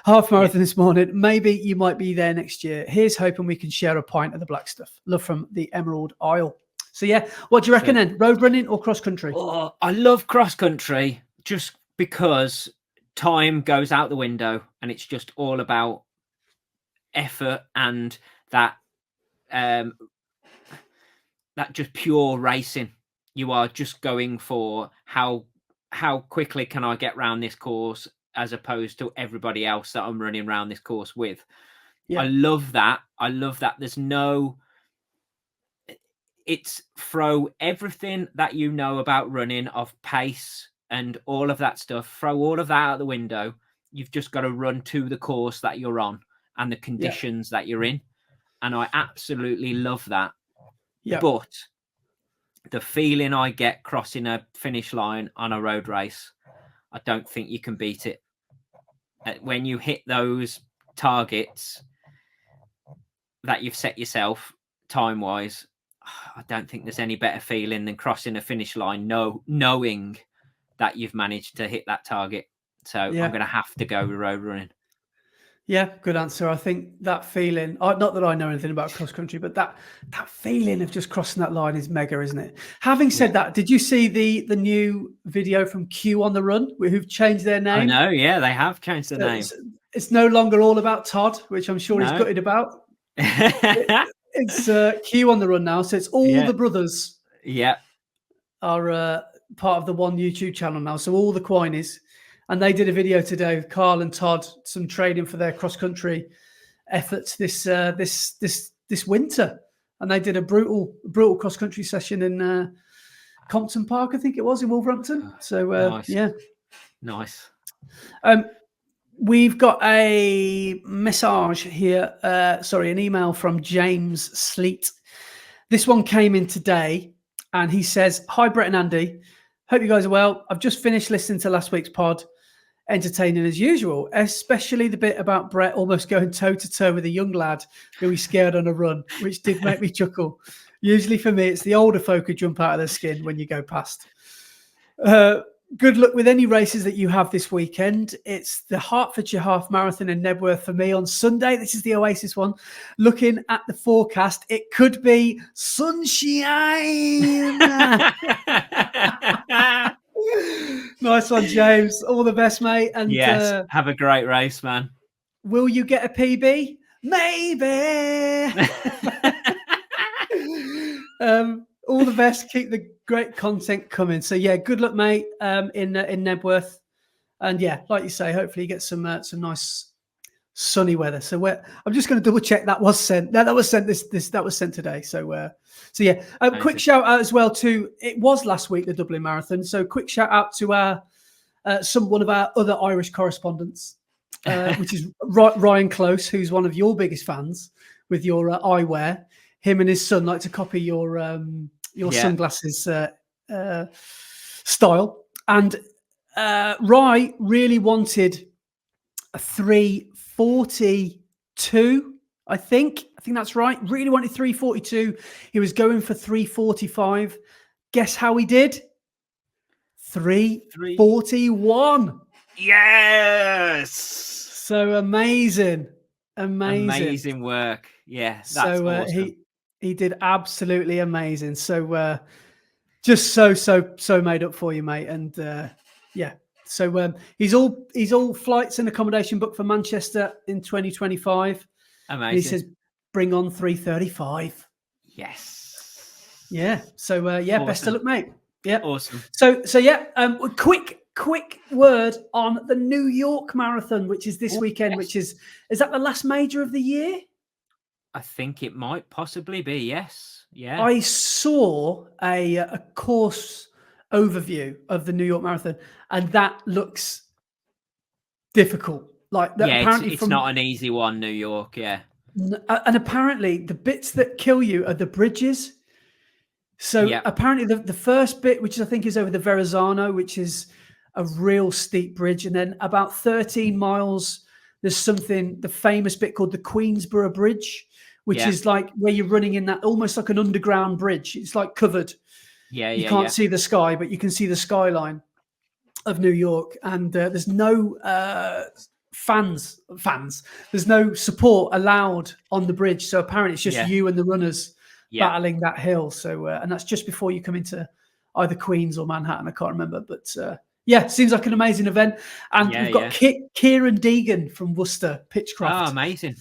Speaker 3: Half marathon this morning. Maybe you might be there next year. Here's hoping we can share a pint of the black stuff. Love from the Emerald Isle. So yeah, what do you reckon then? Road running or cross country?
Speaker 1: Oh, I love cross country just because time goes out the window and it's just all about effort and that just pure racing. You are just going for how quickly can I get around this course as opposed to everybody else that I'm running around this course with. Yeah. I love that. There's no it's throw everything that you know about running, of pace and all of that stuff, throw all of that out the window. You've just got to run to the course that you're on and the conditions that you're in. And I absolutely love that.
Speaker 3: Yeah.
Speaker 1: But the feeling I get crossing a finish line on a road race, I don't think you can beat it. When you hit those targets that you've set yourself time-wise, I don't think there's any better feeling than crossing a finish line, knowing that you've managed to hit that target. So I'm going to have to go with road running.
Speaker 3: Yeah, good answer. I think that feeling, not that I know anything about cross country, but that feeling of just crossing that line is mega, isn't it? Having said that, did you see the new video from Q on the Run, who've changed their name?
Speaker 1: I know, yeah, they have changed their name.
Speaker 3: It's no longer all about Todd, which I'm sure he's gutted about. It's Q on the Run now, so it's all the brothers.
Speaker 1: Yeah,
Speaker 3: are part of the one YouTube channel now. So all the Quinies. And they did a video today with Carl and Todd, some training for their cross-country efforts this winter. And they did a brutal cross-country session in Compton Park, I think it was, in Wolverhampton. So,
Speaker 1: nice. Nice.
Speaker 3: We've got a message here, an email from James Sleet. This one came in today, and he says, "Hi, Brett and Andy. Hope you guys are well. I've just finished listening to last week's pod. Entertaining as usual, especially the bit about Brett almost going toe-to-toe with a young lad who he scared on a run, which did make me chuckle. Usually for me, it's the older folk who jump out of their skin when you go past. Good luck with any races that you have this weekend. It's the Hertfordshire Half Marathon in Nebworth for me on Sunday. This is the Oasis one. Looking at the forecast, it could be sunshine." Nice one, James. All the best, mate. And
Speaker 1: yes, have a great race, man.
Speaker 3: Will you get a PB? Maybe. All the best. Keep the great content coming. So yeah, good luck, mate. In Nebworth, and yeah, like you say, hopefully you get some nice sunny weather. So I'm just going to double check that was sent. That was sent that was sent today. So yeah. Quick shout out as well to, it was last week, the Dublin Marathon. So quick shout out to one of our other Irish correspondents, which is Ryan Close, who's one of your biggest fans with your eyewear. Him and his son like to copy your sunglasses style. And Rye really wanted a 3:42, I think that's right. Really wanted 3:42. He was going for 3:45. Guess how he did? 3:41.
Speaker 1: Yes.
Speaker 3: So amazing
Speaker 1: work. Yeah, that's awesome.
Speaker 3: He did absolutely amazing. So just so made up for you, mate. And yeah. So he's all flights and accommodation booked for Manchester in 2025.
Speaker 1: Amazing.
Speaker 3: And he says, bring on 3:35.
Speaker 1: Yes.
Speaker 3: Yeah. So awesome. Best of luck, mate. Yeah.
Speaker 1: Awesome.
Speaker 3: So yeah. Quick word on the New York Marathon, which is this weekend. Yes. Which is that the last major of the year?
Speaker 1: I think it might possibly be. Yes. Yeah.
Speaker 3: I saw a course overview of the New York Marathon, and that looks difficult. Like that, apparently
Speaker 1: it's not an easy one, New York. Yeah.
Speaker 3: And apparently the bits that kill you are the bridges. So apparently the first bit, which I think is over the Verrazano, which is a real steep bridge, and then about 13 miles, there's the famous bit called the Queensborough Bridge, which is like where you're running in that almost like an underground bridge. It's like covered. You can't see the sky, but you can see the skyline of New York. And there's no fans. There's no support allowed on the bridge. So apparently it's just you and the runners battling that hill. So and that's just before you come into either Queens or Manhattan. I can't remember, but seems like an amazing event. And we've got Kieran Deegan from Worcester, Pitchcraft.
Speaker 1: Oh, amazing.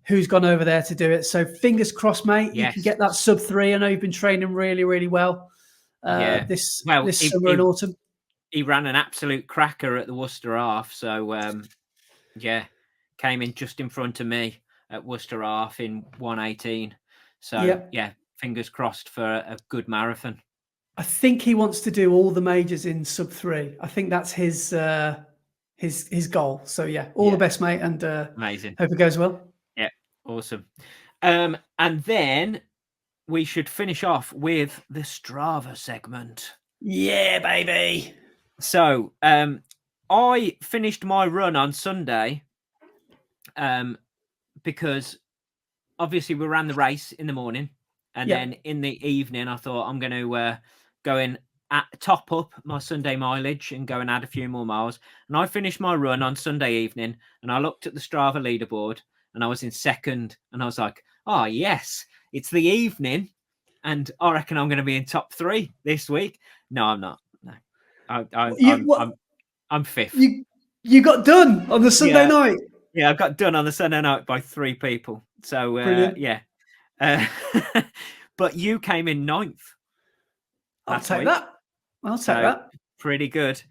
Speaker 3: Who's gone over there to do it. So fingers crossed, mate. You can get that sub 3. I know you've been training really, really well this summer and autumn.
Speaker 1: He ran an absolute cracker at the Worcester Half. So, came in just in front of me at Worcester Half in 1:18. So, fingers crossed for a good marathon.
Speaker 3: I think he wants to do all the majors in sub-3. I think that's his goal. So yeah, all the best, mate, and
Speaker 1: amazing.
Speaker 3: Hope it goes well.
Speaker 1: Yeah, awesome. And then we should finish off with the Strava segment.
Speaker 3: Yeah, baby.
Speaker 1: So I finished my run on Sunday because obviously we ran the race in the morning, and then in the evening I thought I'm going to go in top up my Sunday mileage and go and add a few more miles. And I finished my run on Sunday evening, and I looked at the Strava leaderboard, and I was in second, and I was like, oh yes, it's the evening, and I reckon I'm going to be in top 3 this week. No, I'm not. No, I'm fifth.
Speaker 3: You got done on the Sunday night.
Speaker 1: Yeah, I got done on the Sunday night by 3 people. So yeah, but you came in 9th.
Speaker 3: I'll take that. I'll take that.
Speaker 1: Pretty good.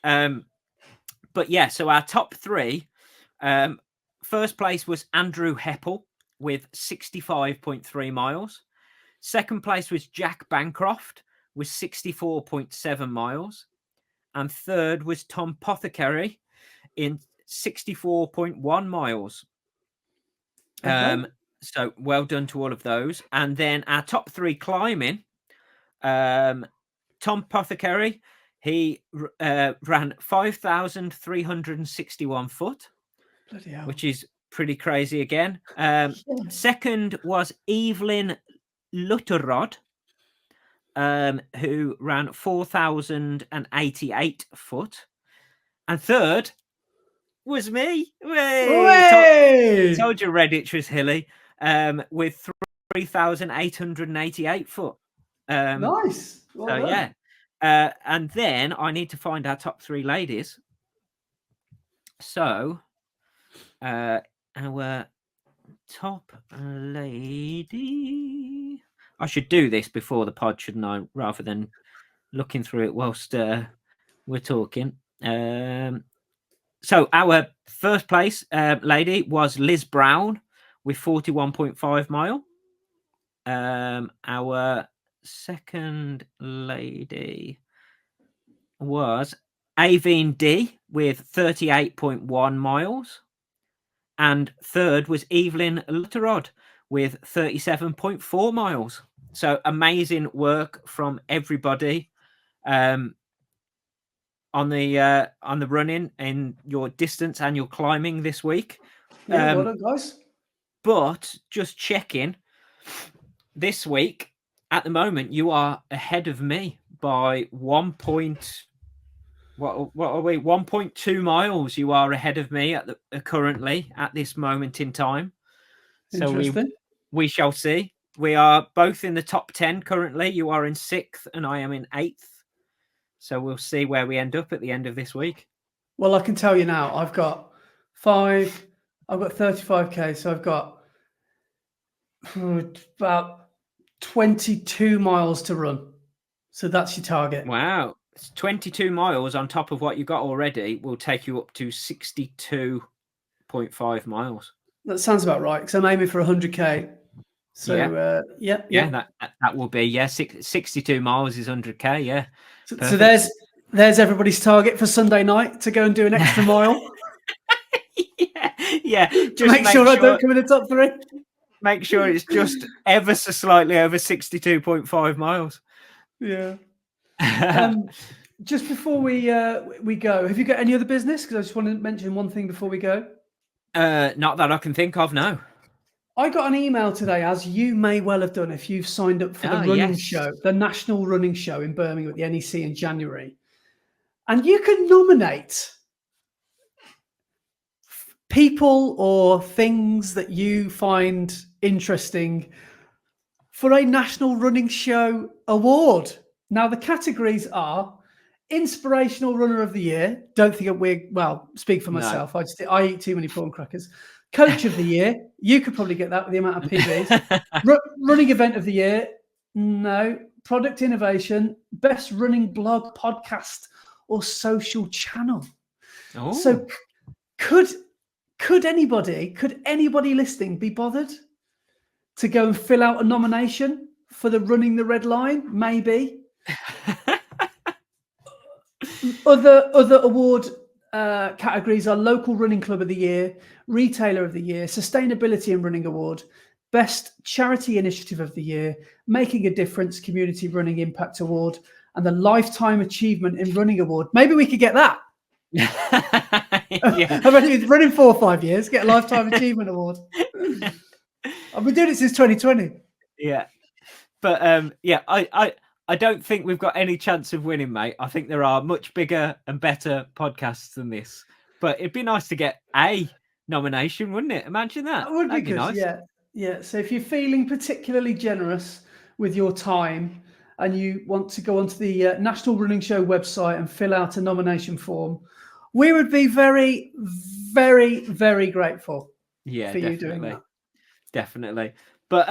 Speaker 1: But yeah, so our top 3. First place was Andrew Heppel with 65.3 miles. Second place was Jack Bancroft with 64.7 miles. And third was Tom Pothecary in 64.1 miles. Okay. So well done to all of those. And then our top 3 climbing, Tom Pothecary, he ran 5,361 foot, which is pretty crazy again. Second was Evelyn Lutterod, who ran 4,088 foot. And third was me. Told you Redditch was hilly, with 3,888 foot.
Speaker 3: Nice.
Speaker 1: Well, so, and then I need to find our top 3 ladies. So, our top lady. I should do this before the pod, shouldn't I? Rather than looking through it whilst we're talking. So our first place lady was Liz Brown with 41.5 mile. Our second lady was Aveen D with 38.1 miles. And third was Evelyn Lutterod with 37.4 miles. So amazing work from everybody on the running and your distance and your climbing this week.
Speaker 3: Yeah, well done, guys.
Speaker 1: But just checking, this week at the moment you are ahead of me by 1.2 miles. You are ahead of me currently at this moment in time. So we shall see. We are both in the top 10 currently. You are in 6th and I am in 8th. So we'll see where we end up at the end of this week.
Speaker 3: Well, I can tell you now, I've got 35K. So I've got about 22 miles to run. So that's your target.
Speaker 1: Wow. 22 miles on top of what you got already will take you up to 62.5 miles.
Speaker 3: That sounds about right, because I'm aiming for 100K. So, yeah.
Speaker 1: That will be, 62 miles is 100K, yeah.
Speaker 3: So there's everybody's target for Sunday night to go and do an extra mile.
Speaker 1: Yeah. Just
Speaker 3: make sure I don't come in the top 3.
Speaker 1: Make sure it's just ever so slightly over 62.5 miles.
Speaker 3: Yeah. Just before we go, have you got any other business? Because I just want to mention one thing before we go.
Speaker 1: Not that I can think of, no.
Speaker 3: I got an email today, as you may well have done if you've signed up for the running show, the National Running Show in Birmingham at the NEC in January. And you can nominate people or things that you find interesting for a National Running Show award. Now, the categories are Inspirational Runner of the Year. Don't think speak for myself. No. I eat too many prawn crackers. Coach of the Year. You could probably get that with the amount of PBs. Running Event of the Year. No. Product Innovation. Best Running Blog, Podcast, or Social Channel. Oh. So could anybody listening be bothered to go and fill out a nomination for the running the red line, maybe. Other award categories are Local Running Club of the Year, Retailer of the Year, Sustainability and Running Award, Best Charity Initiative of the Year, Making a Difference Community Running Impact Award, and the Lifetime Achievement in Running Award. Maybe we could get that.
Speaker 1: Yeah.
Speaker 3: I've only been running 4 or 5 years, get a Lifetime Achievement Award. I've been doing it since 2020.
Speaker 1: Yeah. But I don't think we've got any chance of winning, mate. I think there are much bigger and better podcasts than this. But it'd be nice to get a nomination, wouldn't it? Imagine that.
Speaker 3: That would be good.
Speaker 1: Nice.
Speaker 3: Yeah. So if you're feeling particularly generous with your time and you want to go onto the National Running Show website and fill out a nomination form, we would be very, very, very grateful for you doing that.
Speaker 1: Definitely. But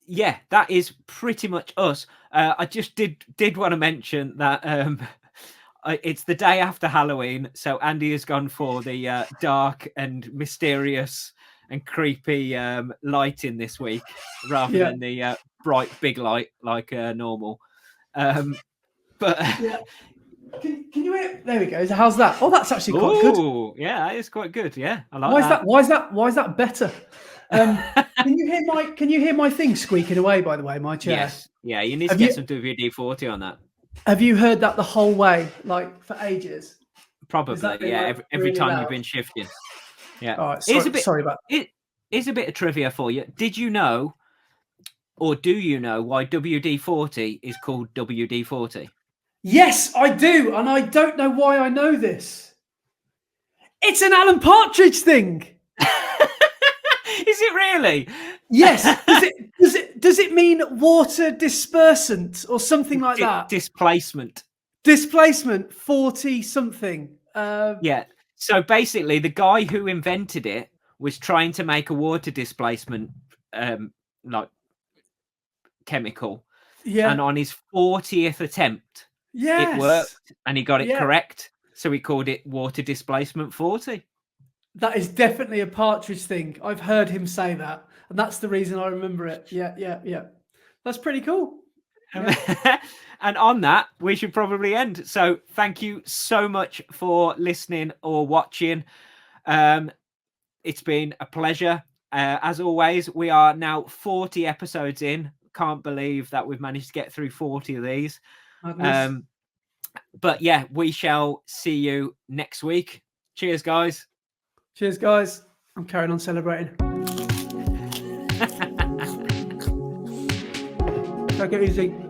Speaker 1: yeah, that is pretty much us. I just did want to mention that it's the day after Halloween, so Andy has gone for the dark and mysterious and creepy lighting this week, rather than the bright big light like normal. But
Speaker 3: yeah. Can you hear? There we go. How's that? Oh, that's actually quite good.
Speaker 1: Yeah, that is quite good. Yeah, I like
Speaker 3: Why is that better? Can you hear my thing squeaking away? By the way, my chair.
Speaker 1: Yes. Yeah, you need to get some WD-40 on that.
Speaker 3: Have you heard that the whole way, like for ages?
Speaker 1: Probably. Yeah. Every time loud? You've been shifting. Yeah.
Speaker 3: All right. Sorry about
Speaker 1: it. Is a bit of trivia for you. Did you know, or do you know, why WD-40 is called WD-40?
Speaker 3: Yes, I do, and I don't know why I know this. It's an Alan Partridge thing.
Speaker 1: Is it really?
Speaker 3: Yes. Does it mean water dispersant or something like that?
Speaker 1: Displacement.
Speaker 3: 40 something.
Speaker 1: Yeah. So basically, the guy who invented it was trying to make a water displacement like chemical. Yeah. And on his 40th attempt, it worked, and he got it correct. So he called it water displacement 40.
Speaker 3: That is definitely a Partridge thing. I've heard him say that, and that's the reason I remember it. Yeah. That's pretty cool.
Speaker 1: Yeah. And on that, we should probably end. So thank you so much for listening or watching. It's been a pleasure. As always, we are now 40 episodes in. Can't believe that we've managed to get through 40 of these. But yeah, we shall see you next week. Cheers, guys.
Speaker 3: Cheers, guys. I'm carrying on celebrating. Take it easy.